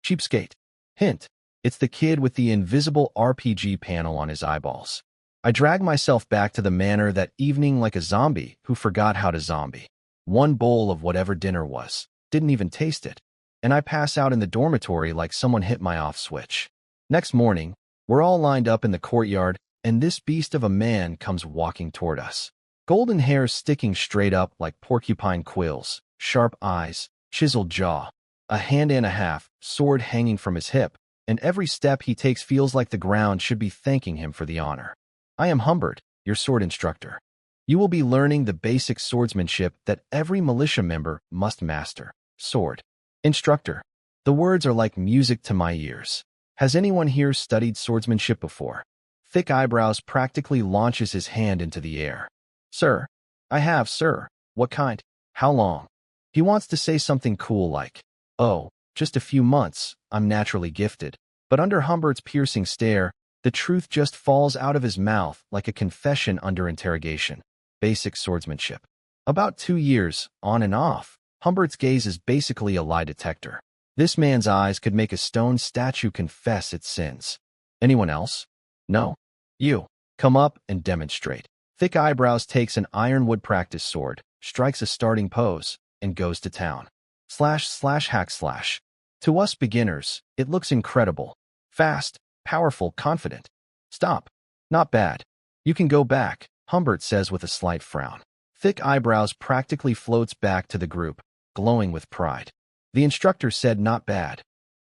Cheapskate? Hint. It's the kid with the invisible RPG panel on his eyeballs. I drag myself back to the manor that evening like a zombie who forgot how to zombie. 1 bowl of whatever dinner was. Didn't even taste it. And I pass out in the dormitory like someone hit my off switch. Next morning, we're all lined up in the courtyard, and this beast of a man comes walking toward us. Golden hair sticking straight up like porcupine quills, sharp eyes, chiseled jaw, a hand and a half, sword hanging from his hip, and every step he takes feels like the ground should be thanking him for the honor. I am Humbert, your sword instructor. You will be learning the basic swordsmanship that every militia member must master. Sword. Instructor. The words are like music to my ears. Has anyone here studied swordsmanship before? Thick eyebrows practically launches his hand into the air. Sir. I have, sir. What kind? How long? He wants to say something cool like, oh, just a few months, I'm naturally gifted. But under Humbert's piercing stare, the truth just falls out of his mouth like a confession under interrogation. Basic swordsmanship. About 2 years, on and off. Humbert's gaze is basically a lie detector. This man's eyes could make a stone statue confess its sins. Anyone else? No. You. Come up and demonstrate. Thick eyebrows takes an ironwood practice sword, strikes a starting pose, and goes to town. //hack/. To us beginners, it looks incredible. Fast, powerful, confident. Stop. Not bad. You can go back, Humbert says with a slight frown. Thick eyebrows practically floats back to the group, glowing with pride. The instructor said not bad.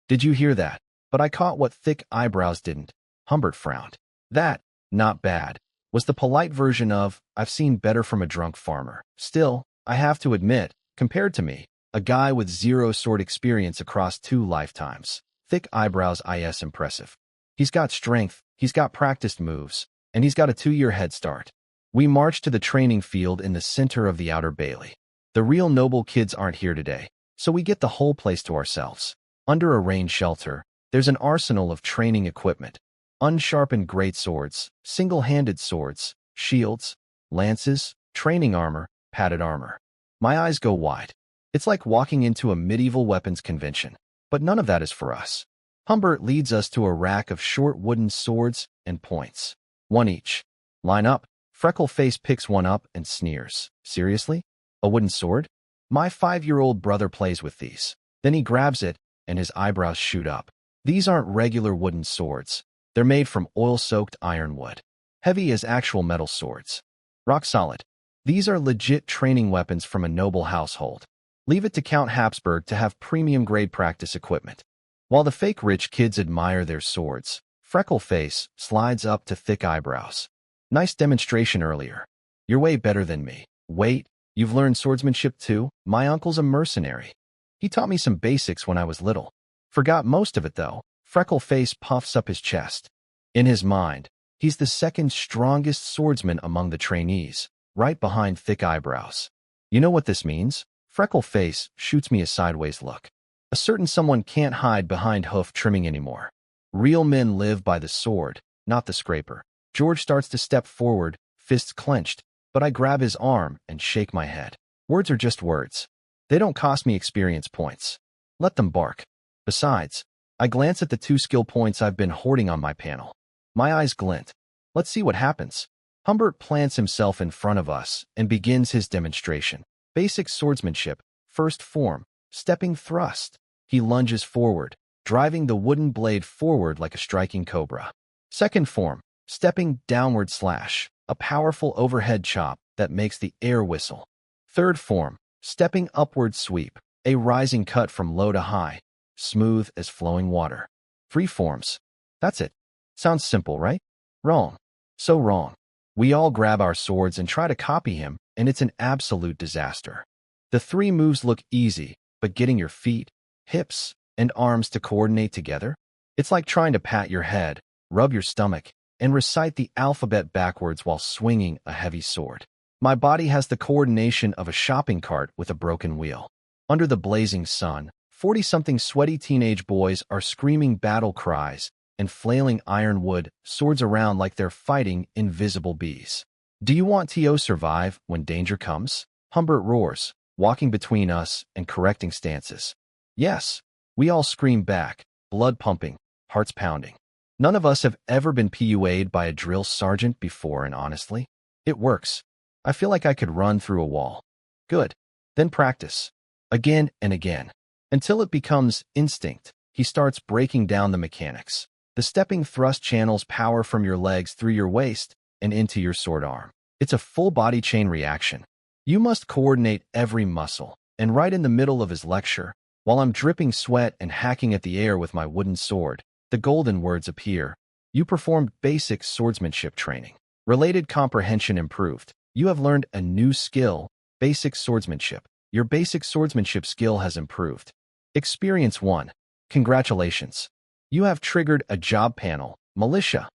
Did you hear that? But I caught what thick eyebrows didn't. Humbert frowned. That, not bad, was the polite version of, I've seen better from a drunk farmer. Still, I have to admit, compared to me, a guy with 0 sword experience across 2 lifetimes. Thick eyebrows is impressive. He's got strength, he's got practiced moves, and he's got a 2-year head start. We march to the training field in the center of the outer bailey. The real noble kids aren't here today, so we get the whole place to ourselves. Under a rain shelter, there's an arsenal of training equipment. Unsharpened great swords, single-handed swords, shields, lances, training armor, padded armor. My eyes go wide. It's like walking into a medieval weapons convention. But none of that is for us. Humbert leads us to a rack of short wooden swords and points. 1 each. Line up. Freckleface picks one up and sneers. Seriously? A wooden sword? My 5-year-old brother plays with these. Then he grabs it, and his eyebrows shoot up. These aren't regular wooden swords. They're made from oil-soaked ironwood. Heavy as actual metal swords. Rock solid. These are legit training weapons from a noble household. Leave it to Count Habsburg to have premium-grade practice equipment. While the fake rich kids admire their swords, Freckle Face slides up to thick eyebrows. Nice demonstration earlier. You're way better than me. Wait, you've learned swordsmanship too? My uncle's a mercenary. He taught me some basics when I was little. Forgot most of it though. Freckle Face puffs up his chest. In his mind, he's the second strongest swordsman among the trainees, right behind thick eyebrows. You know what this means? Freckle Face shoots me a sideways look. A certain someone can't hide behind hoof trimming anymore. Real men live by the sword, not the scraper. George starts to step forward, fists clenched, but I grab his arm and shake my head. Words are just words. They don't cost me experience points. Let them bark. Besides, I glance at the 2 skill points I've been hoarding on my panel. My eyes glint. Let's see what happens. Humbert plants himself in front of us and begins his demonstration. Basic swordsmanship, first form, stepping thrust. He lunges forward, driving the wooden blade forward like a striking cobra. Second form, stepping downward slash, a powerful overhead chop that makes the air whistle. Third form, stepping upward sweep, a rising cut from low to high, smooth as flowing water. 3 forms. That's it. Sounds simple, right? Wrong. So wrong. We all grab our swords and try to copy him, and it's an absolute disaster. The 3 moves look easy, but getting your feet, hips, and arms to coordinate together? It's like trying to pat your head, rub your stomach, and recite the alphabet backwards while swinging a heavy sword. My body has the coordination of a shopping cart with a broken wheel. Under the blazing sun, 40-something sweaty teenage boys are screaming battle cries and flailing ironwood swords around like they're fighting invisible bees. Do you want to survive when danger comes? Humbert roars, walking between us and correcting stances. Yes, we all scream back, blood pumping, hearts pounding. None of us have ever been PUA'd by a drill sergeant before, and honestly, it works. I feel like I could run through a wall. Good. Then practice. Again and again. Until it becomes instinct. He starts breaking down the mechanics. The stepping thrust channels power from your legs through your waist and into your sword arm. It's a full body chain reaction. You must coordinate every muscle. And right in the middle of his lecture, while I'm dripping sweat and hacking at the air with my wooden sword, the golden words appear. You performed basic swordsmanship training. Related comprehension improved. You have learned a new skill, basic swordsmanship. Your basic swordsmanship skill has improved. Experience 1. Congratulations. You have triggered a job panel, militia.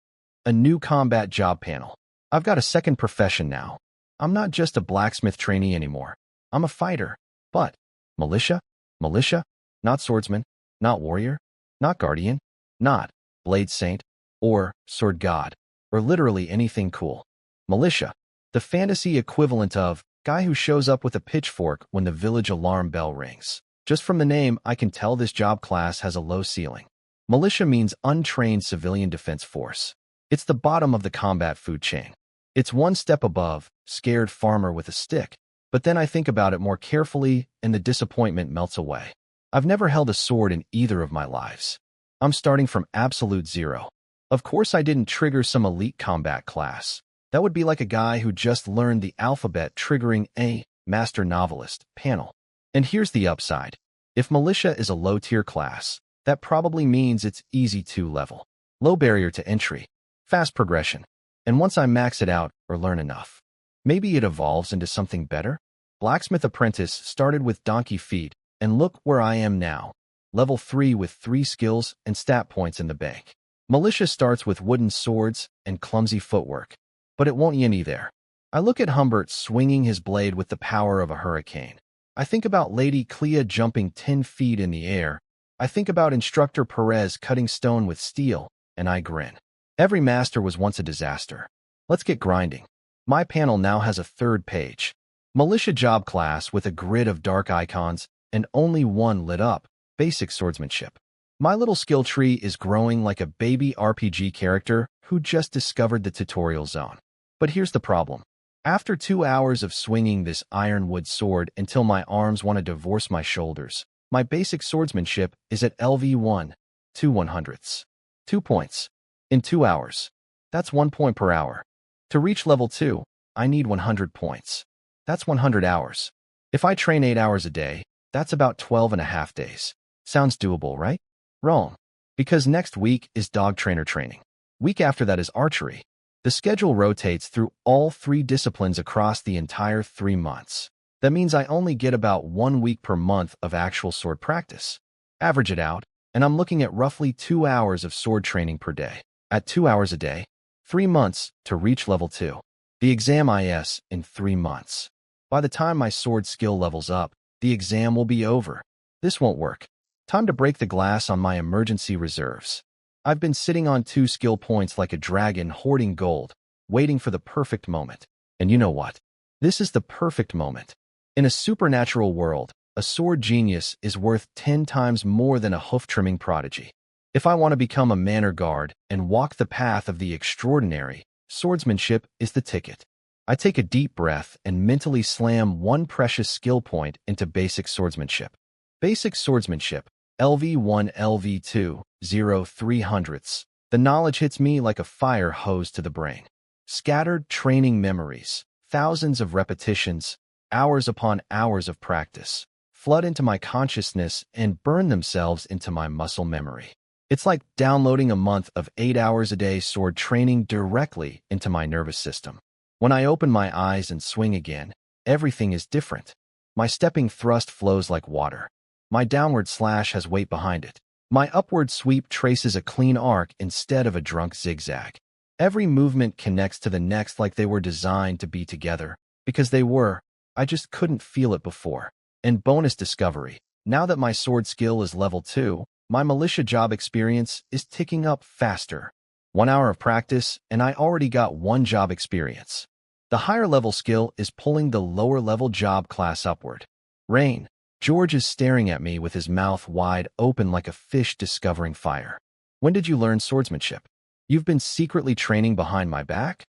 A new combat job panel. I've got a second profession now. I'm not just a blacksmith trainee anymore. I'm a fighter. But, militia? Militia? Not swordsman, not warrior, not guardian, not blade saint, or sword god, or literally anything cool. Militia. The fantasy equivalent of guy who shows up with a pitchfork when the village alarm bell rings. Just from the name, I can tell this job class has a low ceiling. Militia means untrained civilian defense force. It's the bottom of the combat food chain. It's one step above, scared farmer with a stick. But then I think about it more carefully and the disappointment melts away. I've never held a sword in either of my lives. I'm starting from absolute zero. Of course I didn't trigger some elite combat class. That would be like a guy who just learned the alphabet triggering a master novelist panel. And here's the upside. If militia is a low-tier class, that probably means it's easy 2 level. Low barrier to entry. Fast progression. And once I max it out or learn enough, maybe it evolves into something better? Blacksmith apprentice started with donkey feet, and look where I am now. Level 3 with 3 skills and stat points in the bank. Militia starts with wooden swords and clumsy footwork. But it won't end there. I look at Humbert swinging his blade with the power of a hurricane. I think about Lady Clea jumping 10 feet in the air. I think about Instructor Perez cutting stone with steel, and I grin. Every master was once a disaster. Let's get grinding. My panel now has a 3rd page. Militia job class with a grid of dark icons and only one lit up, basic swordsmanship. My little skill tree is growing like a baby RPG character who just discovered the tutorial zone. But here's the problem. After 2 hours of swinging this ironwood sword until my arms want to divorce my shoulders, my basic swordsmanship is at LV1, 2/100ths. 2 points. In 2 hours. That's 1 point per hour. To reach level 2, I need 100 points. That's 100 hours. If I train 8 hours a day, that's about 12 and a half days. Sounds doable, right? Wrong. Because next week is dog trainer training. Week after that is archery. The schedule rotates through all 3 disciplines across the entire 3 months. That means I only get about 1 week per month of actual sword practice. Average it out, and I'm looking at roughly 2 hours of sword training per day. At 2 hours a day, 3 months to reach level 2. The exam is in 3 months. By the time my sword skill levels up, the exam will be over. This won't work. Time to break the glass on my emergency reserves. I've been sitting on 2 skill points like a dragon hoarding gold, waiting for the perfect moment. And you know what? This is the perfect moment. In a supernatural world, a sword genius is worth 10 times more than a hoof-trimming prodigy. If I want to become a manor guard and walk the path of the extraordinary, swordsmanship is the ticket. I take a deep breath and mentally slam 1 precious skill point into basic swordsmanship. Basic swordsmanship, LV1 LV2, 0.03. The knowledge hits me like a fire hose to the brain. Scattered training memories, thousands of repetitions, hours upon hours of practice, flood into my consciousness and burn themselves into my muscle memory. It's like downloading a month of 8 hours a day sword training directly into my nervous system. When I open my eyes and swing again, everything is different. My stepping thrust flows like water. My downward slash has weight behind it. My upward sweep traces a clean arc instead of a drunk zigzag. Every movement connects to the next like they were designed to be together. Because they were, I just couldn't feel it before. And bonus discovery, now that my sword skill is level 2, my militia job experience is ticking up faster. 1 hour of practice, and I already got 1 job experience. The higher level skill is pulling the lower level job class upward. Rain. George is staring at me with his mouth wide open like a fish discovering fire. When did you learn swordsmanship? You've been secretly training behind my back?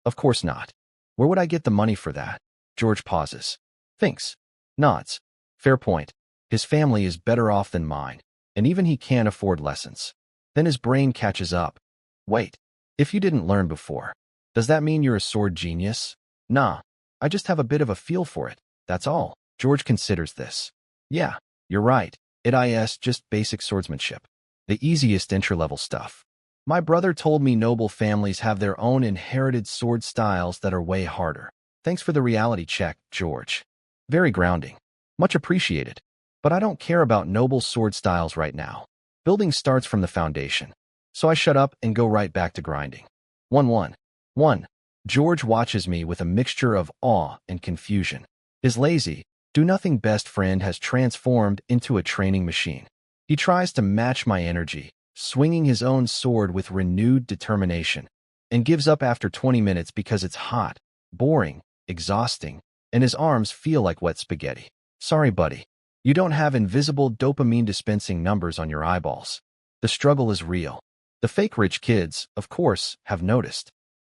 Of course not. Where would I get the money for that? George pauses. Thinks. Nods. Fair point. His family is better off than mine, and even he can't afford lessons. Then his brain catches up. Wait, if you didn't learn before, does that mean you're a sword genius? Nah, I just have a bit of a feel for it, that's all. George considers this. Yeah, you're right. It is just basic swordsmanship. The easiest entry-level stuff. My brother told me noble families have their own inherited sword styles that are way harder. Thanks for the reality check, George. Very grounding. Much appreciated. But I don't care about noble sword styles right now. Building starts from the foundation. So I shut up and go right back to grinding. 1. George watches me with a mixture of awe and confusion. His lazy, do-nothing best friend has transformed into a training machine. He tries to match my energy, swinging his own sword with renewed determination, and gives up after 20 minutes because it's hot, boring, exhausting, and his arms feel like wet spaghetti. Sorry, buddy. You don't have invisible dopamine-dispensing numbers on your eyeballs. The struggle is real. The fake rich kids, of course, have noticed.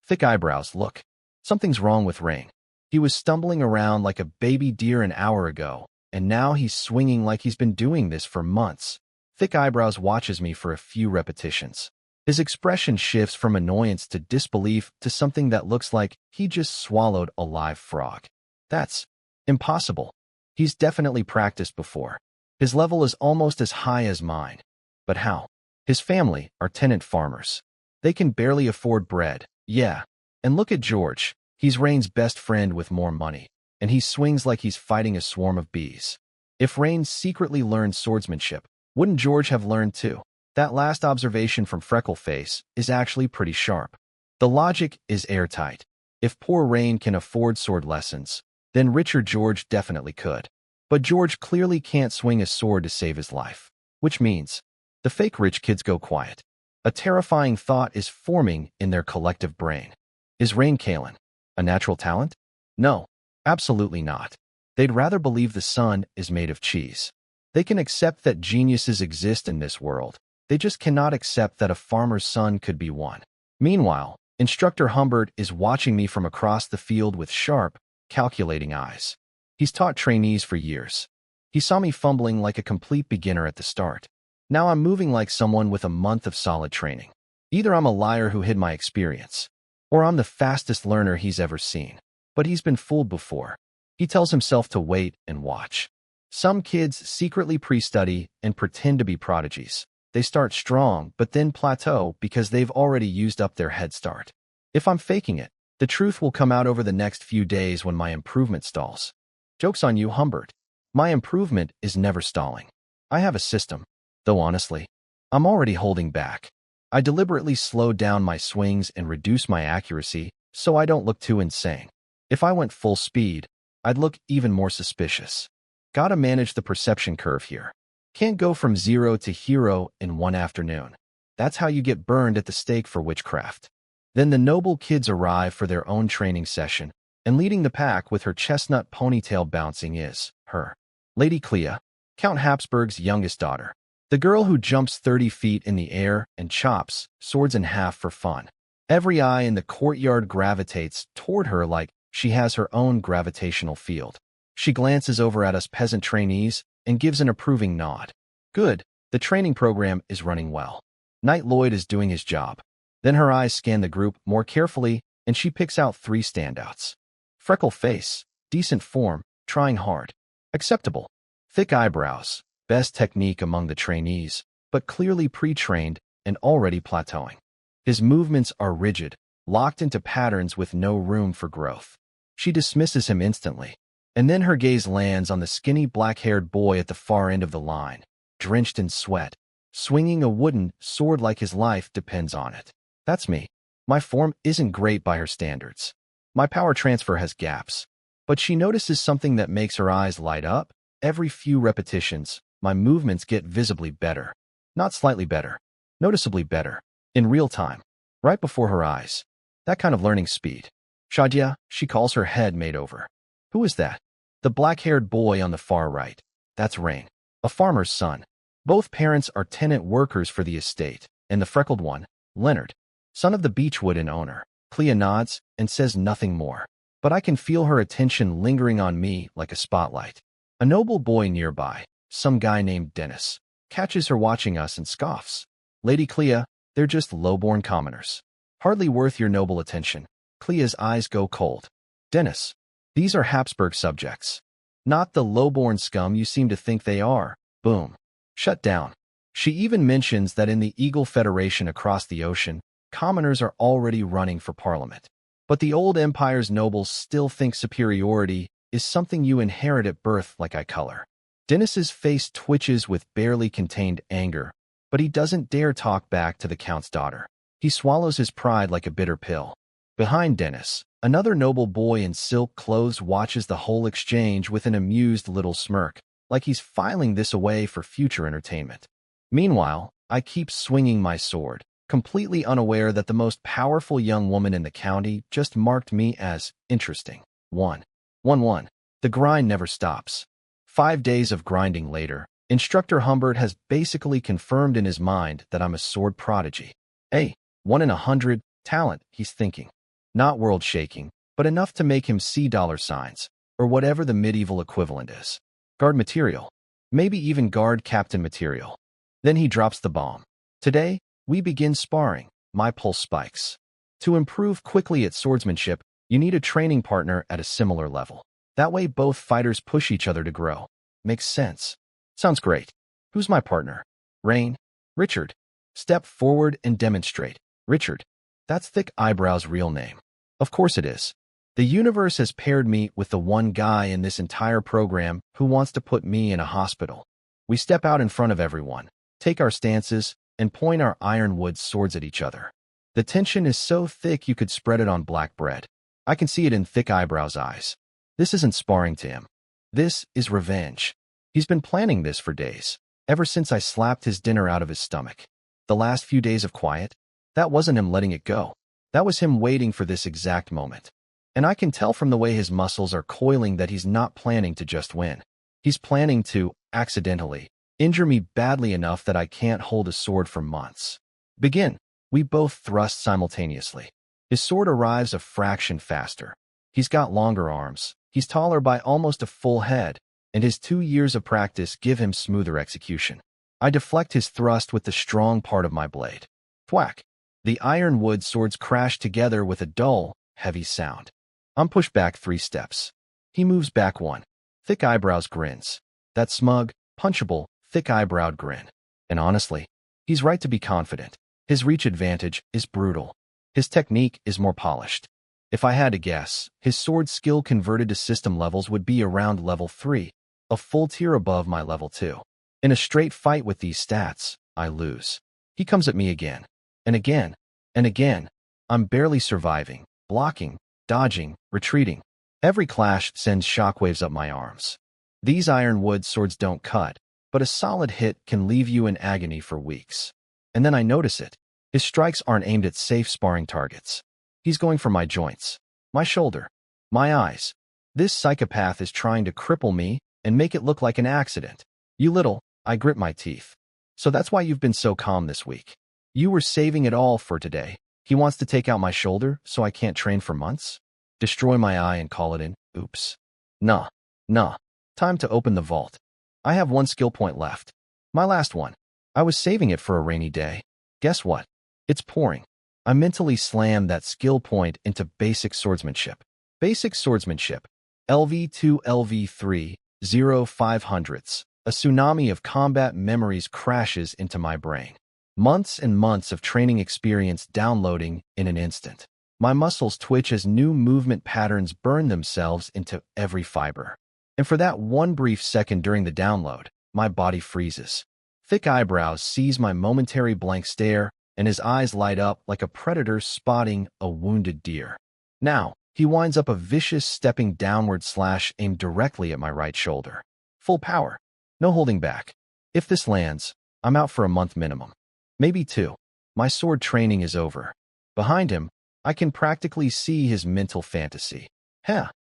Thick eyebrows, look. Something's wrong with Rain. He was stumbling around like a baby deer an hour ago, and now he's swinging like he's been doing this for months. Thick eyebrows watches me for a few repetitions. His expression shifts from annoyance to disbelief to something that looks like he just swallowed a live frog. That's impossible. He's definitely practiced before. His level is almost as high as mine. But how? His family are tenant farmers. They can barely afford bread. Yeah. And look at George. He's Rain's best friend with more money, and he swings like he's fighting a swarm of bees. If Rain secretly learned swordsmanship, wouldn't George have learned too? That last observation from Freckleface is actually pretty sharp. The logic is airtight. If poor Rain can afford sword lessons, then richer George definitely could. But George clearly can't swing a sword to save his life. Which means, the fake rich kids go quiet. A terrifying thought is forming in their collective brain. Is Rain Kalen a natural talent? No, absolutely not. They'd rather believe the sun is made of cheese. They can accept that geniuses exist in this world. They just cannot accept that a farmer's son could be one. Meanwhile, Instructor Humbert is watching me from across the field with sharp, calculating eyes. He's taught trainees for years. He saw me fumbling like a complete beginner at the start. Now I'm moving like someone with a month of solid training. Either I'm a liar who hid my experience, or I'm the fastest learner he's ever seen. But he's been fooled before. He tells himself to wait and watch. Some kids secretly pre-study and pretend to be prodigies. They start strong, but then plateau because they've already used up their head start. If I'm faking it, the truth will come out over the next few days when my improvement stalls. Joke's on you, Humbert. My improvement is never stalling. I have a system, though honestly, I'm already holding back. I deliberately slow down my swings and reduce my accuracy so I don't look too insane. If I went full speed, I'd look even more suspicious. Gotta manage the perception curve here. Can't go from zero to hero in one afternoon. That's how you get burned at the stake for witchcraft. Then the noble kids arrive for their own training session, and leading the pack with her chestnut ponytail bouncing is her. Lady Clea, Count Habsburg's youngest daughter. The girl who jumps 30 feet in the air and chops swords in half for fun. Every eye in the courtyard gravitates toward her like she has her own gravitational field. She glances over at us peasant trainees and gives an approving nod. Good, the training program is running well. Knight Lloyd is doing his job. Then her eyes scan the group more carefully and she picks out 3 standouts. Freckle face, decent form, trying hard. Acceptable. Thick eyebrows, best technique among the trainees, but clearly pre-trained and already plateauing. His movements are rigid, locked into patterns with no room for growth. She dismisses him instantly, and then her gaze lands on the skinny black-haired boy at the far end of the line, drenched in sweat, swinging a wooden sword like his life depends on it. That's me. My form isn't great by her standards. My power transfer has gaps, but she notices something that makes her eyes light up. Every few repetitions, my movements get visibly better. Not slightly better, noticeably better. In real time, right before her eyes. That kind of learning speed. Shadia, she calls her head mate over. Who is that? The black-haired boy on the far right. That's Rain, a farmer's son. Both parents are tenant workers for the estate, and the freckled one, Leonard, son of the Beechwood inn owner. Clea nods and says nothing more, but I can feel her attention lingering on me like a spotlight. A noble boy nearby, some guy named Dennis, catches her watching us and scoffs. Lady Clea, they're just low-born commoners. Hardly worth your noble attention. Clea's eyes go cold. Dennis, these are Habsburg subjects. Not the low-born scum you seem to think they are. Boom. Shut down. She even mentions that in the Eagle Federation across the ocean, commoners are already running for parliament. But the old empire's nobles still think superiority is something you inherit at birth like eye color. Dennis's face twitches with barely contained anger, but he doesn't dare talk back to the count's daughter. He swallows his pride like a bitter pill. Behind Dennis, another noble boy in silk clothes watches the whole exchange with an amused little smirk, like he's filing this away for future entertainment. Meanwhile, I keep swinging my sword, completely unaware that the most powerful young woman in the county just marked me as interesting. 1. The grind never stops. 5 days of grinding later, Instructor Humbert has basically confirmed in his mind that I'm a sword prodigy. 1 in 100 talent, he's thinking. Not world-shaking, but enough to make him see dollar signs, or whatever the medieval equivalent is. Guard material. Maybe even guard captain material. Then he drops the bomb. Today, we begin sparring. My pulse spikes. To improve quickly at swordsmanship, you need a training partner at a similar level. That way both fighters push each other to grow. Makes sense. Sounds great. Who's my partner? Rain? Richard. Step forward and demonstrate. Richard. That's Thick Eyebrow's real name. Of course it is. The universe has paired me with the one guy in this entire program who wants to put me in a hospital. We step out in front of everyone, take our stances, and point our ironwood swords at each other. The tension is so thick you could spread it on black bread. I can see it in Thick Eyebrow's eyes. This isn't sparring to him. This is revenge. He's been planning this for days, ever since I slapped his dinner out of his stomach. The last few days of quiet, that wasn't him letting it go. That was him waiting for this exact moment. And I can tell from the way his muscles are coiling that he's not planning to just win. He's planning to, accidentally, injure me badly enough that I can't hold a sword for months. Begin. We both thrust simultaneously. His sword arrives a fraction faster. He's got longer arms. He's taller by almost a full head, and his 2 years of practice give him smoother execution. I deflect his thrust with the strong part of my blade. Thwack. The ironwood swords crash together with a dull, heavy sound. I'm pushed back 3 steps. He moves back 1. Thick Eyebrows grins. That smug, punchable, thick-eyebrowed grin. And honestly, He's right to be confident. His reach advantage is brutal. His technique is more polished. If I had to guess, his sword skill converted to system levels would be around level 3, a full tier above my level 2. In a straight fight with these stats, I lose. He comes at me again, and again, and again. I'm barely surviving, blocking, dodging, retreating. Every clash sends shockwaves up my arms. These ironwood swords don't cut, but a solid hit can leave you in agony for weeks. And then I notice it. His strikes aren't aimed at safe sparring targets. He's going for my joints, my shoulder, my eyes. This psychopath is trying to cripple me and make it look like an accident. I grit my teeth. So that's why you've been so calm this week. You were saving it all for today. He wants to take out my shoulder so I can't train for months? Destroy my eye and call it in? Oops. Nah. Time to open the vault. I have one skill point left. My last one. I was saving it for a rainy day. Guess what? It's pouring. I mentally slammed that skill point into basic swordsmanship. Basic swordsmanship. LV2 LV3 0500s. A tsunami of combat memories crashes into my brain. Months and months of training experience downloading in an instant. My muscles twitch as new movement patterns burn themselves into every fiber. And for that one brief second during the download, my body freezes. Thick eyebrows seize my momentary blank stare, and his eyes light up like a predator spotting a wounded deer. Now, he winds up a vicious stepping downward slash aimed directly at my right shoulder. Full power. No holding back. If this lands, I'm out for a month minimum. Maybe 2. My sword training is over. Behind him, I can practically see his mental fantasy.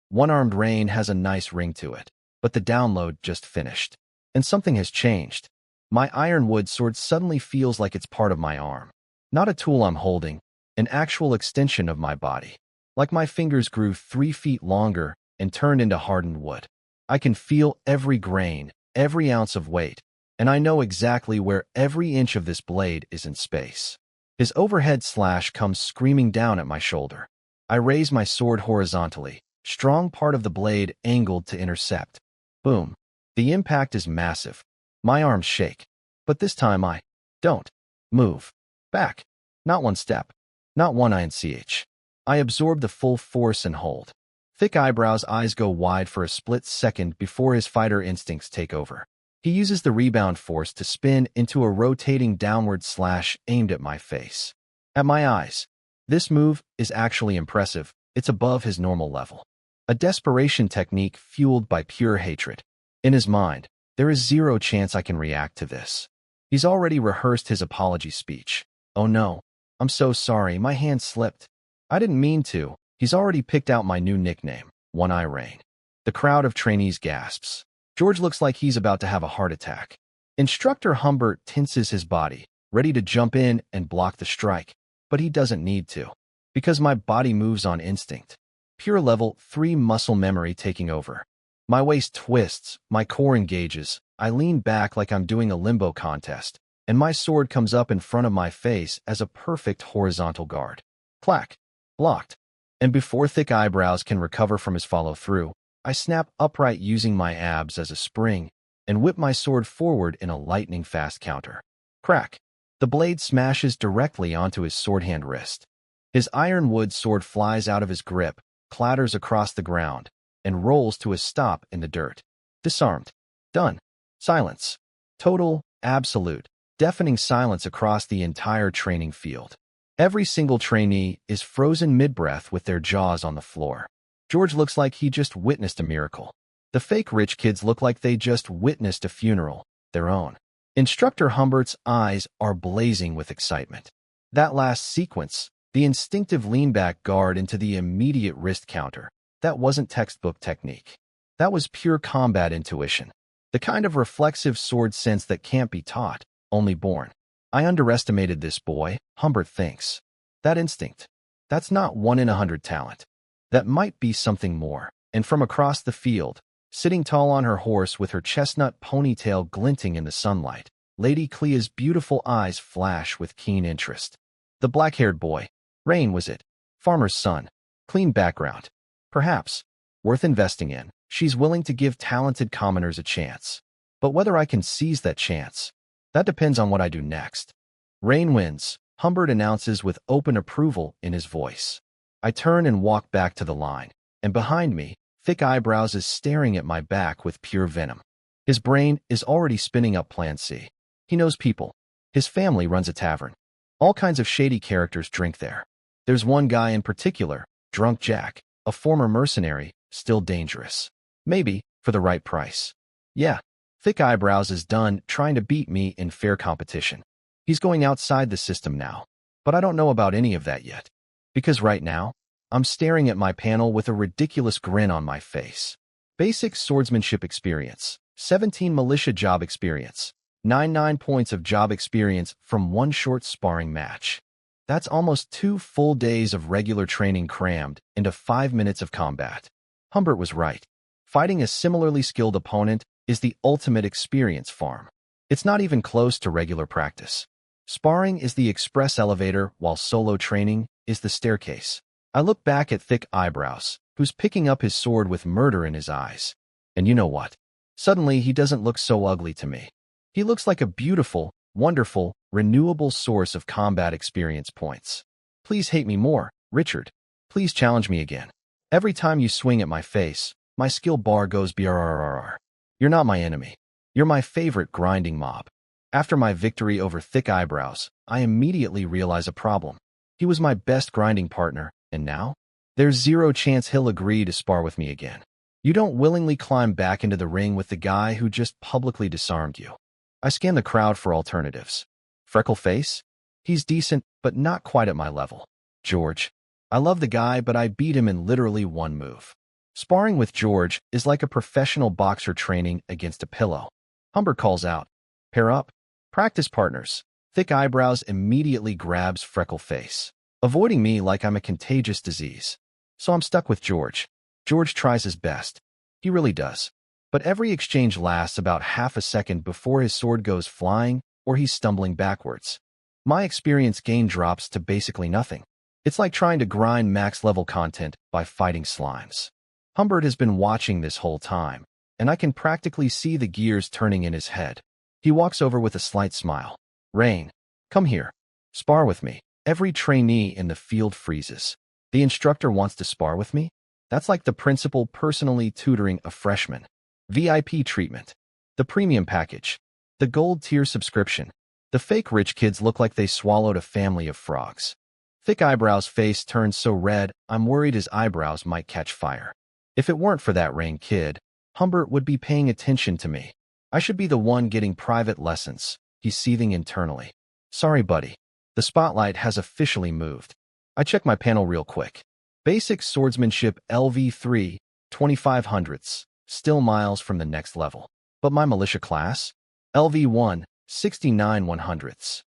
One-armed Rain has a nice ring to it, but the download just finished. And something has changed. My ironwood sword suddenly feels like it's part of my arm. Not a tool I'm holding, an actual extension of my body. Like my fingers grew 3 feet longer and turned into hardened wood. I can feel every grain, every ounce of weight, and I know exactly where every inch of this blade is in space. His overhead slash comes screaming down at my shoulder. I raise my sword horizontally, strong part of the blade angled to intercept. Boom. The impact is massive. My arms shake. But this time I don't move back. Not one step. Not one inch. I absorb the full force and hold. Thick eyebrows' eyes go wide for a split second before his fighter instincts take over. He uses the rebound force to spin into a rotating downward slash aimed at my face. At my eyes. This move is actually impressive. It's above his normal level. A desperation technique fueled by pure hatred. In his mind, there is zero chance I can react to this. He's already rehearsed his apology speech. Oh no, I'm so sorry, my hand slipped. I didn't mean to. He's already picked out my new nickname, One-Eye Rain. The crowd of trainees gasps. George looks like he's about to have a heart attack. Instructor Humbert tenses his body, ready to jump in and block the strike, but he doesn't need to, because my body moves on instinct. Pure level 3 muscle memory taking over. My waist twists, my core engages, I lean back like I'm doing a limbo contest, and my sword comes up in front of my face as a perfect horizontal guard. Clack. Blocked. And before Thick Eyebrows can recover from his follow-through, I snap upright using my abs as a spring and whip my sword forward in a lightning-fast counter. Crack. The blade smashes directly onto his sword-hand wrist. His ironwood sword flies out of his grip, clatters across the ground, and rolls to a stop in the dirt. Disarmed. Done. Silence. Total, absolute, deafening silence across the entire training field. Every single trainee is frozen mid-breath with their jaws on the floor. George looks like he just witnessed a miracle. The fake rich kids look like they just witnessed a funeral, their own. Instructor Humbert's eyes are blazing with excitement. That last sequence, the instinctive lean-back guard into the immediate wrist counter, that wasn't textbook technique. That was pure combat intuition. The kind of reflexive sword sense that can't be taught, only born. I underestimated this boy, Humbert thinks. That instinct. That's not 1 in 100 talent. That might be something more. And from across the field, sitting tall on her horse with her chestnut ponytail glinting in the sunlight, Lady Clea's beautiful eyes flash with keen interest. The black-haired boy. Rain was it. Farmer's son. Clean background. Perhaps. Worth investing in. She's willing to give talented commoners a chance. But whether I can seize that chance, that depends on what I do next. Rain wins, Humbert announces with open approval in his voice. I turn and walk back to the line, and behind me, Thick Eyebrows is staring at my back with pure venom. His brain is already spinning up Plan C. He knows people. His family runs a tavern. All kinds of shady characters drink there. There's one guy in particular, Drunk Jack, a former mercenary, still dangerous. Maybe, for the right price. Yeah, Thick Eyebrows is done trying to beat me in fair competition. He's going outside the system now. But I don't know about any of that yet. Because right now, I'm staring at my panel with a ridiculous grin on my face. Basic swordsmanship experience, 17 militia job experience, 9 points of job experience from one short sparring match. That's almost 2 full days of regular training crammed into 5 minutes of combat. Humbert was right. Fighting a similarly skilled opponent is the ultimate experience farm. It's not even close to regular practice. Sparring is the express elevator while solo training is the staircase. I look back at Thick Eyebrows, who's picking up his sword with murder in his eyes. And you know what? Suddenly he doesn't look so ugly to me. He looks like a beautiful, wonderful, renewable source of combat experience points. Please hate me more, Richard. Please challenge me again. Every time you swing at my face, my skill bar goes brrrr. You're not my enemy. You're my favorite grinding mob. After my victory over Thick Eyebrows, I immediately realize a problem. He was my best grinding partner, and now? There's zero chance he'll agree to spar with me again. You don't willingly climb back into the ring with the guy who just publicly disarmed you. I scan the crowd for alternatives. Freckleface? He's decent, but not quite at my level. George? I love the guy, but I beat him in literally one move. Sparring with George is like a professional boxer training against a pillow. Humbert calls out, "Pair up." Practice partners. Thick Eyebrows immediately grabs Freckleface, avoiding me like I'm a contagious disease. So I'm stuck with George. George tries his best. He really does. But every exchange lasts about half a second before his sword goes flying or he's stumbling backwards. My experience gain drops to basically nothing. It's like trying to grind max-level content by fighting slimes. Humbert has been watching this whole time, and I can practically see the gears turning in his head. He walks over with a slight smile. "Rain, come here. Spar with me." Every trainee in the field freezes. The instructor wants to spar with me? That's like the principal personally tutoring a freshman. VIP treatment. The premium package. The gold tier subscription. The fake rich kids look like they swallowed a family of frogs. Thick Eyebrows' face turns so red, I'm worried his eyebrows might catch fire. If it weren't for that Rain kid, Humbert would be paying attention to me. I should be the one getting private lessons. He's seething internally. Sorry, buddy. The spotlight has officially moved. I check my panel real quick. Basic swordsmanship LV3, 2500s, still miles from the next level. But my militia class? LV1, 69 100ths.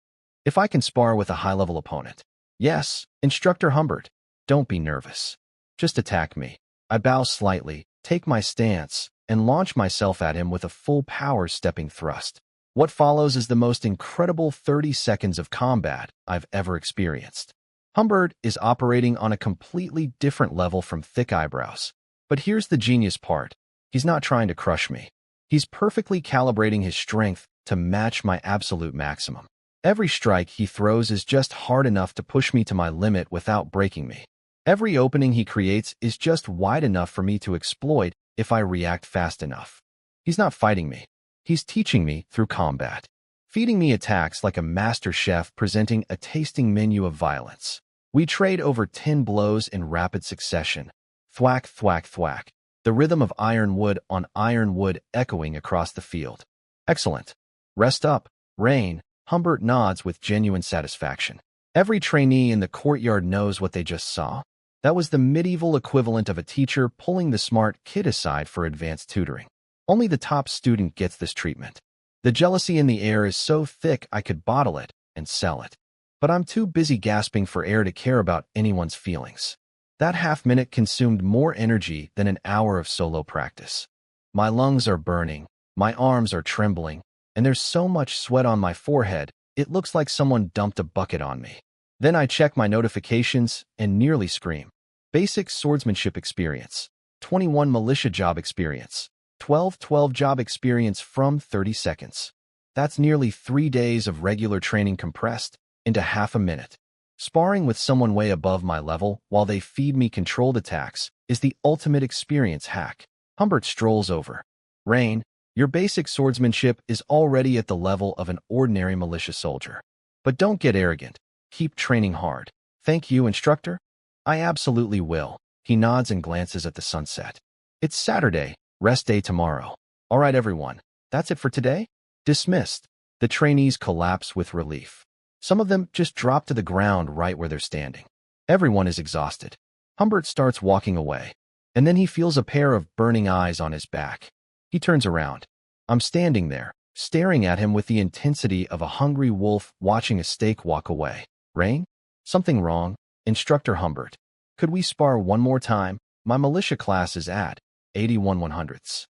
If I can spar with a high-level opponent. Yes, Instructor Humbert. Don't be nervous. Just attack me. I bow slightly, take my stance, and launch myself at him with a full power stepping thrust. What follows is the most incredible 30 seconds of combat I've ever experienced. Humbert is operating on a completely different level from Thick Eyebrows. But here's the genius part. He's not trying to crush me. He's perfectly calibrating his strength to match my absolute maximum. Every strike he throws is just hard enough to push me to my limit without breaking me. Every opening he creates is just wide enough for me to exploit if I react fast enough. He's not fighting me. He's teaching me through combat, feeding me attacks like a master chef presenting a tasting menu of violence. We trade over 10 blows in rapid succession. Thwack, thwack, thwack. The rhythm of ironwood on ironwood echoing across the field. Excellent. Rest up, Rain. Humbert nods with genuine satisfaction. Every trainee in the courtyard knows what they just saw. That was the medieval equivalent of a teacher pulling the smart kid aside for advanced tutoring. Only the top student gets this treatment. The jealousy in the air is so thick I could bottle it and sell it. But I'm too busy gasping for air to care about anyone's feelings. That half-minute consumed more energy than an hour of solo practice. My lungs are burning, my arms are trembling, and there's so much sweat on my forehead, it looks like someone dumped a bucket on me. Then I check my notifications and nearly scream. Basic swordsmanship experience. 21 militia job experience. 12 job experience from 30 seconds. That's nearly 3 days of regular training compressed into half a minute. Sparring with someone way above my level while they feed me controlled attacks is the ultimate experience hack. Humbert strolls over. Rain, your basic swordsmanship is already at the level of an ordinary militia soldier. But don't get arrogant. Keep training hard. Thank you, instructor. I absolutely will. He nods and glances at the sunset. It's Saturday, rest day tomorrow. All right, everyone. That's it for today? Dismissed. The trainees collapse with relief. Some of them just drop to the ground right where they're standing. Everyone is exhausted. Humbert starts walking away, and then he feels a pair of burning eyes on his back. He turns around. I'm standing there, staring at him with the intensity of a hungry wolf watching a steak walk away. Rain? Something wrong? Instructor Humbert. Could we spar one more time? My militia class is at 81/100ths.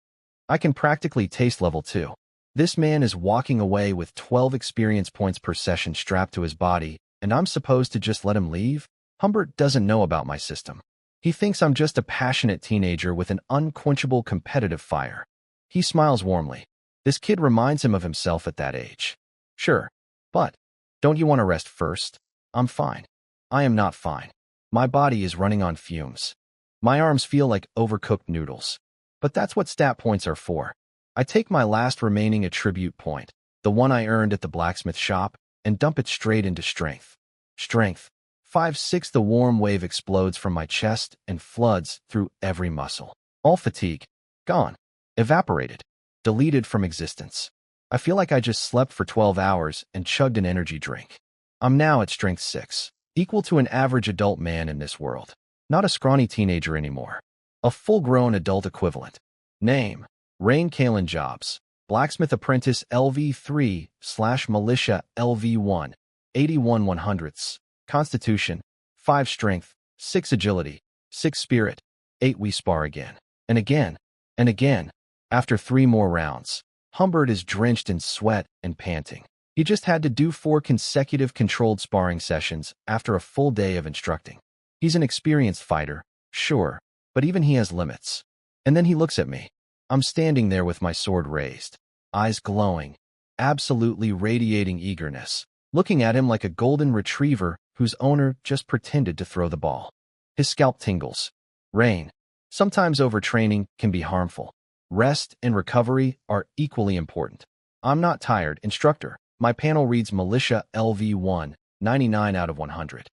I can practically taste level 2. This man is walking away with 12 experience points per session strapped to his body, and I'm supposed to just let him leave? Humbert doesn't know about my system. He thinks I'm just a passionate teenager with an unquenchable competitive fire. He smiles warmly. This kid reminds him of himself at that age. Sure, but don't you want to rest first? I'm fine. I am not fine. My body is running on fumes. My arms feel like overcooked noodles. But that's what stat points are for. I take my last remaining attribute point, the one I earned at the blacksmith shop, and dump it straight into strength. Strength. 5/6. The warm wave explodes from my chest and floods through every muscle. All fatigue. Gone. Evaporated. Deleted from existence. I feel like I just slept for 12 hours and chugged an energy drink. I'm now at strength 6, equal to an average adult man in this world. Not a scrawny teenager anymore. A full-grown adult equivalent. Name. Rain Kalen Jobs. Blacksmith Apprentice LV3/Militia LV1. 81/100ths. Constitution. 5 Strength. 6 Agility. 6 Spirit. 8 We spar again. And again. And again. After 3 more rounds, Humbert is drenched in sweat and panting. He just had to do 4 consecutive controlled sparring sessions after a full day of instructing. He's an experienced fighter, sure, but even he has limits. And then he looks at me. I'm standing there with my sword raised, eyes glowing, absolutely radiating eagerness, looking at him like a golden retriever whose owner just pretended to throw the ball. His scalp tingles. Rain. Sometimes overtraining can be harmful. Rest and recovery are equally important. I'm not tired, instructor. My panel reads Militia LV1, 99 out of 100.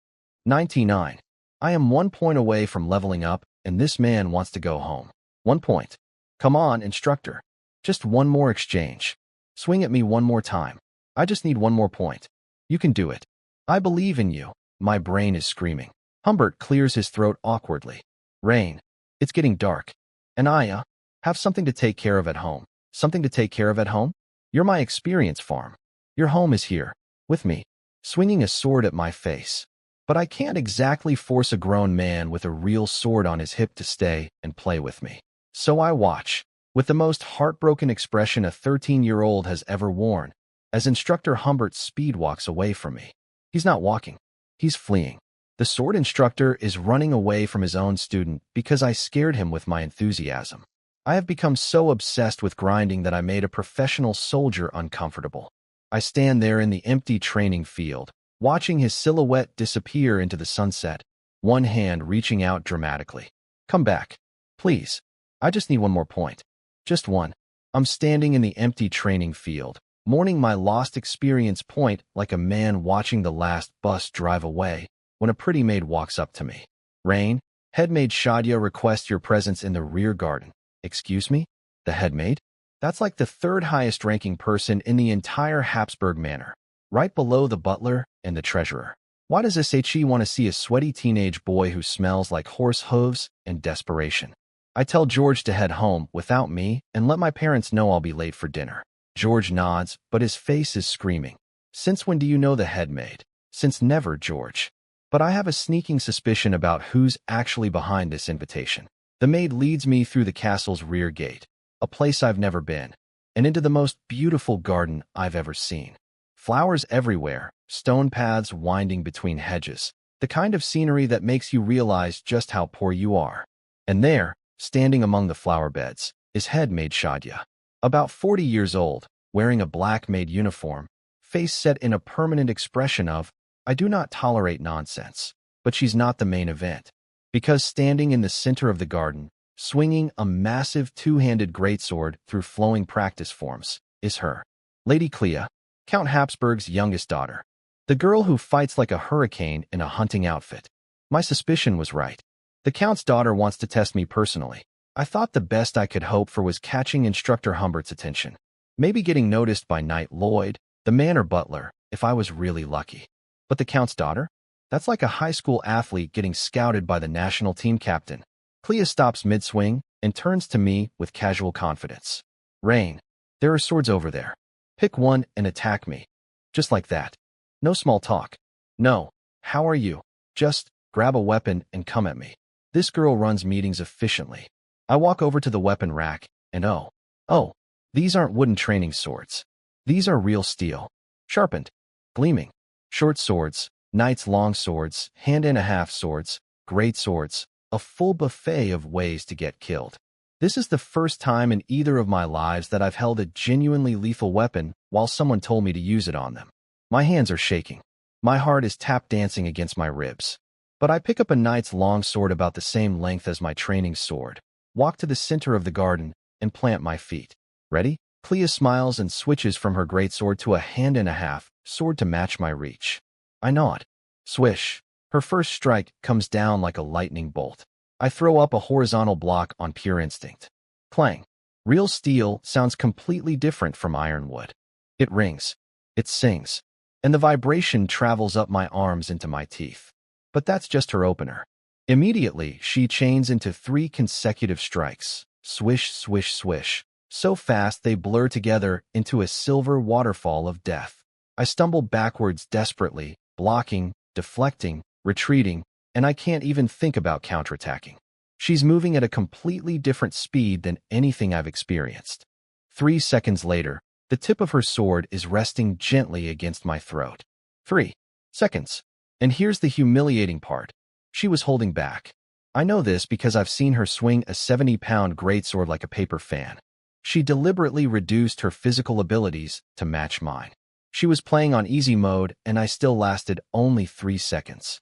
99. I am 1 point away from leveling up, and this man wants to go home. 1 point. Come on, instructor. Just one more exchange. Swing at me one more time. I just need 1 more point. You can do it. I believe in you. My brain is screaming. Humbert clears his throat awkwardly. Rain. It's getting dark. And I, have something to take care of at home. Something to take care of at home? You're my experience farm. Your home is here, with me, swinging a sword at my face. But I can't exactly force a grown man with a real sword on his hip to stay and play with me. So I watch, with the most heartbroken expression a 13-year-old has ever worn, as Instructor Humbert speed walks away from me. He's not walking. He's fleeing. The sword instructor is running away from his own student because I scared him with my enthusiasm. I have become so obsessed with grinding that I made a professional soldier uncomfortable. I stand there in the empty training field, watching his silhouette disappear into the sunset, one hand reaching out dramatically. Come back. Please. I just need 1 more point. Just 1. I'm standing in the empty training field, mourning my lost experience point like a man watching the last bus drive away, when a pretty maid walks up to me. Rain, headmaid Shadia requests your presence in the rear garden. Excuse me? The headmaid? That's like the 3rd highest ranking person in the entire Habsburg Manor, right below the butler and the treasurer. Why does SHE want to see a sweaty teenage boy who smells like horse hooves and desperation? I tell George to head home without me and let my parents know I'll be late for dinner. George nods, but his face is screaming. Since when do you know the headmaid? Since never, George. But I have a sneaking suspicion about who's actually behind this invitation. The maid leads me through the castle's rear gate, a place I've never been, and into the most beautiful garden I've ever seen. Flowers everywhere, stone paths winding between hedges, the kind of scenery that makes you realize just how poor you are. And there, standing among the flower beds, is headmaid Shadia. About 40 years old, wearing a black maid uniform, face set in a permanent expression of, I do not tolerate nonsense. But she's not the main event. Because standing in the center of the garden, swinging a massive two-handed greatsword through flowing practice forms, is her. Lady Clea, Count Habsburg's youngest daughter. The girl who fights like a hurricane in a hunting outfit. My suspicion was right. The Count's daughter wants to test me personally. I thought the best I could hope for was catching Instructor Humbert's attention. Maybe getting noticed by Knight Lloyd, the manor butler, if I was really lucky. But the Count's daughter? That's like a high school athlete getting scouted by the national team captain. Clea stops mid-swing and turns to me with casual confidence. Rain, there are swords over there. Pick one and attack me. Just like that. No small talk. No, how are you? Just grab a weapon and come at me. This girl runs meetings efficiently. I walk over to the weapon rack and oh, these aren't wooden training swords. These are real steel. Sharpened. Gleaming. Short swords. Knight's long swords, hand-and-a-half swords, great swords, a full buffet of ways to get killed. This is the first time in either of my lives that I've held a genuinely lethal weapon while someone told me to use it on them. My hands are shaking. My heart is tap-dancing against my ribs. But I pick up a knight's long sword about the same length as my training sword, walk to the center of the garden, and plant my feet. Ready? Clea smiles and switches from her greatsword to a hand-and-a-half sword to match my reach. I nod. Swish. Her first strike comes down like a lightning bolt. I throw up a horizontal block on pure instinct. Clang. Real steel sounds completely different from ironwood. It rings. It sings. And the vibration travels up my arms into my teeth. But that's just her opener. Immediately, she chains into 3 consecutive strikes. Swish, swish, swish. So fast they blur together into a silver waterfall of death. I stumble backwards desperately, blocking, deflecting, retreating, and I can't even think about counterattacking. She's moving at a completely different speed than anything I've experienced. 3 seconds later, the tip of her sword is resting gently against my throat. 3 seconds. And here's the humiliating part. She was holding back. I know this because I've seen her swing a 70-pound greatsword like a paper fan. She deliberately reduced her physical abilities to match mine. She was playing on easy mode, and I still lasted only 3 seconds.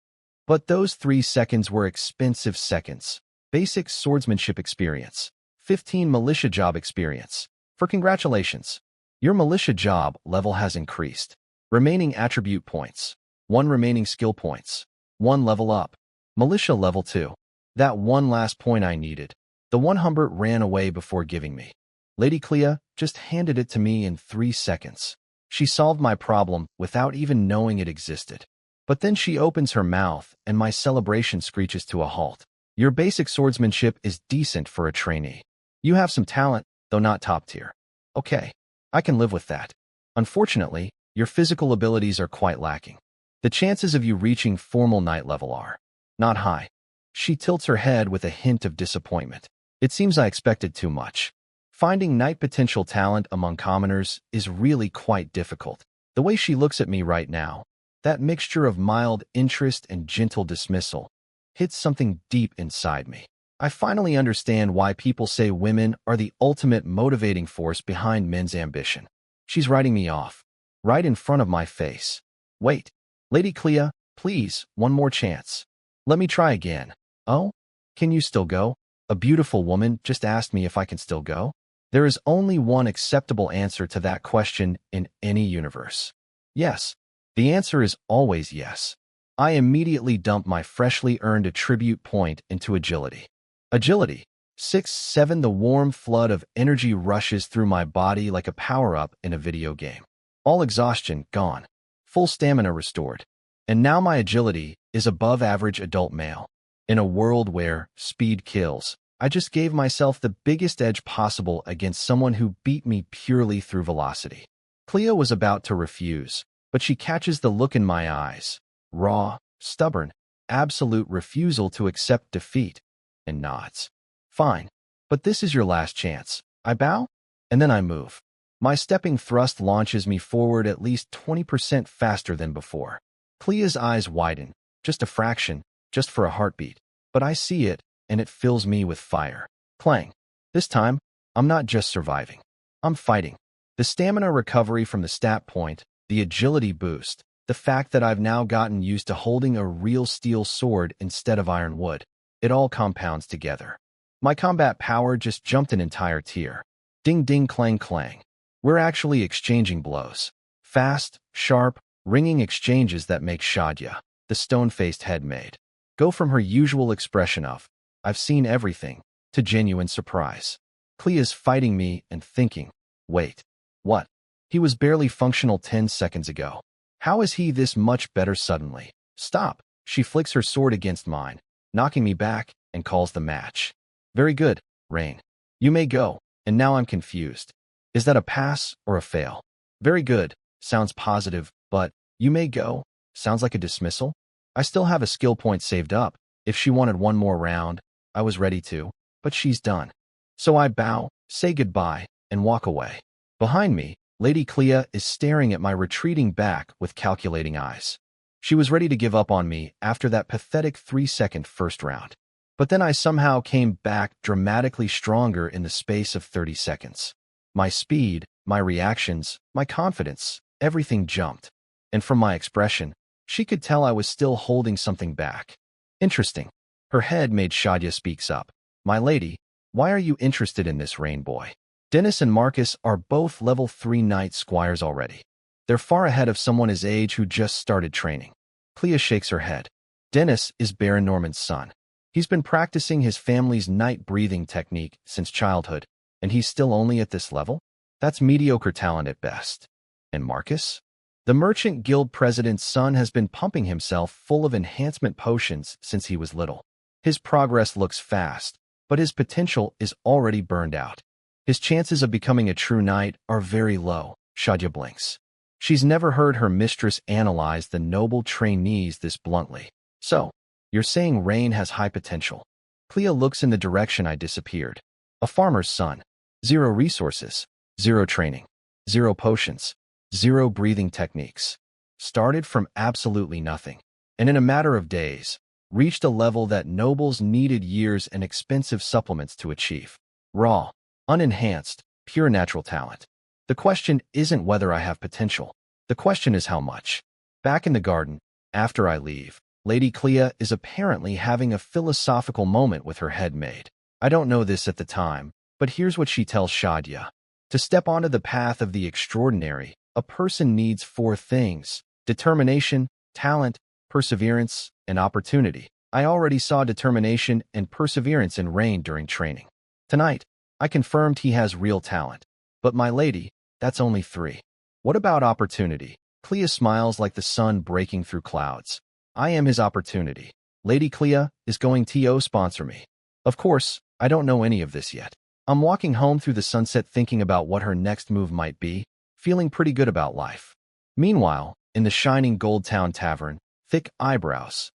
But those 3 seconds were expensive seconds. Basic swordsmanship experience. 15 militia job experience. For congratulations. Your militia job level has increased. Remaining attribute points. 1 remaining skill points. 1 level up. Militia level 2. That one last point I needed. The one Humbert ran away before giving me. Lady Clea just handed it to me in 3 seconds. She solved my problem without even knowing it existed. But then she opens her mouth, and my celebration screeches to a halt. Your basic swordsmanship is decent for a trainee. You have some talent, though not top tier. Okay, I can live with that. Unfortunately, your physical abilities are quite lacking. The chances of you reaching formal knight level are not high. She tilts her head with a hint of disappointment. It seems I expected too much. Finding knight potential talent among commoners is really quite difficult. The way she looks at me right now, that mixture of mild interest and gentle dismissal, hits something deep inside me. I finally understand why people say women are the ultimate motivating force behind men's ambition. She's writing me off, right in front of my face. Wait, Lady Clea, please, one more chance. Let me try again. Oh? Can you still go? A beautiful woman just asked me if I can still go. There is only one acceptable answer to that question in any universe. Yes. The answer is always yes. I immediately dump my freshly earned attribute point into agility. Agility. 6-7. The warm flood of energy rushes through my body like a power-up in a video game. All exhaustion gone. Full stamina restored. And now my agility is above average adult male. In a world where speed kills, I just gave myself the biggest edge possible against someone who beat me purely through velocity. Clea was about to refuse, but she catches the look in my eyes. Raw, stubborn, absolute refusal to accept defeat, and nods. Fine, but this is your last chance. I bow, and then I move. My stepping thrust launches me forward at least 20% faster than before. Clea's eyes widen, just a fraction, just for a heartbeat. But I see it, and it fills me with fire. Clang. This time, I'm not just surviving. I'm fighting. The stamina recovery from the stat point, the agility boost, the fact that I've now gotten used to holding a real steel sword instead of iron wood, it all compounds together. My combat power just jumped an entire tier. Ding ding clang clang. We're actually exchanging blows. Fast, sharp, ringing exchanges that make Shadya, the stone-faced headmaid, go from her usual expression of, "I've seen everything," to genuine surprise. Clea's fighting me and thinking, wait, what? He was barely functional 10 seconds ago. How is he this much better suddenly? Stop. She flicks her sword against mine, knocking me back, and calls the match. Very good, Rain. You may go, and now I'm confused. Is that a pass or a fail? Very good, sounds positive, but you may go, sounds like a dismissal? I still have a skill point saved up. If she wanted one more round, I was ready to, but she's done. So I bow, say goodbye, and walk away. Behind me, Lady Clea is staring at my retreating back with calculating eyes. She was ready to give up on me after that pathetic 3-second first round. But then I somehow came back dramatically stronger in the space of 30 seconds. My speed, my reactions, my confidence, everything jumped. And from my expression, she could tell I was still holding something back. Interesting. Her head made Shadya speaks up. My lady, why are you interested in this Rain boy? Dennis and Marcus are both level 3 knight squires already. They're far ahead of someone his age who just started training. Clea shakes her head. Dennis is Baron Norman's son. He's been practicing his family's night breathing technique since childhood, and he's still only at this level? That's mediocre talent at best. And Marcus? The Merchant Guild president's son has been pumping himself full of enhancement potions since he was little. His progress looks fast, but his potential is already burned out. His chances of becoming a true knight are very low. Shadya blinks. She's never heard her mistress analyze the noble trainees this bluntly. So, you're saying Rain has high potential. Clea looks in the direction I disappeared. A farmer's son. 0 resources. 0 training. 0 potions. 0 breathing techniques. Started from absolutely nothing. And in a matter of days, reached a level that nobles needed years and expensive supplements to achieve. Raw, unenhanced, pure natural talent. The question isn't whether I have potential. The question is how much. Back in the garden, after I leave, Lady Clea is apparently having a philosophical moment with her headmaid. I don't know this at the time, but here's what she tells Shadya. To step onto the path of the extraordinary, a person needs 4 things: determination, talent, perseverance, and opportunity. I already saw determination and perseverance in Rain during training. Tonight, I confirmed he has real talent. But my lady, that's only 3. What about opportunity? Clea smiles like the sun breaking through clouds. I am his opportunity. Lady Clea is going to sponsor me. Of course, I don't know any of this yet. I'm walking home through the sunset thinking about what her next move might be, feeling pretty good about life. Meanwhile, in the shining Gold Town Tavern, Thick Eyebrows,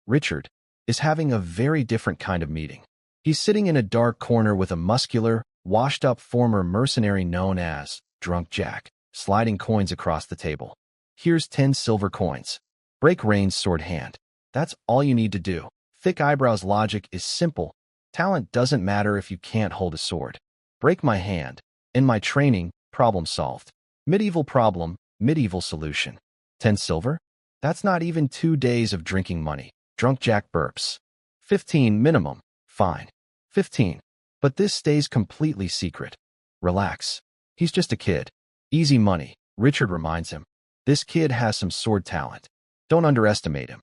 Richard, is having a very different kind of meeting. He's sitting in a dark corner with a muscular, washed-up former mercenary known as Drunk Jack, sliding coins across the table. Here's 10 silver coins. Break Rain's sword hand. That's all you need to do. Thick Eyebrows' logic is simple. Talent doesn't matter if you can't hold a sword. Break my hand. In my training, problem solved. Medieval problem, medieval solution. 10 silver? That's not even 2 days of drinking money. Drunk Jack burps. 15 minimum. Fine. 15. But this stays completely secret. Relax. He's just a kid. Easy money, Richard reminds him. This kid has some sword talent. Don't underestimate him.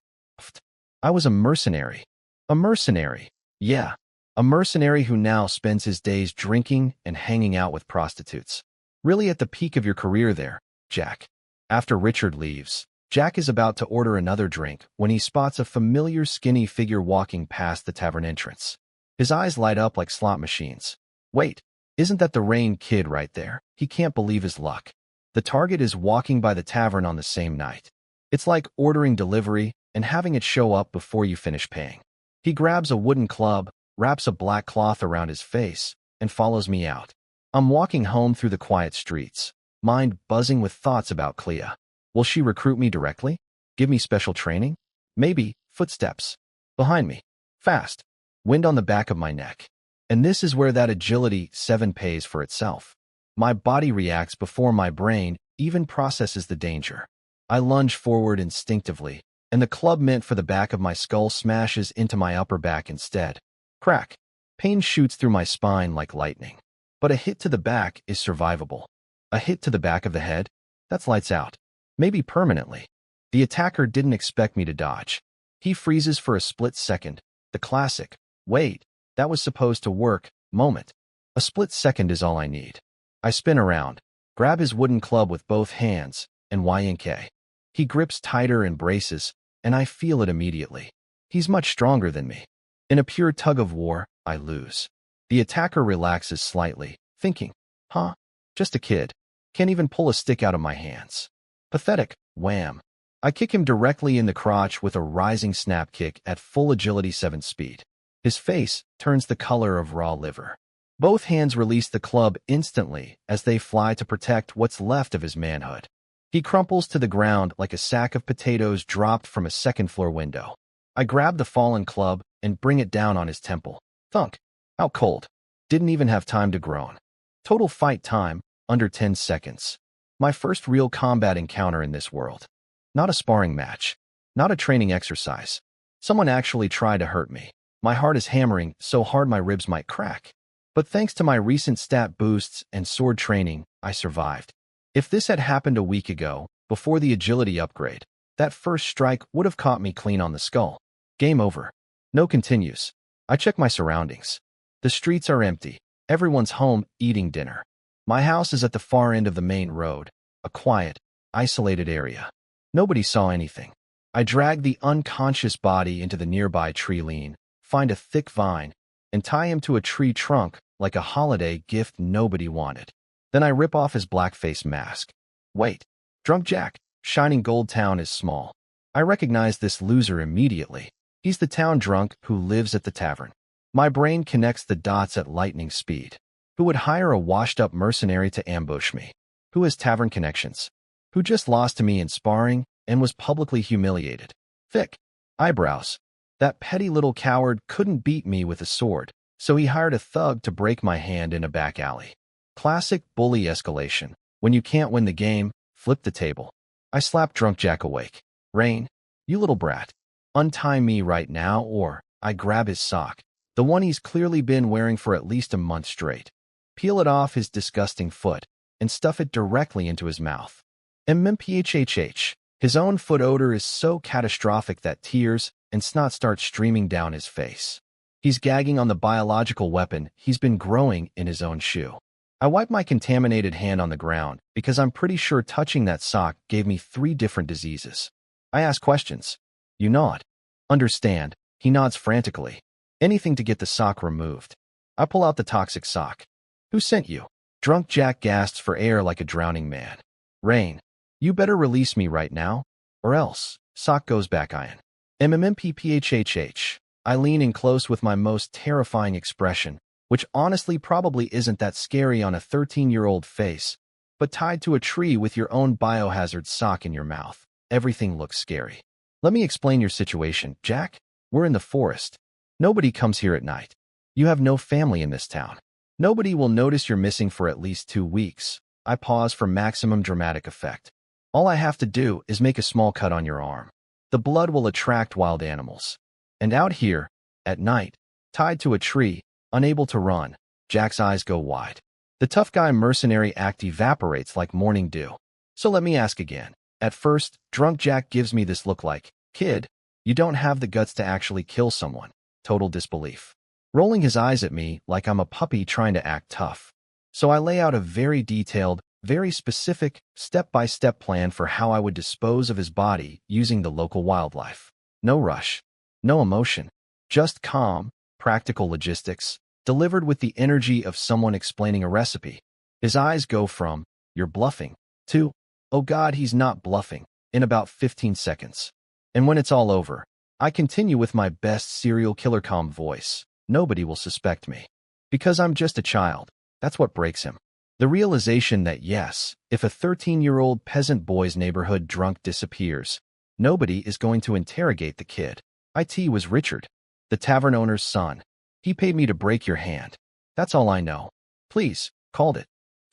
I was a mercenary. A mercenary. Yeah. A mercenary who now spends his days drinking and hanging out with prostitutes. Really at the peak of your career there, Jack. After Richard leaves, Jack is about to order another drink when he spots a familiar skinny figure walking past the tavern entrance. His eyes light up like slot machines. Wait, isn't that the Rain kid right there? He can't believe his luck. The target is walking by the tavern on the same night. It's like ordering delivery and having it show up before you finish paying. He grabs a wooden club, wraps a black cloth around his face, and follows me out. I'm walking home through the quiet streets, mind buzzing with thoughts about Clea. Will she recruit me directly? Give me special training? Maybe. Footsteps. Behind me. Fast. Wind on the back of my neck. And this is where that agility 7 pays for itself. My body reacts before my brain even processes the danger. I lunge forward instinctively, and the club meant for the back of my skull smashes into my upper back instead. Crack. Pain shoots through my spine like lightning. But a hit to the back is survivable. A hit to the back of the head? That's lights out. Maybe permanently. The attacker didn't expect me to dodge. He freezes for a split second. The classic, wait, that was supposed to work, moment. A split second is all I need. I spin around, grab his wooden club with both hands, and Y&K. He grips tighter and braces, and I feel it immediately. He's much stronger than me. In a pure tug-of-war, I lose. The attacker relaxes slightly, thinking, huh, just a kid. Can't even pull a stick out of my hands. Pathetic, wham. I kick him directly in the crotch with a rising snap kick at full agility 7 speed. His face turns the color of raw liver. Both hands release the club instantly as they fly to protect what's left of his manhood. He crumples to the ground like a sack of potatoes dropped from a second-floor window. I grab the fallen club and bring it down on his temple. Thunk. Out cold. Didn't even have time to groan. Total fight time, under 10 seconds. My first real combat encounter in this world. Not a sparring match. Not a training exercise. Someone actually tried to hurt me. My heart is hammering so hard my ribs might crack. But thanks to my recent stat boosts and sword training, I survived. If this had happened a week ago, before the agility upgrade, that first strike would have caught me clean on the skull. Game over. No continues. I check my surroundings. The streets are empty. Everyone's home eating dinner. My house is at the far end of the main road, a quiet, isolated area. Nobody saw anything. I drag the unconscious body into the nearby tree lean, find a thick vine, and tie him to a tree trunk like a holiday gift nobody wanted. Then I rip off his black face mask. Wait, Drunk Jack, Shining Gold Town is small. I recognize this loser immediately. He's the town drunk who lives at the tavern. My brain connects the dots at lightning speed. Who would hire a washed-up mercenary to ambush me? Who has tavern connections? Who just lost to me in sparring and was publicly humiliated? Thick eyebrows. That petty little coward couldn't beat me with a sword, so he hired a thug to break my hand in a back alley. Classic bully escalation. When you can't win the game, flip the table. I slap Drunk Jack awake. Rain, you little brat. Untie me right now or I grab his sock, the one he's clearly been wearing for at least a month straight. Peel it off his disgusting foot and stuff it directly into his mouth. MMPHHH. His own foot odor is so catastrophic that tears and snot start streaming down his face. He's gagging on the biological weapon he's been growing in his own shoe. I wipe my contaminated hand on the ground because I'm pretty sure touching that sock gave me 3 different diseases. I ask questions. You nod. Understand. He nods frantically. Anything to get the sock removed. I pull out the toxic sock. Who sent you? Drunk Jack gasps for air like a drowning man. Rain, you better release me right now, or else. Sock goes back iron. MMMPPHHH. I lean in close with my most terrifying expression, which honestly probably isn't that scary on a 13-year-old face, but tied to a tree with your own biohazard sock in your mouth. Everything looks scary. Let me explain your situation, Jack. We're in the forest. Nobody comes here at night. You have no family in this town. Nobody will notice you're missing for at least 2 weeks. I pause for maximum dramatic effect. All I have to do is make a small cut on your arm. The blood will attract wild animals. And out here, at night, tied to a tree, unable to run, Jack's eyes go wide. The tough guy mercenary act evaporates like morning dew. So let me ask again. At first, Drunk Jack gives me this look like, kid, you don't have the guts to actually kill someone. Total disbelief. Rolling his eyes at me like I'm a puppy trying to act tough. So I lay out a very detailed, very specific, step-by-step plan for how I would dispose of his body using the local wildlife. No rush. No emotion. Just calm, practical logistics, delivered with the energy of someone explaining a recipe. His eyes go from, you're bluffing, to, oh God, he's not bluffing, in about 15 seconds. And when it's all over, I continue with my best serial killer calm voice. Nobody will suspect me. Because I'm just a child. That's what breaks him. The realization that yes, if a 13-year-old peasant boy's neighborhood drunk disappears, nobody is going to interrogate the kid. It was Richard, the tavern owner's son. He paid me to break your hand. That's all I know. Please, called it.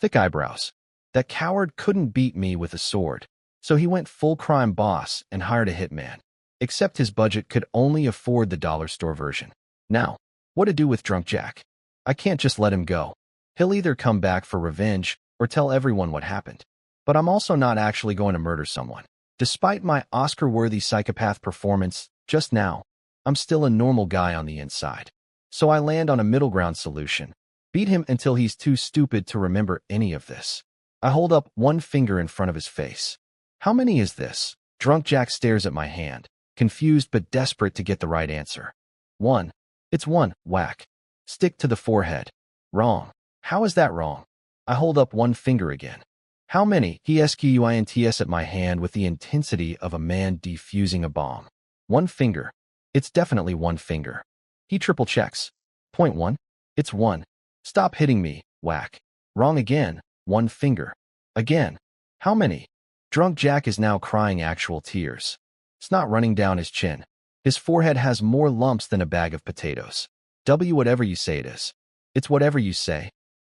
Thick eyebrows. That coward couldn't beat me with a sword, so he went full crime boss and hired a hitman. Except his budget could only afford the dollar store version. Now, what to do with Drunk Jack? I can't just let him go. He'll either come back for revenge or tell everyone what happened. But I'm also not actually going to murder someone. Despite my Oscar-worthy psychopath performance just now, I'm still a normal guy on the inside. So I land on a middle ground solution. Beat him until he's too stupid to remember any of this. I hold up one finger in front of his face. How many is this? Drunk Jack stares at my hand, confused but desperate to get the right answer. 1. It's 1, whack. Stick to the forehead. Wrong. How is that wrong? I hold up one finger again. How many? He squints at my hand with the intensity of a man defusing a bomb. One finger. It's definitely one finger. He triple checks. Point 1. It's 1. Stop hitting me, whack. Wrong again. One finger. Again. How many? Drunk Jack is now crying actual tears. It's not running down his chin. His forehead has more lumps than a bag of potatoes. Whatever you say it is. It's whatever you say.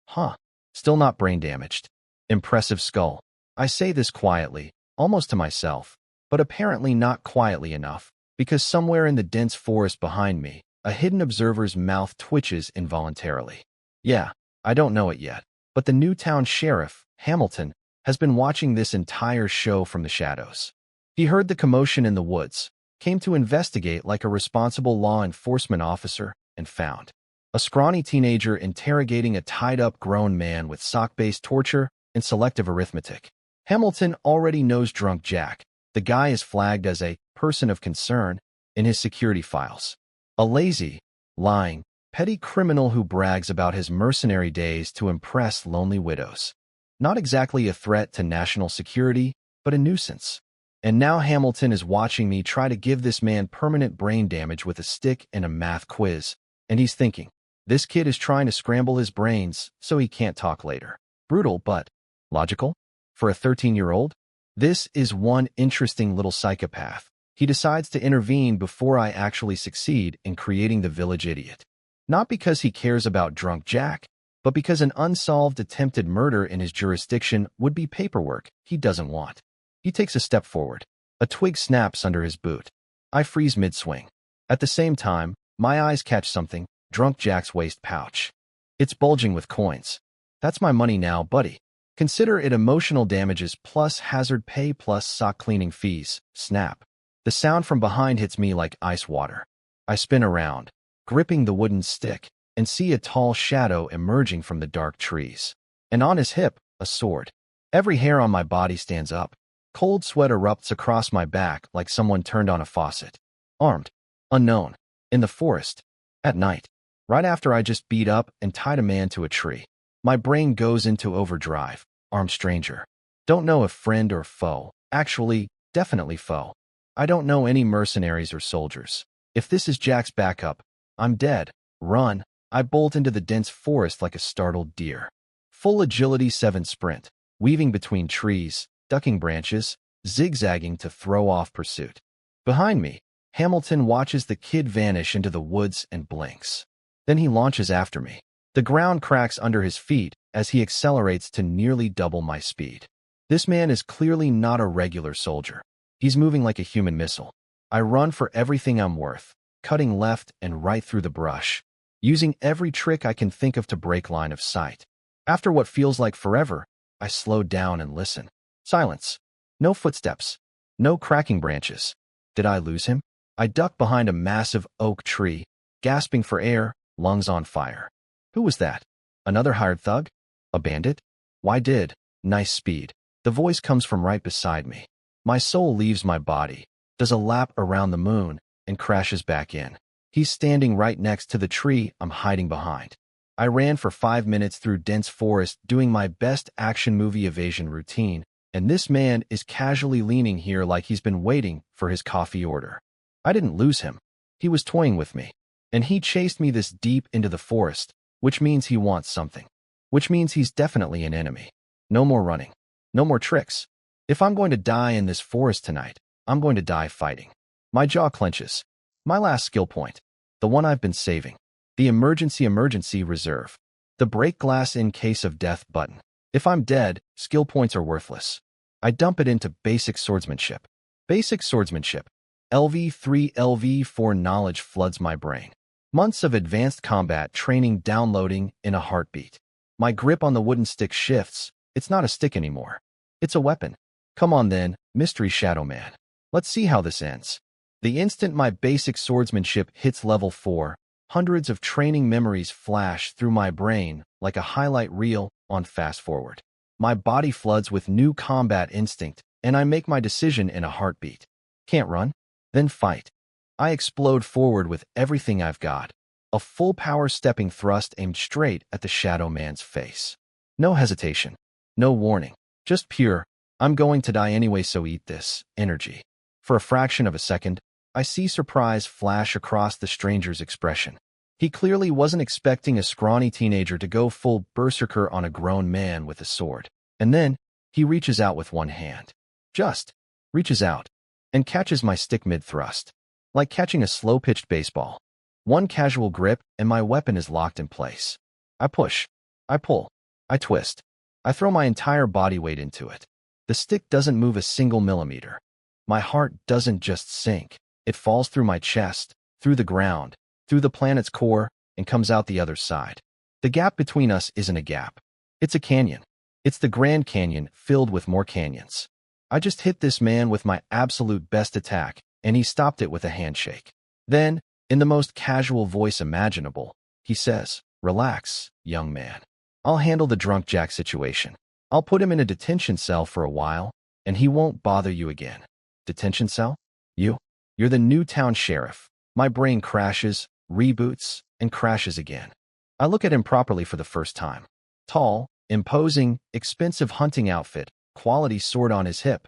Huh. Still not brain damaged. Impressive skull. I say this quietly, almost to myself, but apparently not quietly enough, because somewhere in the dense forest behind me, a hidden observer's mouth twitches involuntarily. Yeah, I don't know it yet, but the Newtown sheriff, Hamilton, has been watching this entire show from the shadows. He heard the commotion in the woods, came to investigate like a responsible law enforcement officer, and found a scrawny teenager interrogating a tied-up grown man with sock-based torture and selective arithmetic. Hamilton already knows Drunk Jack. The guy is flagged as a person of concern in his security files. A lazy, lying, petty criminal who brags about his mercenary days to impress lonely widows. Not exactly a threat to national security, but a nuisance. And now Hamilton is watching me try to give this man permanent brain damage with a stick and a math quiz, and he's thinking, this kid is trying to scramble his brains so he can't talk later. Brutal, but logical? For a 13-year-old? This is one interesting little psychopath. He decides to intervene before I actually succeed in creating the village idiot. Not because he cares about Drunk Jack, but because an unsolved attempted murder in his jurisdiction would be paperwork he doesn't want. He takes a step forward. A twig snaps under his boot. I freeze mid-swing. At the same time, my eyes catch something, Drunk Jack's waist pouch. It's bulging with coins. That's my money now, buddy. Consider it emotional damages plus hazard pay plus sock cleaning fees. Snap. The sound from behind hits me like ice water. I spin around, gripping the wooden stick, and see a tall shadow emerging from the dark trees. And on his hip, a sword. Every hair on my body stands up. Cold sweat erupts across my back like someone turned on a faucet. Armed. Unknown. In the forest. At night. Right after I just beat up and tied a man to a tree. My brain goes into overdrive. Armed stranger. Don't know if friend or foe. Actually, definitely foe. I don't know any mercenaries or soldiers. If this is Jack's backup, I'm dead. Run. I bolt into the dense forest like a startled deer. Full agility 7 sprint. Weaving between trees, ducking branches, zigzagging to throw off pursuit. Behind me, Hamilton watches the kid vanish into the woods and blinks. Then he launches after me. The ground cracks under his feet as he accelerates to nearly double my speed. This man is clearly not a regular soldier. He's moving like a human missile. I run for everything I'm worth, cutting left and right through the brush, using every trick I can think of to break line of sight. After what feels like forever, I slow down and listen. Silence. No footsteps. No cracking branches. Did I lose him? I duck behind a massive oak tree, gasping for air, lungs on fire. Who was that? Another hired thug? A bandit? Why did? Nice speed. The voice comes from right beside me. My soul leaves my body, does a lap around the moon, and crashes back in. He's standing right next to the tree I'm hiding behind. I ran for 5 minutes through dense forest doing my best action movie evasion routine, and this man is casually leaning here like he's been waiting for his coffee order. I didn't lose him. He was toying with me. And he chased me this deep into the forest, which means he wants something. Which means he's definitely an enemy. No more running. No more tricks. If I'm going to die in this forest tonight, I'm going to die fighting. My jaw clenches. My last skill point. The one I've been saving. The emergency reserve. The break glass in case of death button. If I'm dead, skill points are worthless. I dump it into basic swordsmanship. Basic swordsmanship. LV3 LV4 knowledge floods my brain. Months of advanced combat training downloading in a heartbeat. My grip on the wooden stick shifts. It's not a stick anymore. It's a weapon. Come on then, Mystery Shadow Man. Let's see how this ends. The instant my basic swordsmanship hits level 4, hundreds of training memories flash through my brain like a highlight reel on fast forward. My body floods with new combat instinct, and I make my decision in a heartbeat. Can't run? Then fight. I explode forward with everything I've got. A full power stepping thrust aimed straight at the Shadow Man's face. No hesitation. No warning. Just pure, I'm going to die anyway, so eat this energy. For a fraction of a second, I see surprise flash across the stranger's expression. He clearly wasn't expecting a scrawny teenager to go full berserker on a grown man with a sword. And then, he reaches out with one hand. Just reaches out and catches my stick mid-thrust. Like catching a slow-pitched baseball. One casual grip, and my weapon is locked in place. I push. I pull. I twist. I throw my entire body weight into it. The stick doesn't move a single millimeter. My heart doesn't just sink. It falls through my chest, through the ground, through the planet's core, and comes out the other side. The gap between us isn't a gap. It's a canyon. It's the Grand Canyon filled with more canyons. I just hit this man with my absolute best attack, and he stopped it with a handshake. Then, in the most casual voice imaginable, he says, "Relax, young man. I'll handle the drunk Jack situation. I'll put him in a detention cell for a while, and he won't bother you again." Detention cell? You're the new town sheriff. My brain crashes, reboots, and crashes again. I look at him properly for the first time. Tall, imposing, expensive hunting outfit, quality sword on his hip.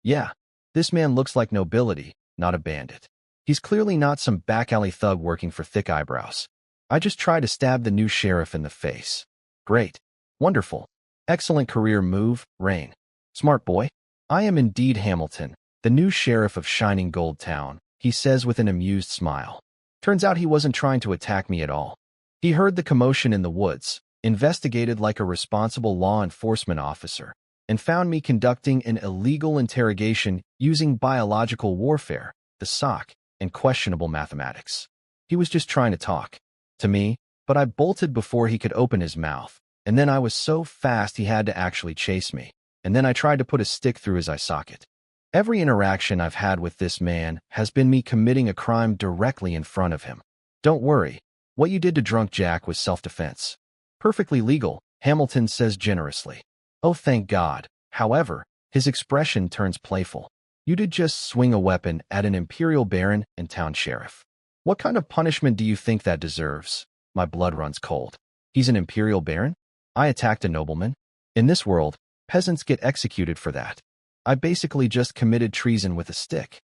Yeah, this man looks like nobility, not a bandit. He's clearly not some back-alley thug working for thick eyebrows. I just try to stab the new sheriff in the face. Great. Wonderful. Excellent career move, Rain. Smart boy. I am indeed Hamilton, the new sheriff of Shining Gold Town, he says with an amused smile. Turns out he wasn't trying to attack me at all. He heard the commotion in the woods, investigated like a responsible law enforcement officer, and found me conducting an illegal interrogation using biological warfare, the sock, and questionable mathematics. He was just trying to talk to me, but I bolted before he could open his mouth, and then I was so fast he had to actually chase me, and then I tried to put a stick through his eye socket. Every interaction I've had with this man has been me committing a crime directly in front of him. Don't worry, what you did to drunk Jack was self-defense. Perfectly legal, Hamilton says generously. Oh, thank God. However, his expression turns playful. You did just swing a weapon at an imperial baron and town sheriff. What kind of punishment do you think that deserves? My blood runs cold. He's an imperial baron? I attacked a nobleman? In this world, peasants get executed for that. I basically just committed treason with a stick.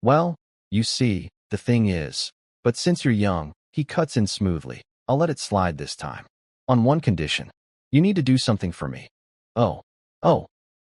Well, you see, the thing is, but since you're young, he cuts in smoothly. I'll let it slide this time. On one condition. You need to do something for me. Oh,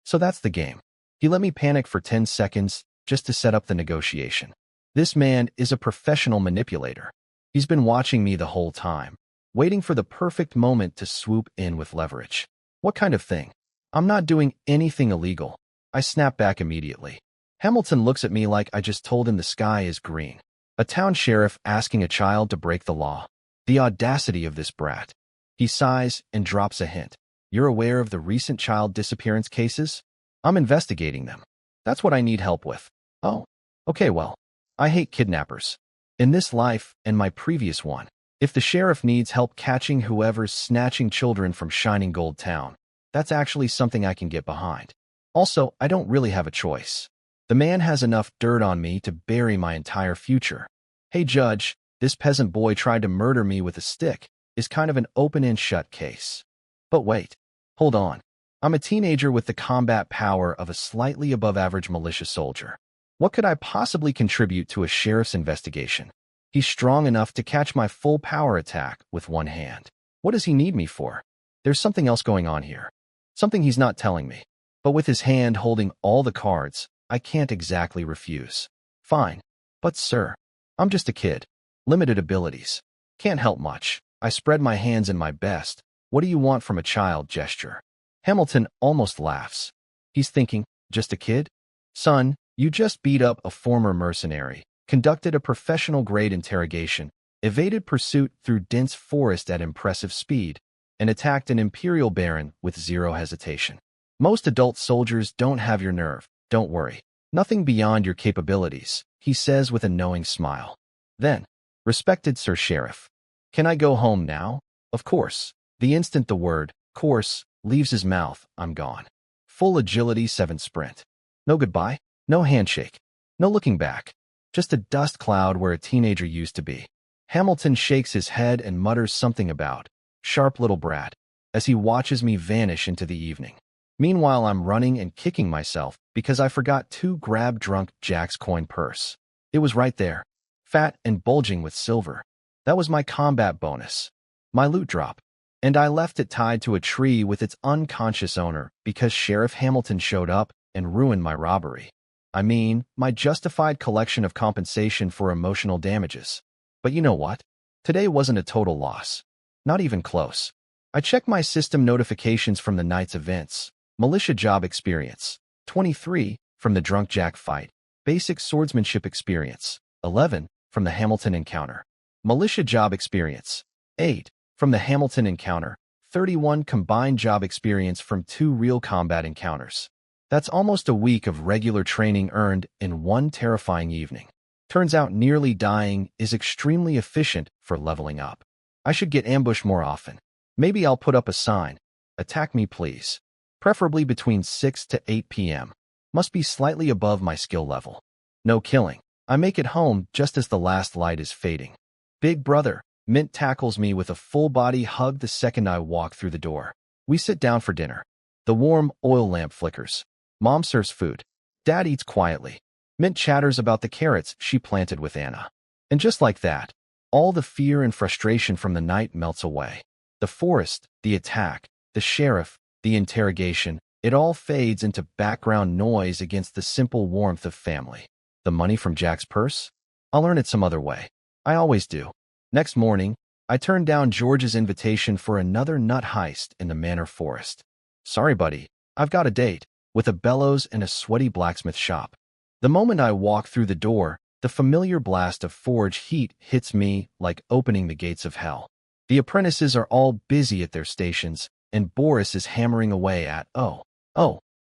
so that's the game. He let me panic for 10 seconds just to set up the negotiation. This man is a professional manipulator. He's been watching me the whole time, waiting for the perfect moment to swoop in with leverage. What kind of thing? I'm not doing anything illegal. I snap back immediately. Hamilton looks at me like I just told him the sky is green. A town sheriff asking a child to break the law. The audacity of this brat. He sighs and drops a hint. You're aware of the recent child disappearance cases? I'm investigating them. That's what I need help with. Oh, okay, well, I hate kidnappers. In this life and my previous one, if the sheriff needs help catching whoever's snatching children from Shining Gold Town, that's actually something I can get behind. Also, I don't really have a choice. The man has enough dirt on me to bury my entire future. Hey, Judge, this peasant boy tried to murder me with a stick is kind of an open and shut case. But wait, hold on. I'm a teenager with the combat power of a slightly above-average militia soldier. What could I possibly contribute to a sheriff's investigation? He's strong enough to catch my full power attack with one hand. What does he need me for? There's something else going on here. Something he's not telling me. But with his hand holding all the cards, I can't exactly refuse. Fine. But sir, I'm just a kid. Limited abilities. Can't help much. I spread my hands in my best. What do you want from a child gesture? Hamilton almost laughs. He's thinking, just a kid? Son, you just beat up a former mercenary, conducted a professional-grade interrogation, evaded pursuit through dense forest at impressive speed, and attacked an imperial baron with zero hesitation. Most adult soldiers don't have your nerve, don't worry. Nothing beyond your capabilities, he says with a knowing smile. Then, respected Sir Sheriff, can I go home now? Of course. The instant the word, course, leaves his mouth, I'm gone. Full agility 7 sprint. No goodbye, no handshake, no looking back. Just a dust cloud where a teenager used to be. Hamilton shakes his head and mutters something about, sharp little brat, as he watches me vanish into the evening. Meanwhile, I'm running and kicking myself because I forgot to grab drunk Jack's coin purse. It was right there, fat and bulging with silver. That was my combat bonus, my loot drop. And I left it tied to a tree with its unconscious owner because Sheriff Hamilton showed up and ruined my robbery. I mean, my justified collection of compensation for emotional damages. But you know what? Today wasn't a total loss. Not even close. I checked my system notifications from the night's events. Militia job experience, 23, from the Drunk Jack fight. Basic swordsmanship experience, 11, from the Hamilton encounter. Militia job experience, 8, from the Hamilton encounter. 31 combined job experience from 2 real combat encounters. That's almost a week of regular training earned in one terrifying evening. Turns out nearly dying is extremely efficient for leveling up. I should get ambushed more often. Maybe I'll put up a sign, attack me please. Preferably between 6 to 8 p.m. Must be slightly above my skill level. No killing. I make it home just as the last light is fading. Big brother, Mint tackles me with a full-body hug the second I walk through the door. We sit down for dinner. The warm oil lamp flickers. Mom serves food. Dad eats quietly. Mint chatters about the carrots she planted with Anna. And just like that, all the fear and frustration from the night melts away. The forest, the attack, the sheriff, the interrogation, it all fades into background noise against the simple warmth of family. The money from Jack's purse? I'll earn it some other way. I always do. Next morning, I turned down George's invitation for another nut heist in the Manor Forest. Sorry, buddy, I've got a date, with a bellows and a sweaty blacksmith shop. The moment I walk through the door, the familiar blast of forge heat hits me like opening the gates of hell. The apprentices are all busy at their stations, and Boris is hammering away at,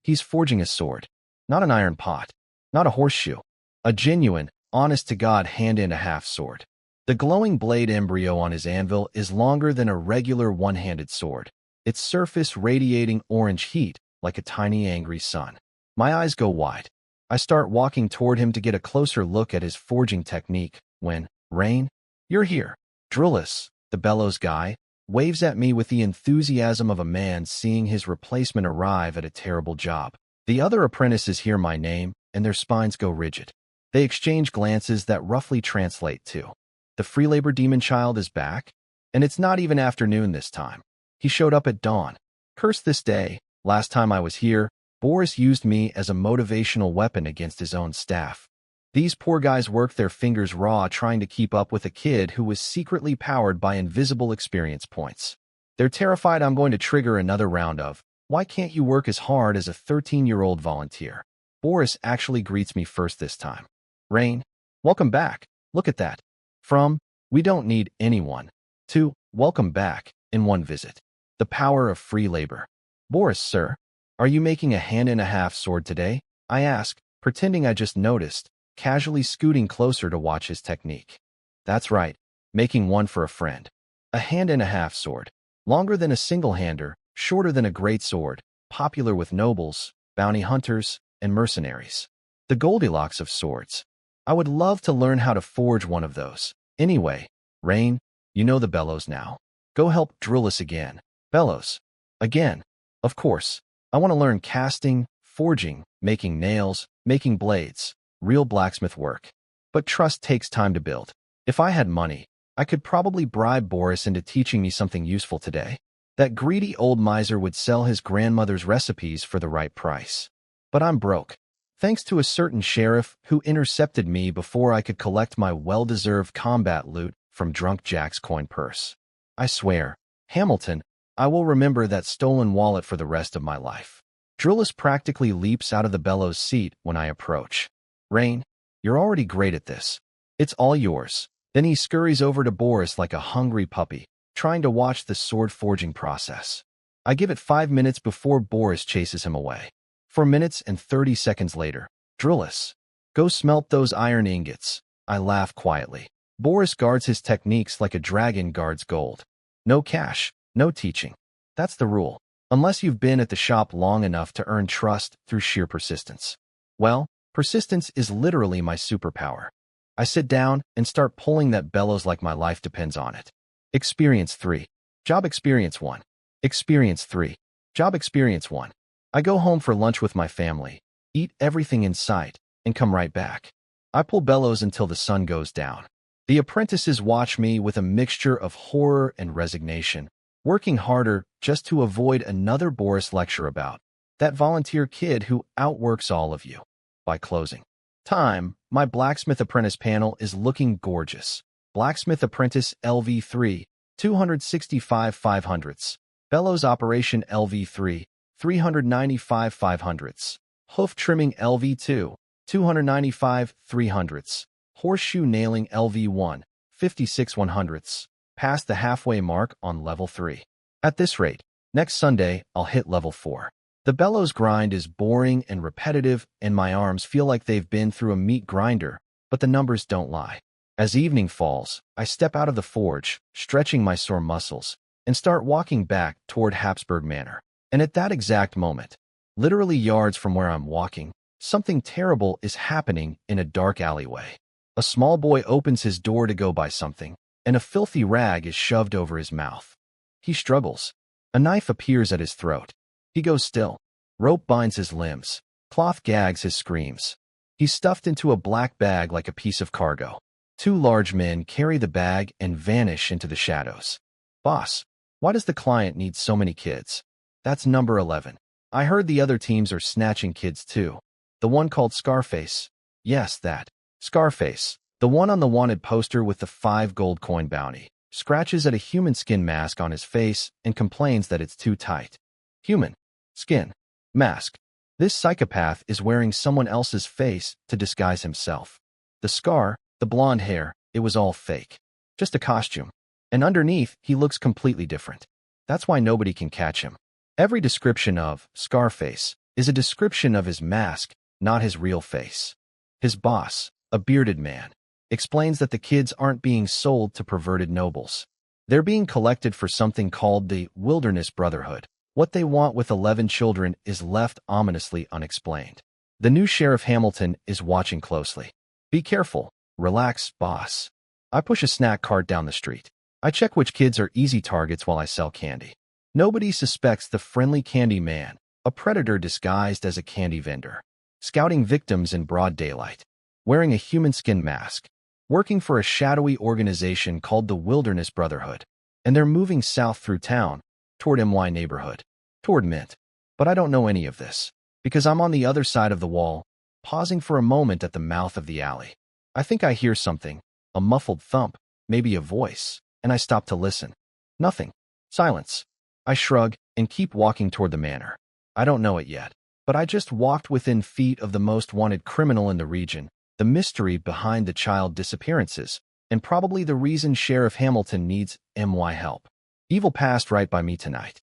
he's forging a sword. Not an iron pot. Not a horseshoe. A genuine, honest-to-God hand-and-a-half sword. The glowing blade embryo on his anvil is longer than a regular one-handed sword, its surface radiating orange heat like a tiny angry sun. My eyes go wide. I start walking toward him to get a closer look at his forging technique when, Rain, you're here. Drillis, the bellows guy, waves at me with the enthusiasm of a man seeing his replacement arrive at a terrible job. The other apprentices hear my name, and their spines go rigid. They exchange glances that roughly translate to, the free labor demon child is back? And it's not even afternoon this time. He showed up at dawn. Curse this day, last time I was here, Boris used me as a motivational weapon against his own staff. These poor guys worked their fingers raw trying to keep up with a kid who was secretly powered by invisible experience points. They're terrified I'm going to trigger another round of, why can't you work as hard as a 13-year-old volunteer? Boris actually greets me first this time. Rain, welcome back. Look at that. From, we don't need anyone, to, welcome back, in one visit. The power of free labor. Boris, sir, are you making a hand-and-a-half sword today? I ask, pretending I just noticed, casually scooting closer to watch his technique. That's right, making one for a friend. A hand-and-a-half sword, longer than a single-hander, shorter than a great sword, popular with nobles, bounty hunters, and mercenaries. The Goldilocks of swords. I would love to learn how to forge one of those. Anyway, Rain, you know the bellows now. Go help drill us again. Bellows. Again. Of course. I want to learn casting, forging, making nails, making blades, real blacksmith work. But trust takes time to build. If I had money, I could probably bribe Boris into teaching me something useful today. That greedy old miser would sell his grandmother's recipes for the right price. But I'm broke. Thanks to a certain sheriff who intercepted me before I could collect my well-deserved combat loot from Drunk Jack's coin purse. I swear, Hamilton, I will remember that stolen wallet for the rest of my life. Drillis practically leaps out of the bellows seat when I approach. Rain, you're already great at this. It's all yours. Then he scurries over to Boris like a hungry puppy, trying to watch the sword-forging process. I give it 5 minutes before Boris chases him away. 4 minutes and 30 seconds later, Drillis, go smelt those iron ingots. I laugh quietly. Boris guards his techniques like a dragon guards gold. No cash, no teaching. That's the rule, unless you've been at the shop long enough to earn trust through sheer persistence. Well, persistence is literally my superpower. I sit down and start pulling that bellows like my life depends on it. Experience 3. Job experience 1. Experience 3. Job experience 1. I go home for lunch with my family, eat everything in sight, and come right back. I pull bellows until the sun goes down. The apprentices watch me with a mixture of horror and resignation, working harder just to avoid another Boris lecture about that volunteer kid who outworks all of you. By closing time, my blacksmith apprentice panel is looking gorgeous. Blacksmith apprentice LV3, 265 500ths. Bellows operation LV3, 395 500ths. Hoof trimming LV2, 295 300ths. Horseshoe nailing LV1, 56 100ths. Past the halfway mark on level 3. At this rate, next Sunday I'll hit level 4. The bellows grind is boring and repetitive, and my arms feel like they've been through a meat grinder, but the numbers don't lie. As evening falls, I step out of the forge, stretching my sore muscles, and start walking back toward Habsburg Manor. And at that exact moment, literally yards from where I'm walking, something terrible is happening in a dark alleyway. A small boy opens his door to go buy something, and a filthy rag is shoved over his mouth. He struggles. A knife appears at his throat. He goes still. Rope binds his limbs. Cloth gags his screams. He's stuffed into a black bag like a piece of cargo. 2 large men carry the bag and vanish into the shadows. Boss, why does the client need so many kids? That's number 11. I heard the other teams are snatching kids too. The one called Scarface. Yes, that. Scarface, the one on the wanted poster with the 5 gold coin bounty, scratches at a human skin mask on his face and complains that it's too tight. Human skin mask. This psychopath is wearing someone else's face to disguise himself. The scar, the blonde hair, it was all fake. Just a costume. And underneath, he looks completely different. That's why nobody can catch him. Every description of Scarface is a description of his mask, not his real face. His boss, a bearded man, explains that the kids aren't being sold to perverted nobles. They're being collected for something called the Wilderness Brotherhood. What they want with 11 children is left ominously unexplained. The new Sheriff Hamilton is watching closely. Be careful. Relax, boss. I push a snack cart down the street. I check which kids are easy targets while I sell candy. Nobody suspects the friendly candy man, a predator disguised as a candy vendor, scouting victims in broad daylight, wearing a human skin mask, working for a shadowy organization called the Wilderness Brotherhood, and they're moving south through town, toward MY neighborhood, toward Mint. But I don't know any of this, because I'm on the other side of the wall, pausing for a moment at the mouth of the alley. I think I hear something, a muffled thump, maybe a voice, and I stop to listen. Nothing. Silence. I shrug and keep walking toward the manor. I don't know it yet, but I just walked within feet of the most wanted criminal in the region, the mystery behind the child disappearances, and probably the reason Sheriff Hamilton needs MY help. Evil passed right by me tonight.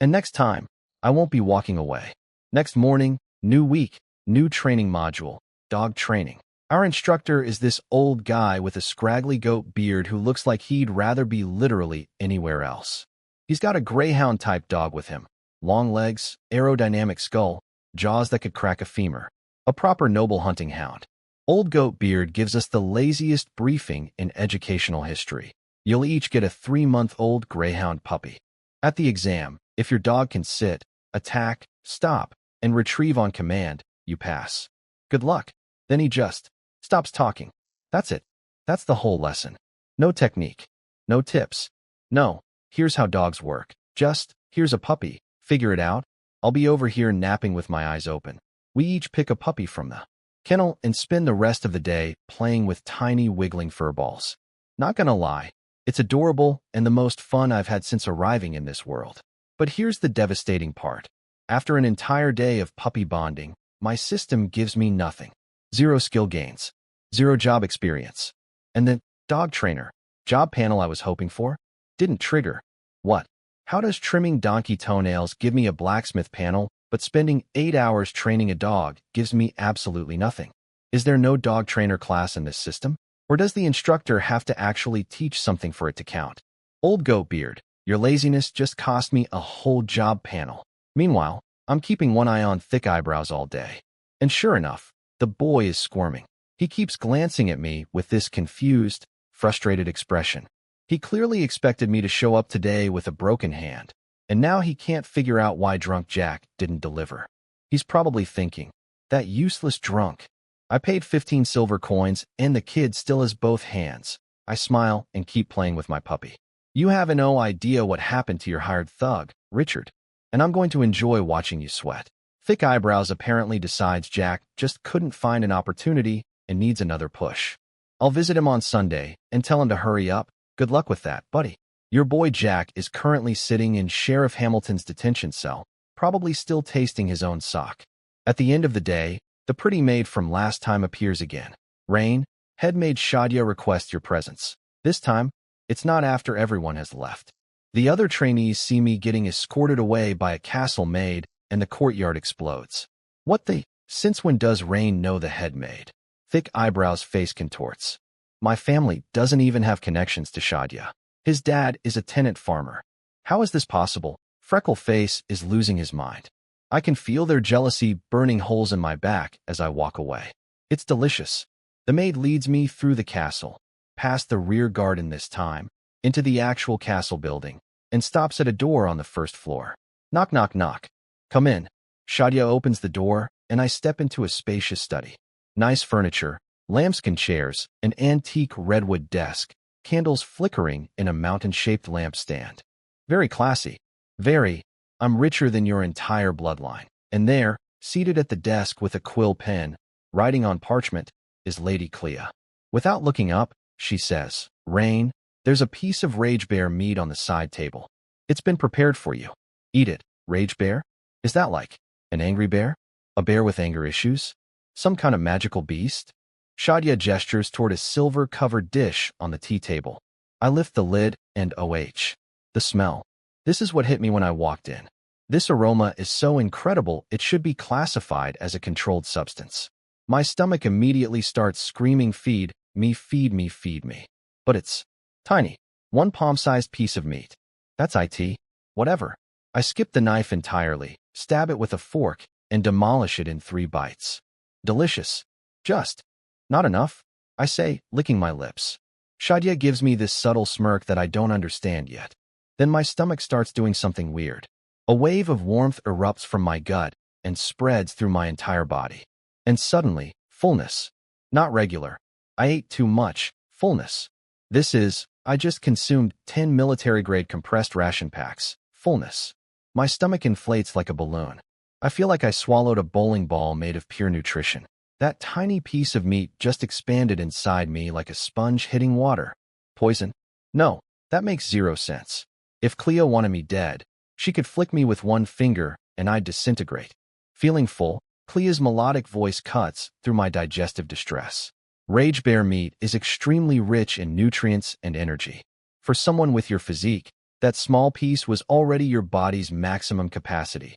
And next time, I won't be walking away. Next morning, new week, new training module, dog training. Our instructor is this old guy with a scraggly goat beard who looks like he'd rather be literally anywhere else. He's got a greyhound-type dog with him. Long legs, aerodynamic skull, jaws that could crack a femur. A proper noble hunting hound. Old Goat Beard gives us the laziest briefing in educational history. You'll each get a 3-month-old greyhound puppy. At the exam, if your dog can sit, attack, stop, and retrieve on command, you pass. Good luck. Then he just stops talking. That's it. That's the whole lesson. No technique. No tips. No, here's how dogs work. Just, here's a puppy. Figure it out. I'll be over here napping with my eyes open. We each pick a puppy from the kennel and spend the rest of the day playing with tiny wiggling fur balls. Not gonna lie, it's adorable and the most fun I've had since arriving in this world. But here's the devastating part. After an entire day of puppy bonding, my system gives me nothing. Zero skill gains. Zero job experience. And the dog trainer job panel I was hoping for didn't trigger. What? How does trimming donkey toenails give me a blacksmith panel, but spending 8 hours training a dog gives me absolutely nothing? Is there no dog trainer class in this system? Or does the instructor have to actually teach something for it to count? Old goat beard, your laziness just cost me a whole job panel. Meanwhile, I'm keeping one eye on thick eyebrows all day. And sure enough, the boy is squirming. He keeps glancing at me with this confused, frustrated expression. He clearly expected me to show up today with a broken hand, and now he can't figure out why drunk Jack didn't deliver. He's probably thinking, that useless drunk. I paid 15 silver coins, and the kid still has both hands. I smile and keep playing with my puppy. You have no idea what happened to your hired thug, Richard, and I'm going to enjoy watching you sweat. Thick eyebrows apparently decides Jack just couldn't find an opportunity and needs another push. I'll visit him on Sunday and tell him to hurry up. Good luck with that, buddy. Your boy Jack is currently sitting in Sheriff Hamilton's detention cell, probably still tasting his own sock. At the end of the day, the pretty maid from last time appears again. Rain, head maid Shadia requests your presence. This time, it's not after everyone has left. The other trainees see me getting escorted away by a castle maid, and the courtyard explodes. What the? Since when does Rain know the head maid? Thick eyebrows face contorts. My family doesn't even have connections to Shadia. His dad is a tenant farmer. How is this possible? Freckle Face is losing his mind. I can feel their jealousy burning holes in my back as I walk away. It's delicious. The maid leads me through the castle, past the rear garden this time, into the actual castle building, and stops at a door on the first floor. Knock, knock, knock. Come in. Shadia opens the door, and I step into a spacious study. Nice furniture, lambskin chairs, an antique redwood desk, candles flickering in a mountain-shaped lampstand. Very classy. Very. I'm richer than your entire bloodline. And there, seated at the desk with a quill pen, writing on parchment, is Lady Clea. Without looking up, she says, Rain, there's a piece of rage bear meat on the side table. It's been prepared for you. Eat it. Rage bear? Is that like an angry bear? A bear with anger issues? Some kind of magical beast? Shadia gestures toward a silver-covered dish on the tea table. I lift the lid and the smell. This is what hit me when I walked in. This aroma is so incredible it should be classified as a controlled substance. My stomach immediately starts screaming, feed me, feed me, feed me. But it's tiny. One palm-sized piece of meat. That's it. Whatever. I skip the knife entirely, stab it with a fork, and demolish it in 3 bites. Delicious. Just not enough, I say, licking my lips. Shadia gives me this subtle smirk that I don't understand yet. Then my stomach starts doing something weird. A wave of warmth erupts from my gut and spreads through my entire body. And suddenly, fullness. Not regular. I ate too much. Fullness. This is, I just consumed 10 military-grade compressed ration packs. Fullness. My stomach inflates like a balloon. I feel like I swallowed a bowling ball made of pure nutrition. That tiny piece of meat just expanded inside me like a sponge hitting water. Poison? No, that makes 0 sense. If Clea wanted me dead, she could flick me with one finger and I'd disintegrate. Feeling full, Clea's melodic voice cuts through my digestive distress. Rage bear meat is extremely rich in nutrients and energy. For someone with your physique, that small piece was already your body's maximum capacity.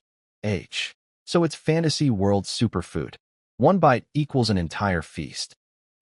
So it's fantasy world superfood. 1 bite equals an entire feast.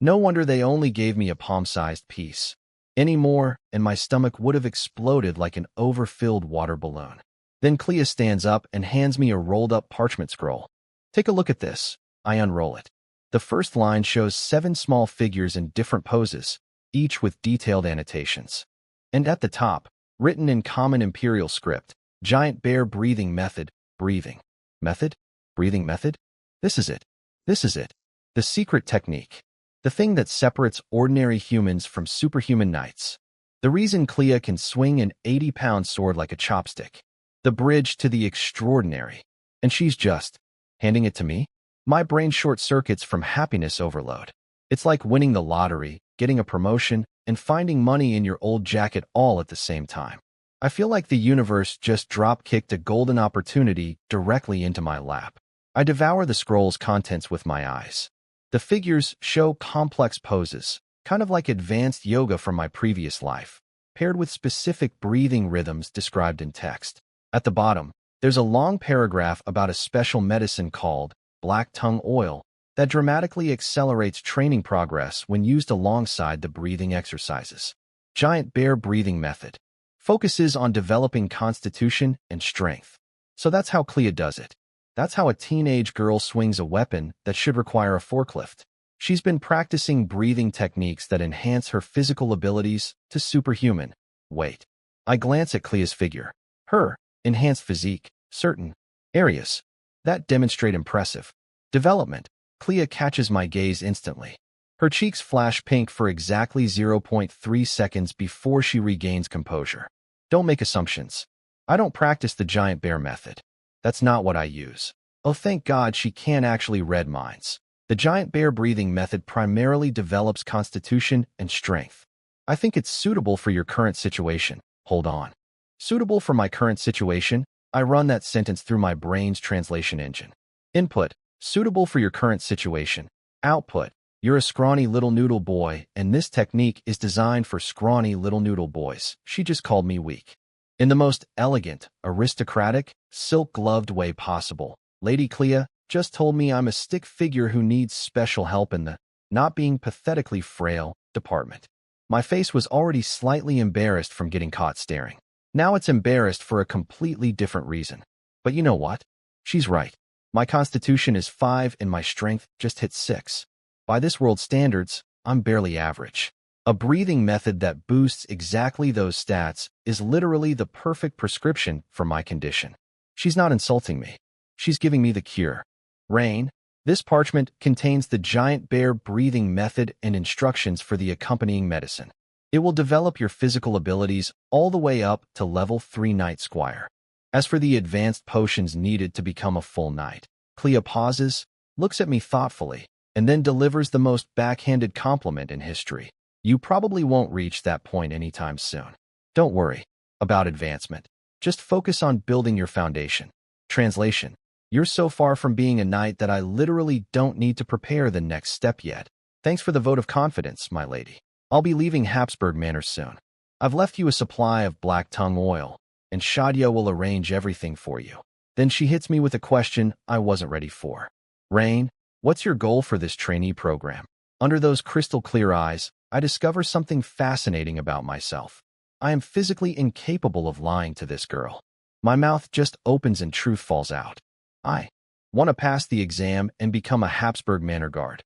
No wonder they only gave me a palm-sized piece. Any more, and my stomach would have exploded like an overfilled water balloon. Then Clea stands up and hands me a rolled-up parchment scroll. Take a look at this. I unroll it. The first line shows 7 small figures in different poses, each with detailed annotations. And at the top, written in common imperial script, giant bear breathing method, breathing. Method? Breathing method? This is it. This is it. The secret technique. The thing that separates ordinary humans from superhuman knights. The reason Clea can swing an 80-pound sword like a chopstick. The bridge to the extraordinary. And she's just handing it to me? My brain short-circuits from happiness overload. It's like winning the lottery, getting a promotion, and finding money in your old jacket all at the same time. I feel like the universe just drop-kicked a golden opportunity directly into my lap. I devour the scroll's contents with my eyes. The figures show complex poses, kind of like advanced yoga from my previous life, paired with specific breathing rhythms described in text. At the bottom, there's a long paragraph about a special medicine called black tongue oil that dramatically accelerates training progress when used alongside the breathing exercises. Giant bear breathing method focuses on developing constitution and strength. So that's how Clea does it. That's how a teenage girl swings a weapon that should require a forklift. She's been practicing breathing techniques that enhance her physical abilities to superhuman. Wait. I glance at Clea's figure. Her enhanced physique, certain areas that demonstrate impressive development. Clea catches my gaze instantly. Her cheeks flash pink for exactly 0.3 seconds before she regains composure. Don't make assumptions. I don't practice the giant bear method. That's not what I use. Oh, thank God she can't actually read minds. The giant bear breathing method primarily develops constitution and strength. I think it's suitable for your current situation. Hold on. Suitable for my current situation? I run that sentence through my brain's translation engine. Input: suitable for your current situation. Output: you're a scrawny little noodle boy, and this technique is designed for scrawny little noodle boys. She just called me weak. In the most elegant, aristocratic, silk-gloved way possible, Lady Clea just told me I'm a stick figure who needs special help in the not being pathetically frail department. My face was already slightly embarrassed from getting caught staring. Now it's embarrassed for a completely different reason. But you know what? She's right. My constitution is 5 and my strength just hit 6. By this world's standards, I'm barely average. A breathing method that boosts exactly those stats is literally the perfect prescription for my condition. She's not insulting me. She's giving me the cure. Rain, this parchment contains the giant bear breathing method and instructions for the accompanying medicine. It will develop your physical abilities all the way up to level 3 Knight Squire. As for the advanced potions needed to become a full knight, Clea pauses, looks at me thoughtfully, and then delivers the most backhanded compliment in history. You probably won't reach that point anytime soon. Don't worry about advancement. Just focus on building your foundation. Translation: you're so far from being a knight that I literally don't need to prepare the next step yet. Thanks for the vote of confidence, my lady. I'll be leaving Habsburg Manor soon. I've left you a supply of black tongue oil, and Shadia will arrange everything for you. Then she hits me with a question I wasn't ready for. Rain, what's your goal for this trainee program? Under those crystal clear eyes, I discover something fascinating about myself. I am physically incapable of lying to this girl. My mouth just opens and truth falls out. I want to pass the exam and become a Habsburg Manor guard.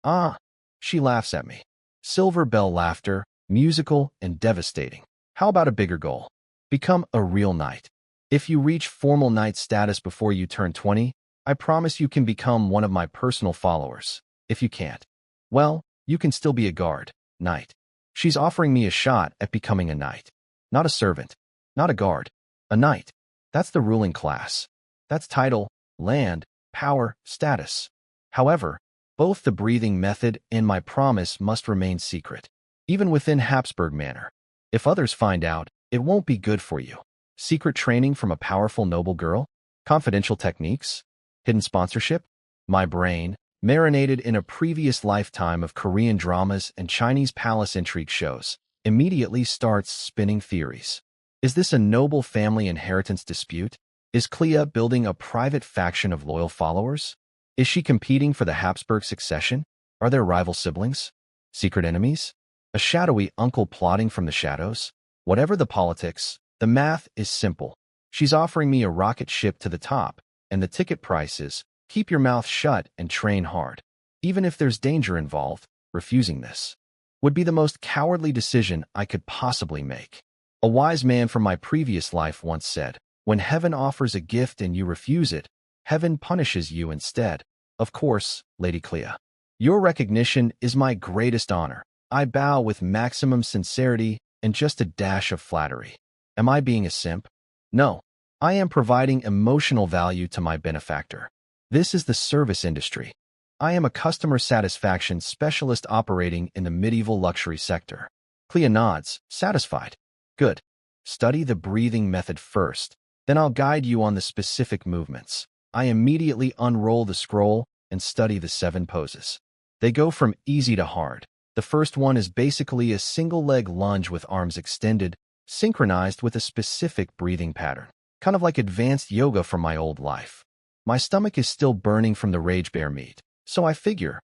Ah, she laughs at me. Silver bell laughter, musical and devastating. How about a bigger goal? Become a real knight. If you reach formal knight status before you turn 20, I promise you can become one of my personal followers. If you can't, well, you can still be a guard, knight. She's offering me a shot at becoming a knight. Not a servant, not a guard, a knight. That's the ruling class. That's title, land, power, status. However, both the breathing method and my promise must remain secret, even within Habsburg Manor. If others find out, it won't be good for you. Secret training from a powerful noble girl? Confidential techniques? Hidden sponsorship? My brain, marinated in a previous lifetime of Korean dramas and Chinese palace intrigue shows, immediately starts spinning theories. Is this a noble family inheritance dispute? Is Clea building a private faction of loyal followers? Is she competing for the Habsburg succession? Are there rival siblings? Secret enemies? A shadowy uncle plotting from the shadows? Whatever the politics, the math is simple. She's offering me a rocket ship to the top, and the ticket price is, keep your mouth shut and train hard. Even if there's danger involved, refusing this would be the most cowardly decision I could possibly make. A wise man from my previous life once said, when heaven offers a gift and you refuse it, heaven punishes you instead. Of course, Lady Clea. Your recognition is my greatest honor. I bow with maximum sincerity and just a dash of flattery. Am I being a simp? No. I am providing emotional value to my benefactor. This is the service industry. I am a customer satisfaction specialist operating in the medieval luxury sector. Clea nods, satisfied. Good. Study the breathing method first, then I'll guide you on the specific movements. I immediately unroll the scroll and study the 7 poses. They go from easy to hard. The first one is basically a single-leg lunge with arms extended, synchronized with a specific breathing pattern, kind of like advanced yoga from my old life. My stomach is still burning from the rage bear meat, so I figure,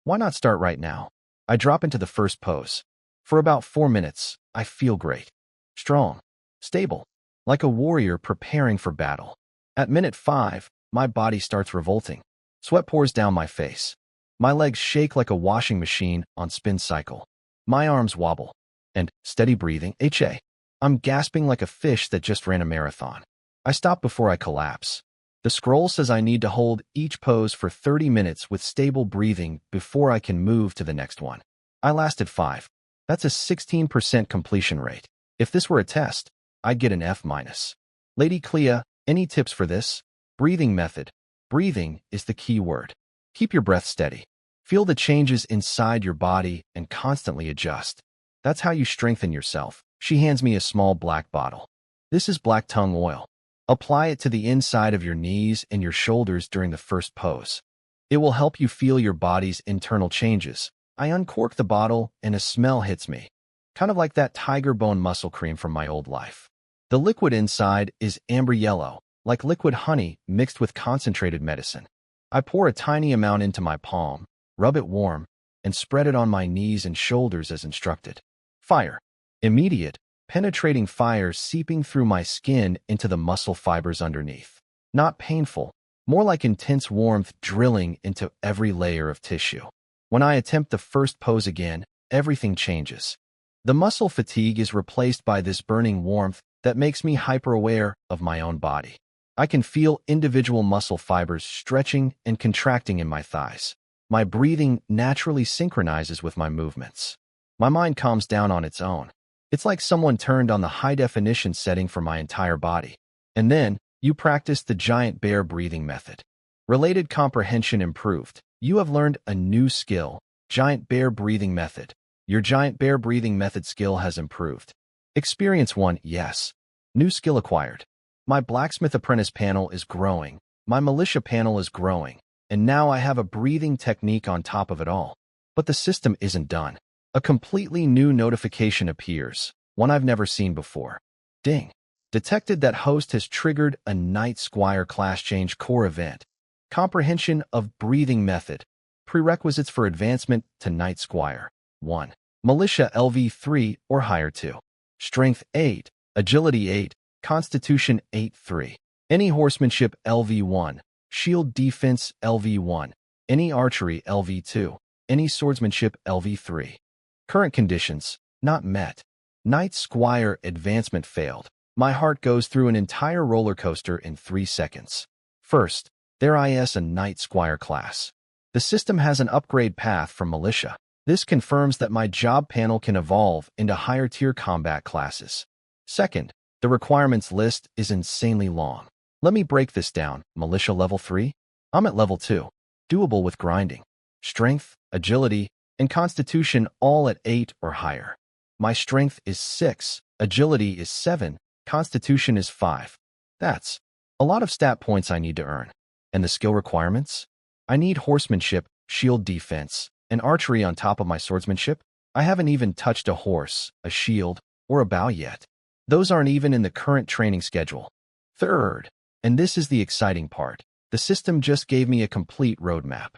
why not start right now? I drop into the first pose. For about 4 minutes, I feel great. Strong. Stable. Like a warrior preparing for battle. At minute 5, my body starts revolting. Sweat pours down my face. My legs shake like a washing machine on spin cycle. My arms wobble. And, steady breathing, I'm gasping like a fish that just ran a marathon. I stop before I collapse. The scroll says I need to hold each pose for 30 minutes with stable breathing before I can move to the next one. I lasted 5. That's a 16% completion rate. If this were a test, I'd get an F-. Lady Clea, any tips for this? Breathing method. Breathing is the key word. Keep your breath steady. Feel the changes inside your body and constantly adjust. That's how you strengthen yourself. She hands me a small black bottle. This is black tongue oil. Apply it to the inside of your knees and your shoulders during the first pose. It will help you feel your body's internal changes. I uncork the bottle and a smell hits me, kind of like that tiger bone muscle cream from my old life. The liquid inside is amber yellow, like liquid honey mixed with concentrated medicine. I pour a tiny amount into my palm, rub it warm, and spread it on my knees and shoulders as instructed. Fire. Immediate, penetrating fire seeping through my skin into the muscle fibers underneath. Not painful, more like intense warmth drilling into every layer of tissue. When I attempt the first pose again, everything changes. The muscle fatigue is replaced by this burning warmth that makes me hyper-aware of my own body. I can feel individual muscle fibers stretching and contracting in my thighs. My breathing naturally synchronizes with my movements. My mind calms down on its own. It's like someone turned on the high-definition setting for my entire body. And then, you practice the giant bear breathing method. Related comprehension improved. You have learned a new skill, giant bear breathing method. Your giant bear breathing method skill has improved. Experience 1, yes. New skill acquired. My blacksmith apprentice panel is growing. My militia panel is growing. And now I have a breathing technique on top of it all. But the system isn't done. A completely new notification appears, one I've never seen before. Ding. Detected that host has triggered a Night Squire class change core event. Comprehension of breathing method. Prerequisites for advancement to Night Squire. 1. Militia LV3 or higher 2. Strength 8, Agility 8, Constitution 8-3. Any horsemanship LV1, Shield Defense LV1, any archery LV2, any swordsmanship LV3. Current conditions, not met. Night Squire advancement failed. My heart goes through an entire roller coaster in 3 seconds. First, there is a Night Squire class. The system has an upgrade path from militia. This confirms that my job panel can evolve into higher-tier combat classes. Second, the requirements list is insanely long. Let me break this down. Militia level 3? I'm at level 2. Doable with grinding. Strength, agility, and constitution all at 8 or higher. My strength is 6, agility is 7, constitution is 5. That's a lot of stat points I need to earn. And the skill requirements? I need horsemanship, shield defense, and archery on top of my swordsmanship. I haven't even touched a horse, a shield, or a bow yet. Those aren't even in the current training schedule. Third, and this is the exciting part, the system just gave me a complete roadmap.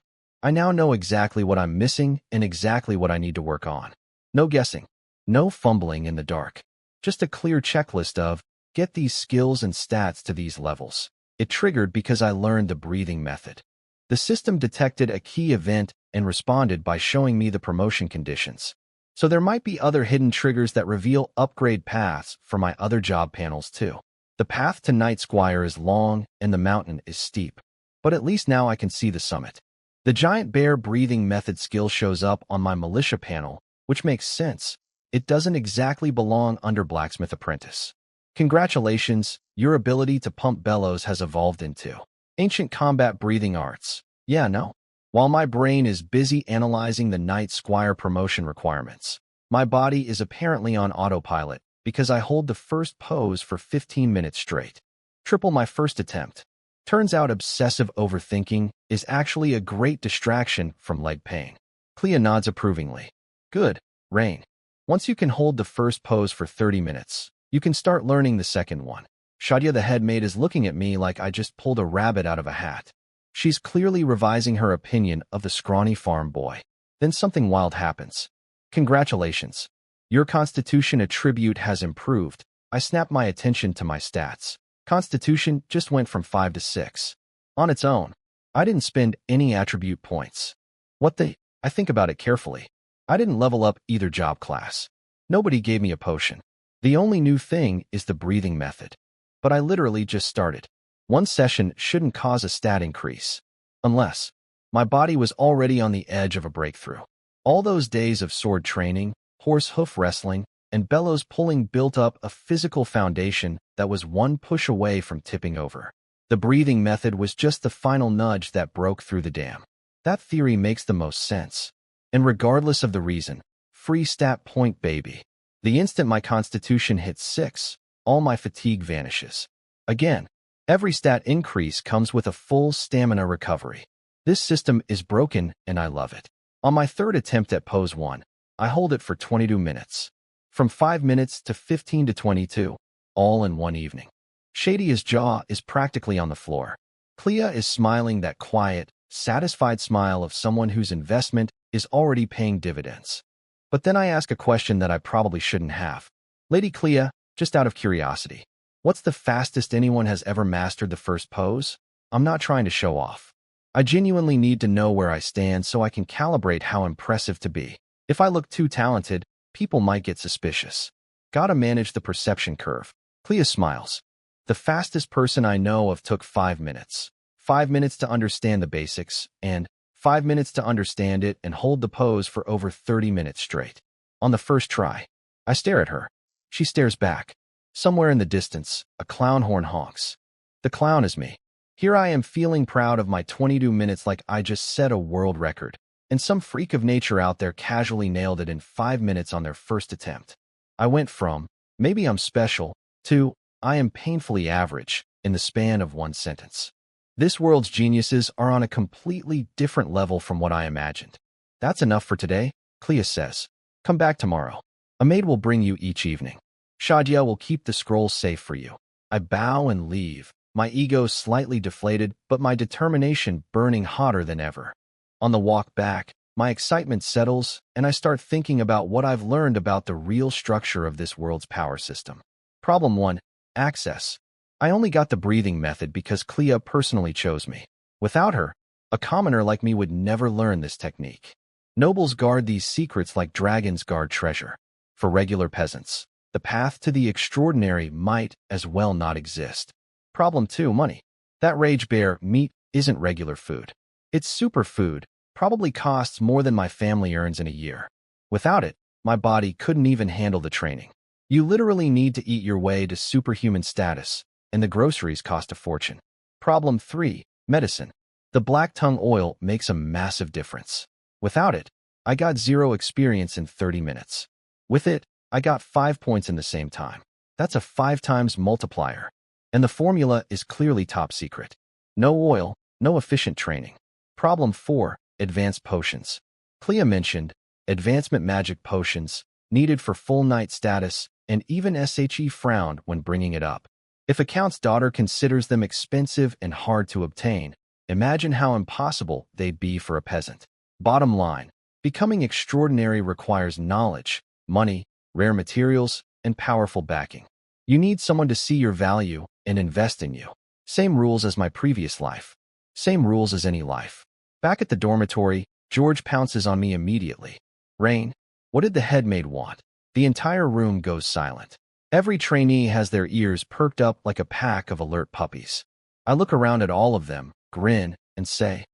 I now know exactly what I'm missing and exactly what I need to work on. No guessing, no fumbling in the dark. Just a clear checklist of, get these skills and stats to these levels. It triggered because I learned the breathing method. The system detected a key event and responded by showing me the promotion conditions. So there might be other hidden triggers that reveal upgrade paths for my other job panels too. The path to Night Squire is long and the mountain is steep, but at least now I can see the summit. The giant bear breathing method skill shows up on my militia panel, which makes sense. It doesn't exactly belong under blacksmith apprentice. Congratulations, your ability to pump bellows has evolved into ancient combat breathing arts. Yeah, no. While my brain is busy analyzing the Night Squire promotion requirements, my body is apparently on autopilot, because I hold the first pose for 15 minutes straight. Triple my first attempt. Turns out obsessive overthinking is actually a great distraction from leg pain. Clea nods approvingly. Good, Rain. Once you can hold the first pose for 30 minutes, you can start learning the second one. Shadia the headmaid is looking at me like I just pulled a rabbit out of a hat. She's clearly revising her opinion of the scrawny farm boy. Then something wild happens. Congratulations. Your constitution attribute has improved. I snap my attention to my stats. Constitution just went from 5 to 6. On its own. I didn't spend any attribute points. I think about it carefully. I didn't level up either job class. Nobody gave me a potion. The only new thing is the breathing method. But I literally just started. One session shouldn't cause a stat increase. Unless my body was already on the edge of a breakthrough. All those days of sword training, horse hoof wrestling, and bellows pulling built up a physical foundation that was one push away from tipping over. The breathing method was just the final nudge that broke through the dam. That theory makes the most sense. And regardless of the reason, free stat point, baby. The instant my constitution hits 6, all my fatigue vanishes. Again, every stat increase comes with a full stamina recovery. This system is broken and I love it. On my third attempt at pose 1, I hold it for 22 minutes. From 5 minutes to 15 to 22, all in one evening. Shady's jaw is practically on the floor. Clea is smiling that quiet, satisfied smile of someone whose investment is already paying dividends. But then I ask a question that I probably shouldn't have. Lady Clea, just out of curiosity, what's the fastest anyone has ever mastered the first pose? I'm not trying to show off. I genuinely need to know where I stand so I can calibrate how impressive to be. If I look too talented, people might get suspicious. Gotta manage the perception curve. Clea smiles. The fastest person I know of took 5 minutes. 5 minutes to understand the basics, and 5 minutes to understand it and hold the pose for over 30 minutes straight. On the first try, I stare at her. She stares back. Somewhere in the distance, a clown horn honks. The clown is me. Here I am feeling proud of my 22 minutes like I just set a world record, and some freak of nature out there casually nailed it in 5 minutes on their first attempt. I went from, maybe I'm special, to, I am painfully average, in the span of one sentence. This world's geniuses are on a completely different level from what I imagined. That's enough for today, Clea says. Come back tomorrow. A maid will bring you each evening. Shadia will keep the scroll safe for you. I bow and leave, my ego slightly deflated, but my determination burning hotter than ever. On the walk back, my excitement settles, and I start thinking about what I've learned about the real structure of this world's power system. Problem 1. Access. I only got the breathing method because Clea personally chose me. Without her, a commoner like me would never learn this technique. Nobles guard these secrets like dragons guard treasure. For regular peasants, the path to the extraordinary might as well not exist. Problem 2. Money. That rage bear meat isn't regular food. It's superfood, probably costs more than my family earns in a year. Without it, my body couldn't even handle the training. You literally need to eat your way to superhuman status, and the groceries cost a fortune. Problem 3. Medicine. The black tongue oil makes a massive difference. Without it, I got 0 experience in 30 minutes. With it, I got 5 points in the same time. That's a 5 times multiplier. And the formula is clearly top secret. No oil, no efficient training. Problem 4. Advanced potions. Clea mentioned advancement magic potions, needed for full knight status, and even SHE frowned when bringing it up. If a count's daughter considers them expensive and hard to obtain, imagine how impossible they'd be for a peasant. Bottom line, becoming extraordinary requires knowledge, money, rare materials, and powerful backing. You need someone to see your value and invest in you. Same rules as my previous life. Same rules as any life. Back at the dormitory, George pounces on me immediately. Rain, what did the headmaid want? The entire room goes silent. Every trainee has their ears perked up like a pack of alert puppies. I look around at all of them, grin, and say,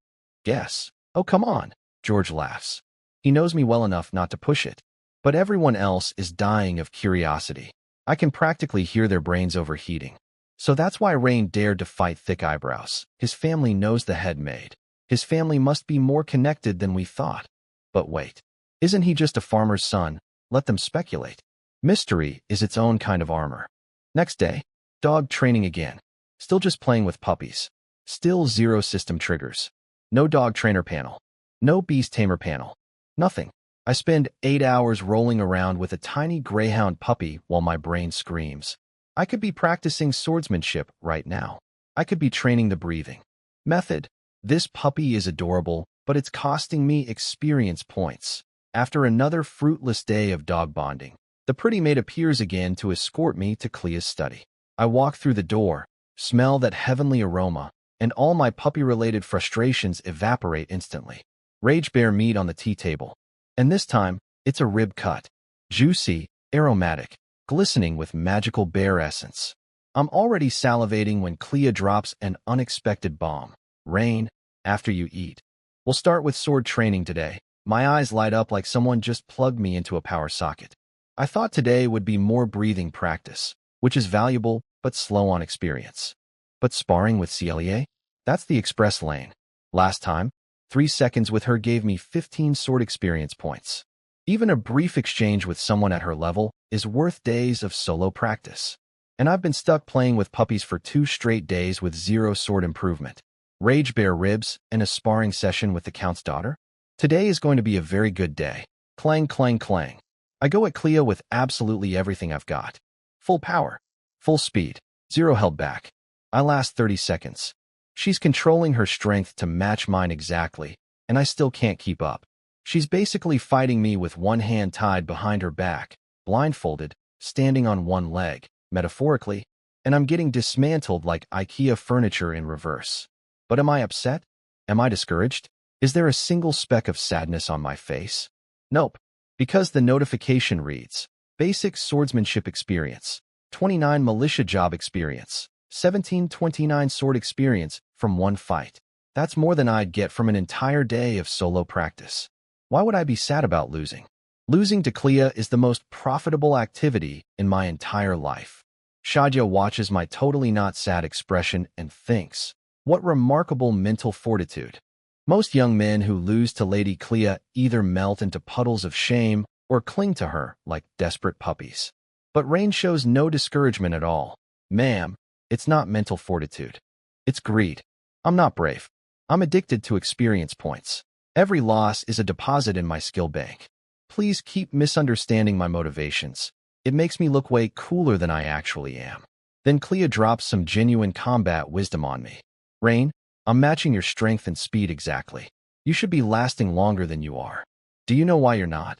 guess. Oh, come on. George laughs. He knows me well enough not to push it. But everyone else is dying of curiosity. I can practically hear their brains overheating. So that's why Rain dared to fight Thick Eyebrows. His family knows the headmaid. His family must be more connected than we thought. But wait. Isn't he just a farmer's son? Let them speculate. Mystery is its own kind of armor. Next day, dog training again. Still just playing with puppies. Still zero system triggers. No dog trainer panel. No beast tamer panel. Nothing. I spend 8 hours rolling around with a tiny greyhound puppy while my brain screams. I could be practicing swordsmanship right now. I could be training the breathing method. This puppy is adorable, but it's costing me experience points. After another fruitless day of dog bonding, the pretty maid appears again to escort me to Clea's study. I walk through the door, smell that heavenly aroma, and all my puppy-related frustrations evaporate instantly. Rage bear meat on the tea table. And this time, it's a rib cut. Juicy, aromatic, glistening with magical bear essence. I'm already salivating when Clea drops an unexpected bomb. Rain, after you eat. We'll start with sword training today. My eyes light up like someone just plugged me into a power socket. I thought today would be more breathing practice, which is valuable but slow on experience. But sparring with Celia? That's the express lane. Last time, 3 seconds with her gave me 15 sword experience points. Even a brief exchange with someone at her level is worth days of solo practice. And I've been stuck playing with puppies for 2 straight days with 0 sword improvement. Rage bear ribs and a sparring session with the Count's daughter? Today is going to be a very good day. Clang, clang, clang. I go at Clea with absolutely everything I've got. Full power. Full speed. 0 held back. I last 30 seconds. She's controlling her strength to match mine exactly, and I still can't keep up. She's basically fighting me with one hand tied behind her back, blindfolded, standing on one leg, metaphorically, and I'm getting dismantled like IKEA furniture in reverse. But am I upset? Am I discouraged? Is there a single speck of sadness on my face? Nope, because the notification reads, Basic Swordsmanship Experience, 29 Militia Job Experience, 1729 Sword Experience from 1 fight. That's more than I'd get from an entire day of solo practice. Why would I be sad about losing? Losing to Clea is the most profitable activity in my entire life. Shadya watches my totally not sad expression and thinks, what remarkable mental fortitude. Most young men who lose to Lady Clea either melt into puddles of shame or cling to her like desperate puppies. But Rain shows no discouragement at all. Ma'am, it's not mental fortitude. It's greed. I'm not brave. I'm addicted to experience points. Every loss is a deposit in my skill bank. Please keep misunderstanding my motivations. It makes me look way cooler than I actually am. Then Clea drops some genuine combat wisdom on me. Rain, I'm matching your strength and speed exactly. You should be lasting longer than you are. Do you know why you're not?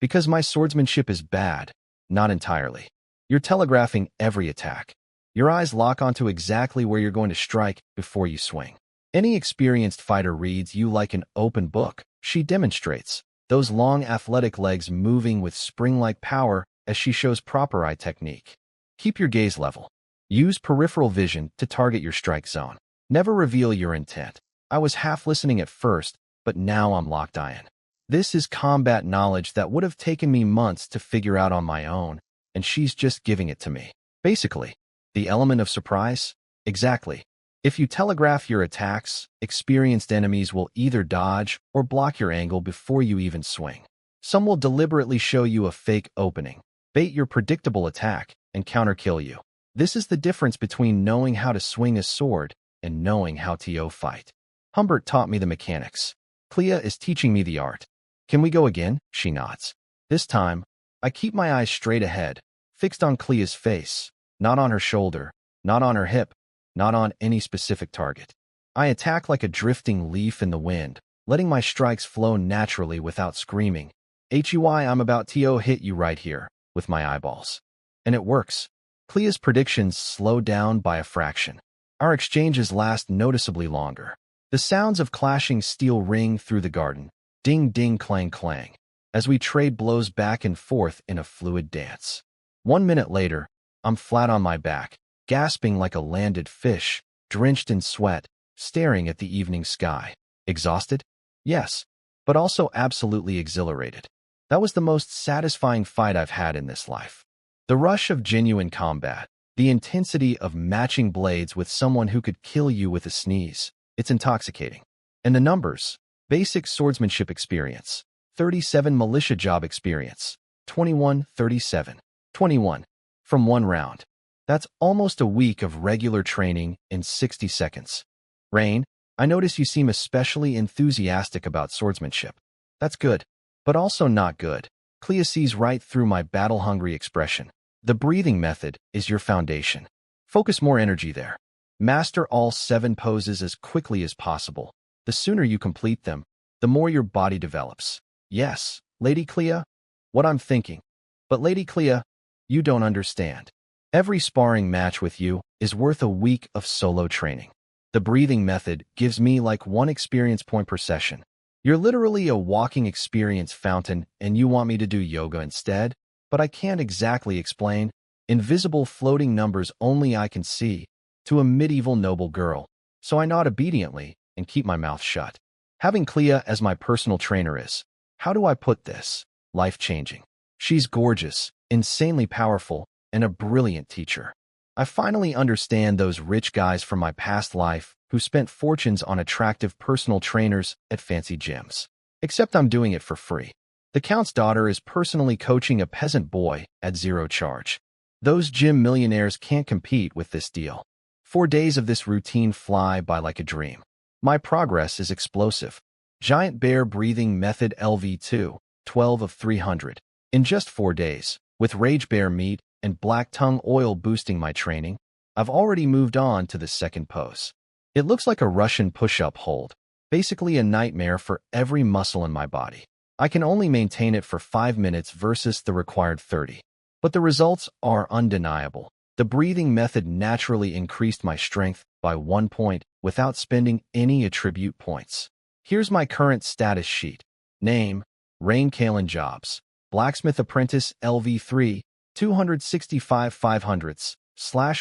Because my swordsmanship is bad. Not entirely. You're telegraphing every attack. Your eyes lock onto exactly where you're going to strike before you swing. Any experienced fighter reads you like an open book. She demonstrates, those long athletic legs moving with spring-like power as she shows proper eye technique. Keep your gaze level. Use peripheral vision to target your strike zone. Never reveal your intent. I was half listening at first, but now I'm locked in. This is combat knowledge that would have taken me months to figure out on my own, and she's just giving it to me. Basically, the element of surprise? Exactly. If you telegraph your attacks, experienced enemies will either dodge or block your angle before you even swing. Some will deliberately show you a fake opening, bait your predictable attack, and counter-kill you. This is the difference between knowing how to swing a sword and knowing how to fight. Humbert taught me the mechanics. Clea is teaching me the art. Can we go again? She nods. This time, I keep my eyes straight ahead, fixed on Clea's face, not on her shoulder, not on her hip, not on any specific target. I attack like a drifting leaf in the wind, letting my strikes flow naturally without screaming. I'm about to hit you right here, with my eyeballs. And it works. Clea's predictions slow down by a fraction. Our exchanges last noticeably longer. The sounds of clashing steel ring through the garden, ding ding clang clang, as we trade blows back and forth in a fluid dance. 1 minute later, I'm flat on my back, gasping like a landed fish, drenched in sweat, staring at the evening sky. Exhausted? Yes, but also absolutely exhilarated. That was the most satisfying fight I've had in this life. The rush of genuine combat, the intensity of matching blades with someone who could kill you with a sneeze. It's intoxicating. And the numbers. Basic swordsmanship experience. 37 militia job experience. 21:37. 21. From one round. That's almost a week of regular training in 60 seconds. Rain, I notice you seem especially enthusiastic about swordsmanship. That's good, but also not good. Clea sees right through my battle-hungry expression. The breathing method is your foundation. Focus more energy there. Master all 7 poses as quickly as possible. The sooner you complete them, the more your body develops. Yes, Lady Clea, what I'm thinking. But Lady Clea, you don't understand. Every sparring match with you is worth a week of solo training. The breathing method gives me like 1 experience point per session. You're literally a walking experience fountain and you want me to do yoga instead? But I can't exactly explain. Invisible floating numbers only I can see, to a medieval noble girl. So I nod obediently and keep my mouth shut. Having Clea as my personal trainer is, how do I put this, life-changing. She's gorgeous, insanely powerful, and a brilliant teacher. I finally understand those rich guys from my past life who spent fortunes on attractive personal trainers at fancy gyms. Except I'm doing it for free. The Count's daughter is personally coaching a peasant boy at 0 charge. Those gym millionaires can't compete with this deal. 4 days of this routine fly by like a dream. My progress is explosive. Giant Bear Breathing Method LV2, 12 of 300. In just 4 days, with Rage Bear Meat and Black Tongue Oil boosting my training, I've already moved on to the second pose. It looks like a Russian push-up hold, basically a nightmare for every muscle in my body. I can only maintain it for 5 minutes versus the required 30. But the results are undeniable. The breathing method naturally increased my strength by 1 point without spending any attribute points. Here's my current status sheet. Name, Rain Kalen Jobs. Blacksmith Apprentice LV3, 265 500ths,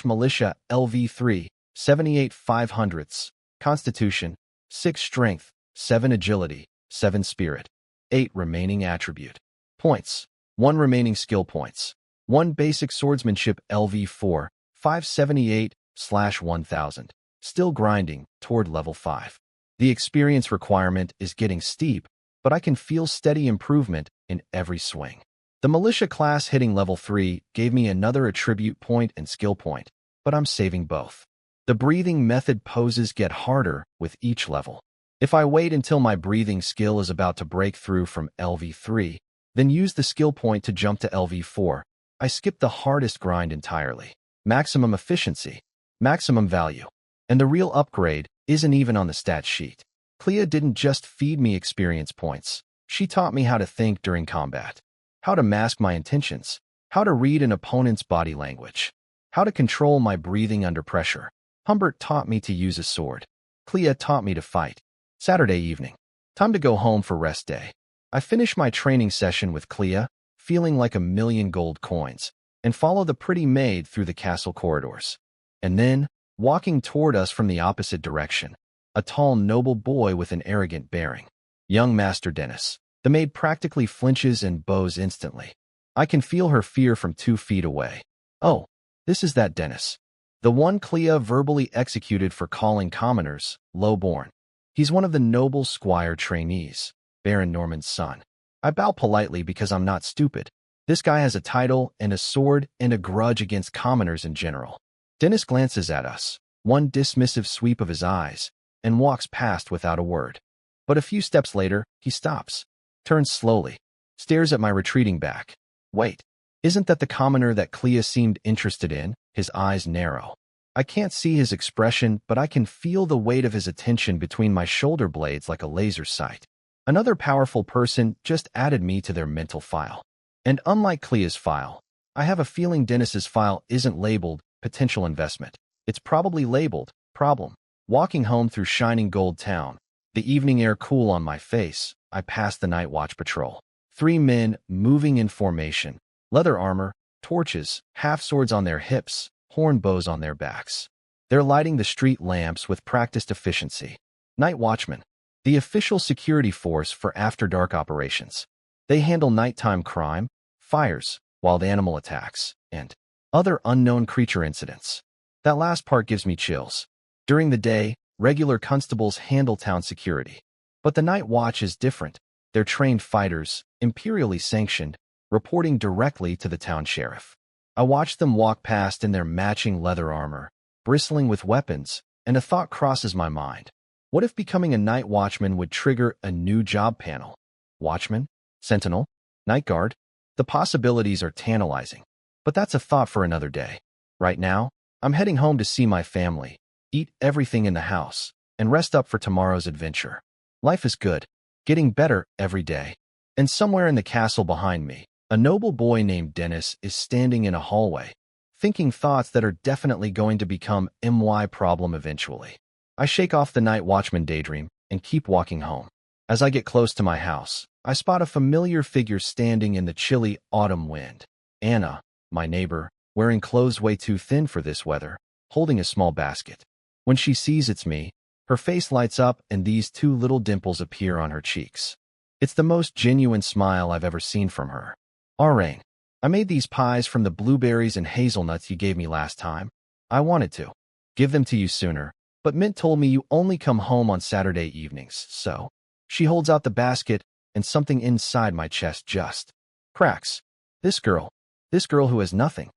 / Militia LV3, 78 500ths. Constitution, 6 Strength, 7 Agility, 7 Spirit. 8 remaining attribute. Points, 1 remaining skill points. 1 basic swordsmanship LV4, 578 / 1000. Still grinding toward level 5. The experience requirement is getting steep, but I can feel steady improvement in every swing. The militia class hitting level 3 gave me another attribute point and skill point, but I'm saving both. The breathing method poses get harder with each level. If I wait until my breathing skill is about to break through from LV3, then use the skill point to jump to LV4, I skip the hardest grind entirely. Maximum efficiency, maximum value. And the real upgrade isn't even on the stat sheet. Clea didn't just feed me experience points. She taught me how to think during combat, how to mask my intentions, how to read an opponent's body language, how to control my breathing under pressure. Humbert taught me to use a sword. Clea taught me to fight. Saturday evening. Time to go home for rest day. I finish my training session with Clea, feeling like 1,000,000 gold coins, and follow the pretty maid through the castle corridors. And then, walking toward us from the opposite direction, a tall noble boy with an arrogant bearing. Young Master Dennis. The maid practically flinches and bows instantly. I can feel her fear from 2 feet away. Oh, this is that Dennis. The one Clea verbally executed for calling commoners low-born. He's one of the noble squire trainees, Baron Norman's son. I bow politely because I'm not stupid. This guy has a title and a sword and a grudge against commoners in general. Dennis glances at us, one dismissive sweep of his eyes, and walks past without a word. But a few steps later, he stops, turns slowly, stares at my retreating back. Wait, isn't that the commoner that Clea seemed interested in? His eyes narrow. I can't see his expression, but I can feel the weight of his attention between my shoulder blades like a laser sight. Another powerful person just added me to their mental file. And unlike Clea's file, I have a feeling Dennis's file isn't labeled potential investment. It's probably labeled problem. Walking home through shining gold town, the evening air cool on my face, I pass the night watch patrol. 3 men moving in formation, leather armor, torches, half-swords on their hips, horn bows on their backs. They're lighting the street lamps with practiced efficiency. Night watchmen, the official security force for after-dark operations. They handle nighttime crime, fires, wild animal attacks, and other unknown creature incidents. That last part gives me chills. During the day, regular constables handle town security. But the night watch is different. They're trained fighters, imperially sanctioned, reporting directly to the town sheriff. I watch them walk past in their matching leather armor, bristling with weapons, and a thought crosses my mind. What if becoming a night watchman would trigger a new job panel? Watchman? Sentinel? Night guard? The possibilities are tantalizing. But that's a thought for another day. Right now, I'm heading home to see my family, eat everything in the house, and rest up for tomorrow's adventure. Life is good, getting better every day. And somewhere in the castle behind me, a noble boy named Dennis is standing in a hallway, thinking thoughts that are definitely going to become my problem eventually. I shake off the night watchman daydream and keep walking home. As I get close to my house, I spot a familiar figure standing in the chilly autumn wind. Anna, my neighbor, wearing clothes way too thin for this weather, holding a small basket. When she sees it's me, her face lights up and these two little dimples appear on her cheeks. It's the most genuine smile I've ever seen from her. "Rain, I made these pies from the blueberries and hazelnuts you gave me last time. I wanted to give them to you sooner, but Mint told me you only come home on Saturday evenings, so..." She holds out the basket, and something inside my chest just cracks. This girl who has nothing,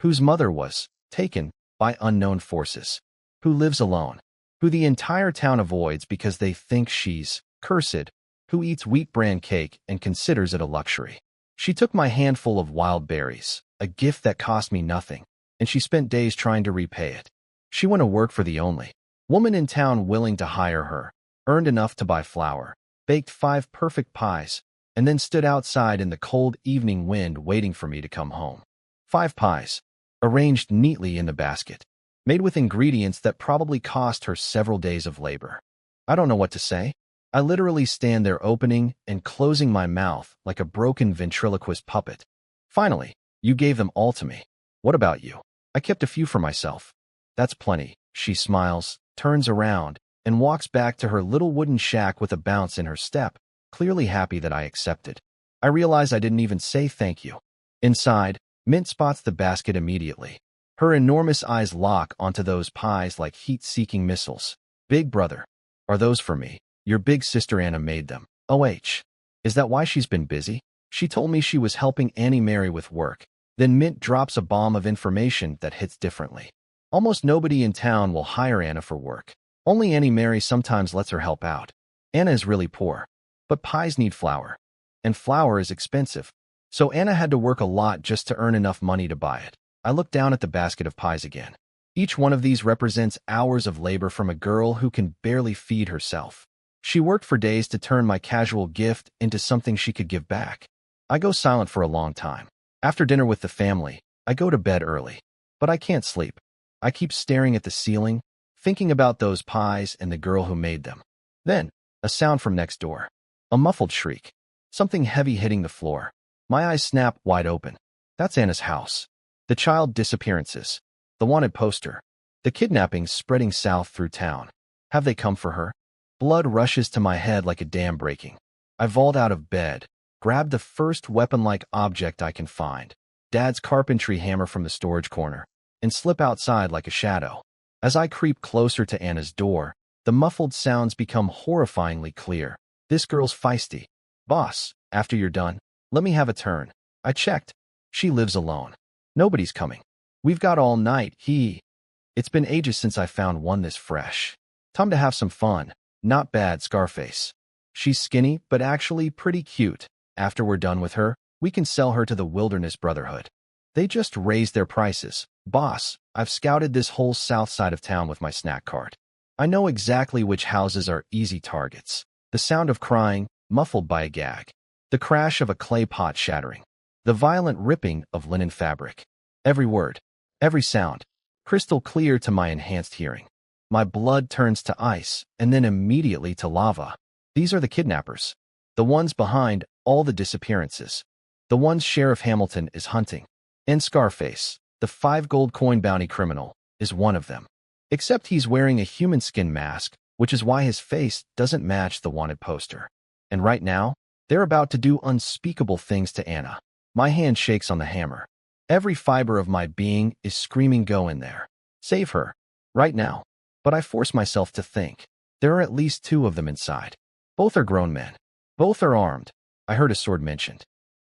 whose mother was taken by unknown forces, who lives alone, who the entire town avoids because they think she's cursed, who eats wheat bran cake and considers it a luxury. She took my handful of wild berries, a gift that cost me nothing, and she spent days trying to repay it. She went to work for the only woman in town willing to hire her, earned enough to buy flour, baked 5 perfect pies, and then stood outside in the cold evening wind waiting for me to come home. 5 pies, arranged neatly in the basket, made with ingredients that probably cost her several days of labor. I don't know what to say. I literally stand there opening and closing my mouth like a broken ventriloquist puppet. "Finally, you gave them all to me. What about you?" "I kept a few for myself." "That's plenty." She smiles, turns around, and walks back to her little wooden shack with a bounce in her step, clearly happy that I accepted. I realize I didn't even say thank you. Inside, Mint spots the basket immediately. Her enormous eyes lock onto those pies like heat-seeking missiles. "Big brother, are those for me? Your big sister Anna made them." "OH. Is that why she's been busy?" She told me she was helping Annie Mary with work. Then Mint drops a bomb of information that hits differently. "Almost nobody in town will hire Anna for work. Only Annie Mary sometimes lets her help out. Anna is really poor. But pies need flour. And flour is expensive. So Anna had to work a lot just to earn enough money to buy it." I look down at the basket of pies again. Each one of these represents hours of labor from a girl who can barely feed herself. She worked for days to turn my casual gift into something she could give back. I go silent for a long time. After dinner with the family, I go to bed early. But I can't sleep. I keep staring at the ceiling, thinking about those pies and the girl who made them. Then, a sound from next door. A muffled shriek. Something heavy hitting the floor. My eyes snap wide open. That's Anna's house. The child disappearances. The wanted poster. The kidnappings spreading south through town. Have they come for her? Blood rushes to my head like a dam breaking. I vault out of bed, grab the first weapon-like object I can find, Dad's carpentry hammer from the storage corner, and slip outside like a shadow. As I creep closer to Anna's door, the muffled sounds become horrifyingly clear. "This girl's feisty. Boss, after you're done, let me have a turn." I checked. She lives alone. Nobody's coming. We've got all night. It's been ages since I found one this fresh. Time to have some fun. Not bad, Scarface. She's skinny, but actually pretty cute. After we're done with her, we can sell her to the Wilderness Brotherhood. They just raised their prices. Boss, I've scouted this whole south side of town with my snack cart. I know exactly which houses are easy targets. The sound of crying, muffled by a gag. The crash of a clay pot shattering. The violent ripping of linen fabric. Every word, every sound, crystal clear to my enhanced hearing. My blood turns to ice, and then immediately to lava. These are the kidnappers. The ones behind all the disappearances. The ones Sheriff Hamilton is hunting. And Scarface, the 5 gold coin bounty criminal, is one of them. Except he's wearing a human skin mask, which is why his face doesn't match the wanted poster. And right now, they're about to do unspeakable things to Anna. My hand shakes on the hammer. Every fiber of my being is screaming, "Go in there. Save her. Right now." But I force myself to think. There are at least 2 of them inside. Both are grown men. Both are armed. I heard a sword mentioned.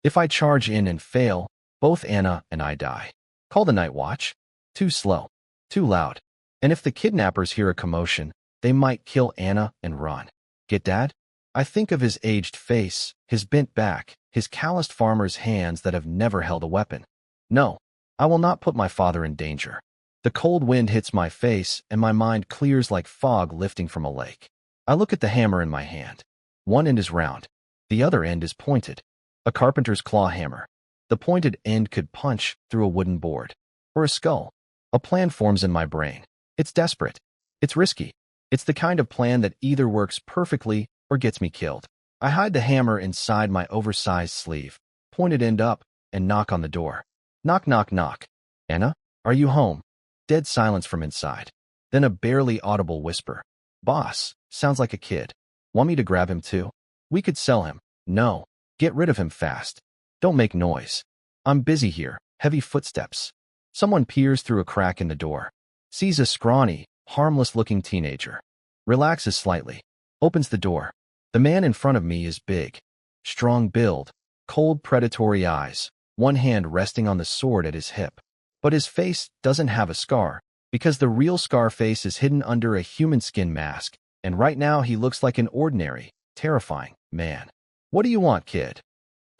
If I charge in and fail, both Anna and I die. Call the night watch. Too slow. Too loud. And if the kidnappers hear a commotion, they might kill Anna and run. Get that? I think of his aged face, his bent back, his calloused farmer's hands that have never held a weapon. No, I will not put my father in danger. The cold wind hits my face, and my mind clears like fog lifting from a lake. I look at the hammer in my hand. One end is round. The other end is pointed. A carpenter's claw hammer. The pointed end could punch through a wooden board. Or a skull. A plan forms in my brain. It's desperate. It's risky. It's the kind of plan that either works perfectly or gets me killed. I hide the hammer inside my oversized sleeve, pointed end up, and knock on the door. Knock, knock, knock. Anna, are you home? Dead silence from inside. Then a barely audible whisper. Boss, sounds like a kid. Want me to grab him too? We could sell him. No. Get rid of him fast. Don't make noise. I'm busy here. Heavy footsteps. Someone peers through a crack in the door. Sees a scrawny, harmless-looking teenager. Relaxes slightly. Opens the door. The man in front of me is big. Strong build. Cold, predatory eyes. One hand resting on the sword at his hip. But his face doesn't have a scar, because the real Scarface is hidden under a human skin mask, and right now he looks like an ordinary, terrifying man. What do you want, kid?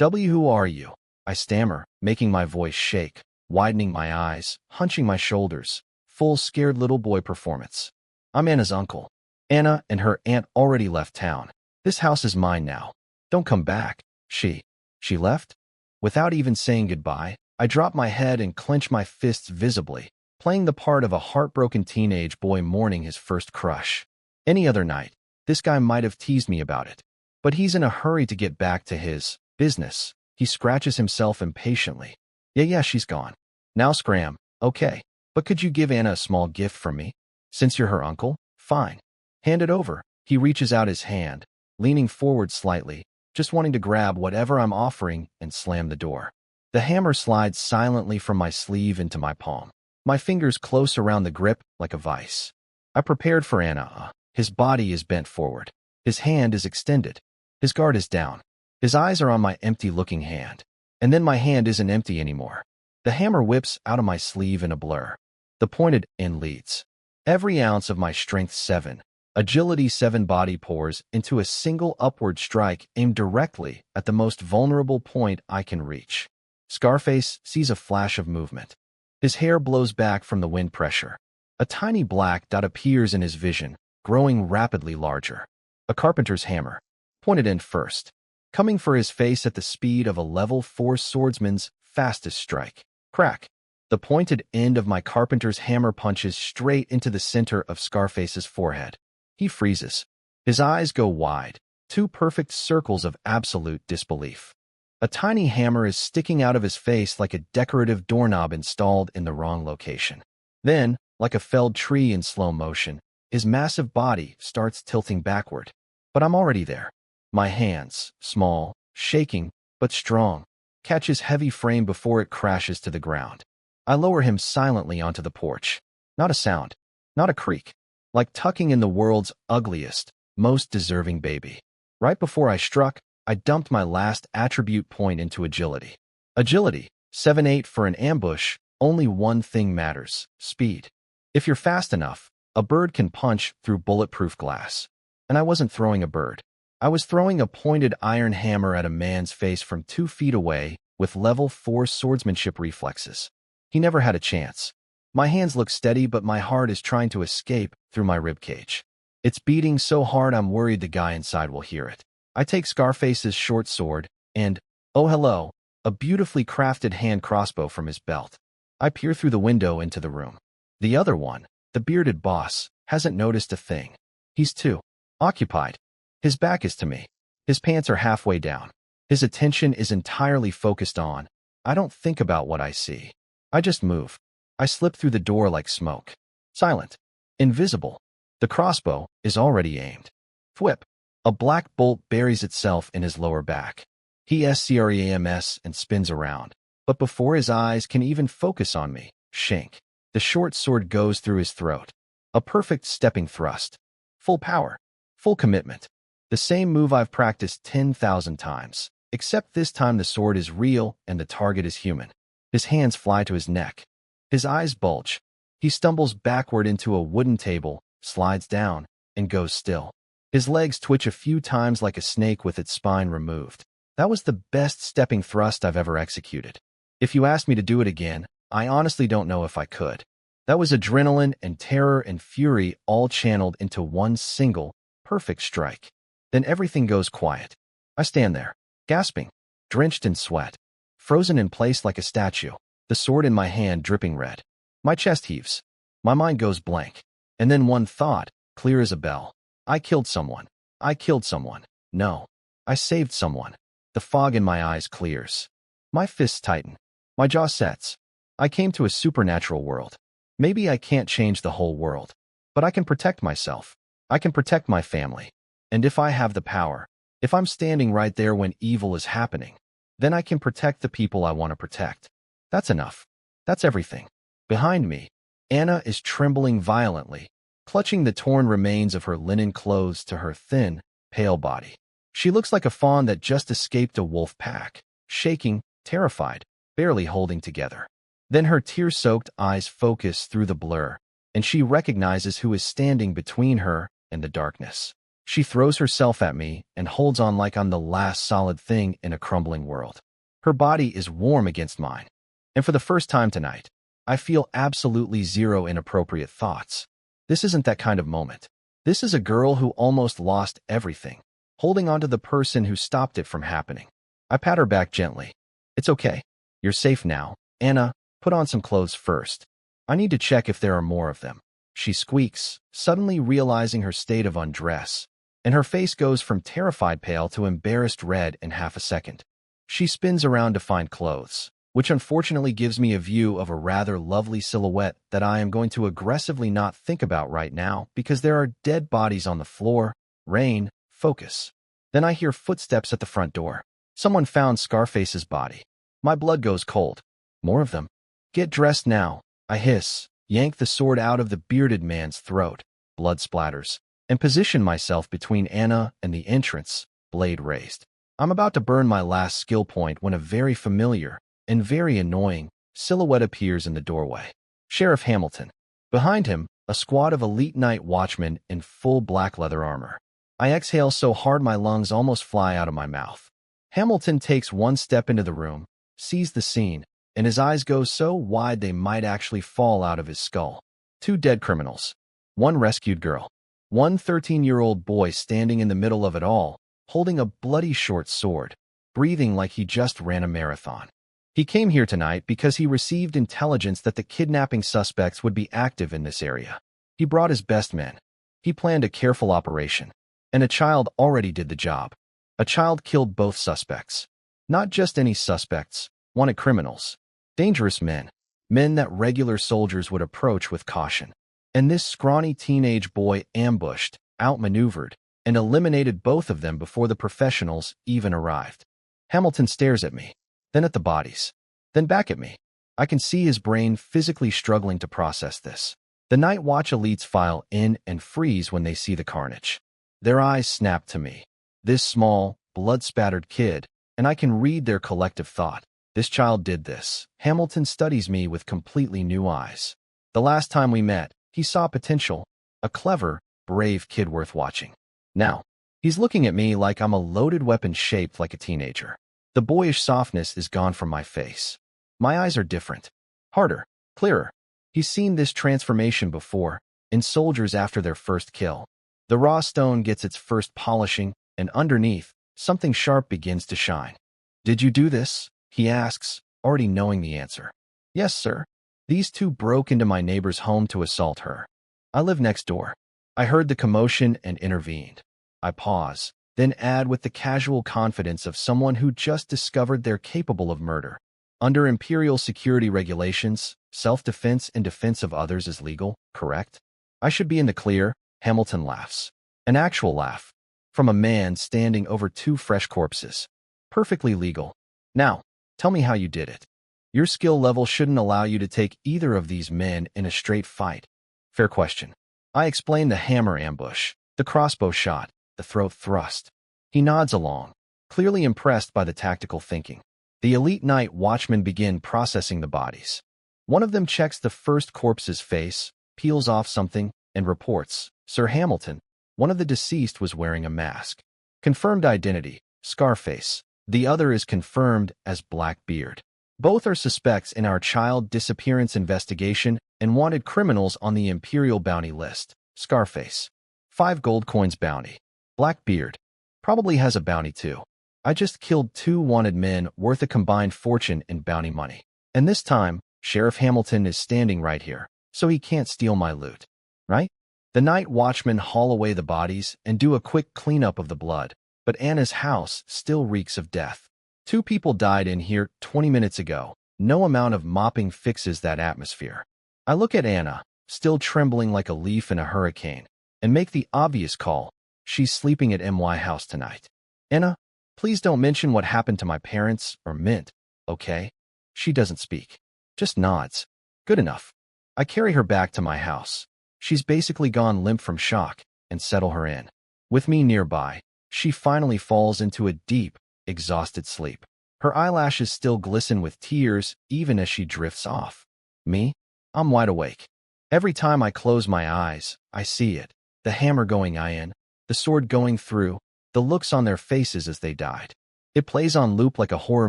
Who are you? I stammer, making my voice shake, widening my eyes, hunching my shoulders. Full scared little boy performance. I'm Anna's uncle. Anna and her aunt already left town. This house is mine now. Don't come back. She left? Without even saying goodbye, I drop my head and clench my fists visibly, playing the part of a heartbroken teenage boy mourning his first crush. Any other night, this guy might have teased me about it. But he's in a hurry to get back to his business. He scratches himself impatiently. Yeah, she's gone. Now scram. Okay. But could you give Anna a small gift from me? Since you're her uncle? Fine. Hand it over. He reaches out his hand, leaning forward slightly, just wanting to grab whatever I'm offering and slam the door. The hammer slides silently from my sleeve into my palm. My fingers close around the grip like a vice. I prepared for Anna. His body is bent forward. His hand is extended. His guard is down. His eyes are on my empty-looking hand. And then my hand isn't empty anymore. The hammer whips out of my sleeve in a blur. The pointed end leads. Every ounce of my strength 7, agility 7 body pours into a single upward strike aimed directly at the most vulnerable point I can reach. Scarface sees a flash of movement. His hair blows back from the wind pressure. A tiny black dot appears in his vision, growing rapidly larger. A carpenter's hammer, pointed end first, coming for his face at the speed of a level 4 swordsman's fastest strike. Crack! The pointed end of my carpenter's hammer punches straight into the center of Scarface's forehead. He freezes. His eyes go wide, 2 perfect circles of absolute disbelief. A tiny hammer is sticking out of his face like a decorative doorknob installed in the wrong location. Then, like a felled tree in slow motion, his massive body starts tilting backward. But I'm already there. My hands, small, shaking, but strong, catch his heavy frame before it crashes to the ground. I lower him silently onto the porch. Not a sound, not a creak, like tucking in the world's ugliest, most deserving baby. Right before I struck, I dumped my last attribute point into agility. Agility, 7-8 for an ambush, only one thing matters, speed. If you're fast enough, a bird can punch through bulletproof glass. And I wasn't throwing a bird. I was throwing a pointed iron hammer at a man's face from 2 feet away with level 4 swordsmanship reflexes. He never had a chance. My hands look steady, but my heart is trying to escape through my ribcage. It's beating so hard I'm worried the guy inside will hear it. I take Scarface's short sword and, oh hello, a beautifully crafted hand crossbow from his belt. I peer through the window into the room. The other one, the bearded boss, hasn't noticed a thing. He's too occupied. His back is to me. His pants are halfway down. His attention is entirely focused on. I don't think about what I see. I just move. I slip through the door like smoke. Silent. Invisible. The crossbow is already aimed. Thwip. A black bolt buries itself in his lower back. He screams and spins around. But before his eyes can even focus on me, shink. The short sword goes through his throat. A perfect stepping thrust. Full power. Full commitment. The same move I've practiced 10,000 times. except this time the sword is real and the target is human. His hands fly to his neck. His eyes bulge. He stumbles backward into a wooden table, slides down, and goes still. His legs twitch a few times like a snake with its spine removed. That was the best stepping thrust I've ever executed. If you asked me to do it again, I honestly don't know if I could. That was adrenaline and terror and fury all channeled into one single, perfect strike. Then everything goes quiet. I stand there, gasping, drenched in sweat, frozen in place like a statue, the sword in my hand dripping red. My chest heaves. My mind goes blank. And then one thought, clear as a bell. I killed someone. I killed someone. No. I saved someone. The fog in my eyes clears. My fists tighten. My jaw sets. I came to a supernatural world. Maybe I can't change the whole world, but I can protect myself. I can protect my family. And if I have the power, if I'm standing right there when evil is happening, then I can protect the people I want to protect. That's enough. That's everything. Behind me, Anna is trembling violently, clutching the torn remains of her linen clothes to her thin, pale body. She looks like a fawn that just escaped a wolf pack, shaking, terrified, barely holding together. Then her tear-soaked eyes focus through the blur, and she recognizes who is standing between her and the darkness. She throws herself at me and holds on like I'm the last solid thing in a crumbling world. Her body is warm against mine, and for the first time tonight, I feel absolutely zero inappropriate thoughts. This isn't that kind of moment. This is a girl who almost lost everything, holding on to the person who stopped it from happening. I pat her back gently. It's okay. You're safe now. Anna, put on some clothes first. I need to check if there are more of them. She squeaks, suddenly realizing her state of undress, and her face goes from terrified pale to embarrassed red in half a second. She spins around to find clothes, which unfortunately gives me a view of a rather lovely silhouette that I am going to aggressively not think about right now because there are dead bodies on the floor. Rain, focus. Then I hear footsteps at the front door. Someone found Scarface's body. My blood goes cold. More of them. Get dressed now, I hiss, yank the sword out of the bearded man's throat, blood splatters, and position myself between Anna and the entrance, blade raised. I'm about to burn my last skill point when a very familiar and very annoying silhouette appears in the doorway. Sheriff Hamilton. Behind him, a squad of elite night watchmen in full black leather armor. I exhale so hard my lungs almost fly out of my mouth. Hamilton takes one step into the room, sees the scene, and his eyes go so wide they might actually fall out of his skull. 2 dead criminals. 1 rescued girl. 1 13-year-old boy standing in the middle of it all, holding a bloody short sword, breathing like he just ran a marathon. He came here tonight because he received intelligence that the kidnapping suspects would be active in this area. He brought his best men. He planned a careful operation. And a child already did the job. A child killed both suspects. Not just any suspects, wanted criminals. Dangerous men. Men that regular soldiers would approach with caution. And this scrawny teenage boy ambushed, outmaneuvered, and eliminated both of them before the professionals even arrived. Hamilton stares at me, then at the bodies, then back at me. I can see his brain physically struggling to process this. The Night Watch elites file in and freeze when they see the carnage. Their eyes snap to me. This small, blood-spattered kid, and I can read their collective thought. This child did this. Hamilton studies me with completely new eyes. The last time we met, he saw potential, a clever, brave kid worth watching. Now, he's looking at me like I'm a loaded weapon shaped like a teenager. The boyish softness is gone from my face. My eyes are different. Harder, clearer. He's seen this transformation before, in soldiers after their first kill. The raw stone gets its first polishing, and underneath, something sharp begins to shine. Did you do this? He asks, already knowing the answer. Yes, sir. These 2 broke into my neighbor's home to assault her. I live next door. I heard the commotion and intervened. I pause, then add with the casual confidence of someone who just discovered they're capable of murder. Under imperial security regulations, self-defense and defense of others is legal, correct? I should be in the clear. Hamilton laughs. An actual laugh. From a man standing over 2 fresh corpses. Perfectly legal. Now, tell me how you did it. Your skill level shouldn't allow you to take either of these men in a straight fight. Fair question. I explain the hammer ambush, the crossbow shot, the throat thrust. He nods along. clearly impressed by the tactical thinking. The elite night watchmen begin processing the bodies. One of them checks the first corpse's face, peels off something, and reports, "Sir Hamilton, one of the deceased was wearing a mask. Confirmed identity, Scarface. The other is confirmed as Blackbeard. Both are suspects in our child disappearance investigation and wanted criminals on the Imperial bounty list. Scarface. 5 gold coins bounty. Blackbeard. Probably has a bounty too. I just killed 2 wanted men worth a combined fortune in bounty money. And this time, Sheriff Hamilton is standing right here, so he can't steal my loot. Right?" The night watchmen haul away the bodies and do a quick cleanup of the blood, but Anna's house still reeks of death. 2 people died in here 20 minutes ago. No amount of mopping fixes that atmosphere. I look at Anna, still trembling like a leaf in a hurricane, and make the obvious call. She's sleeping at MY house tonight. "Anna, please don't mention what happened to my parents or Mint, okay?" She doesn't speak. Just nods. Good enough. I carry her back to my house. She's basically gone limp from shock, and settle her in. With me nearby, she finally falls into a deep, exhausted sleep. Her eyelashes still glisten with tears even as she drifts off. Me? I'm wide awake. Every time I close my eyes, I see it. The hammer going in, the sword going through, the looks on their faces as they died. It plays on loop like a horror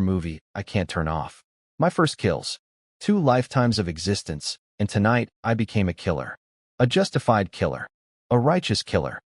movie I can't turn off. My first kills. 2 lifetimes of existence, and tonight I became a killer. A justified killer. A righteous killer.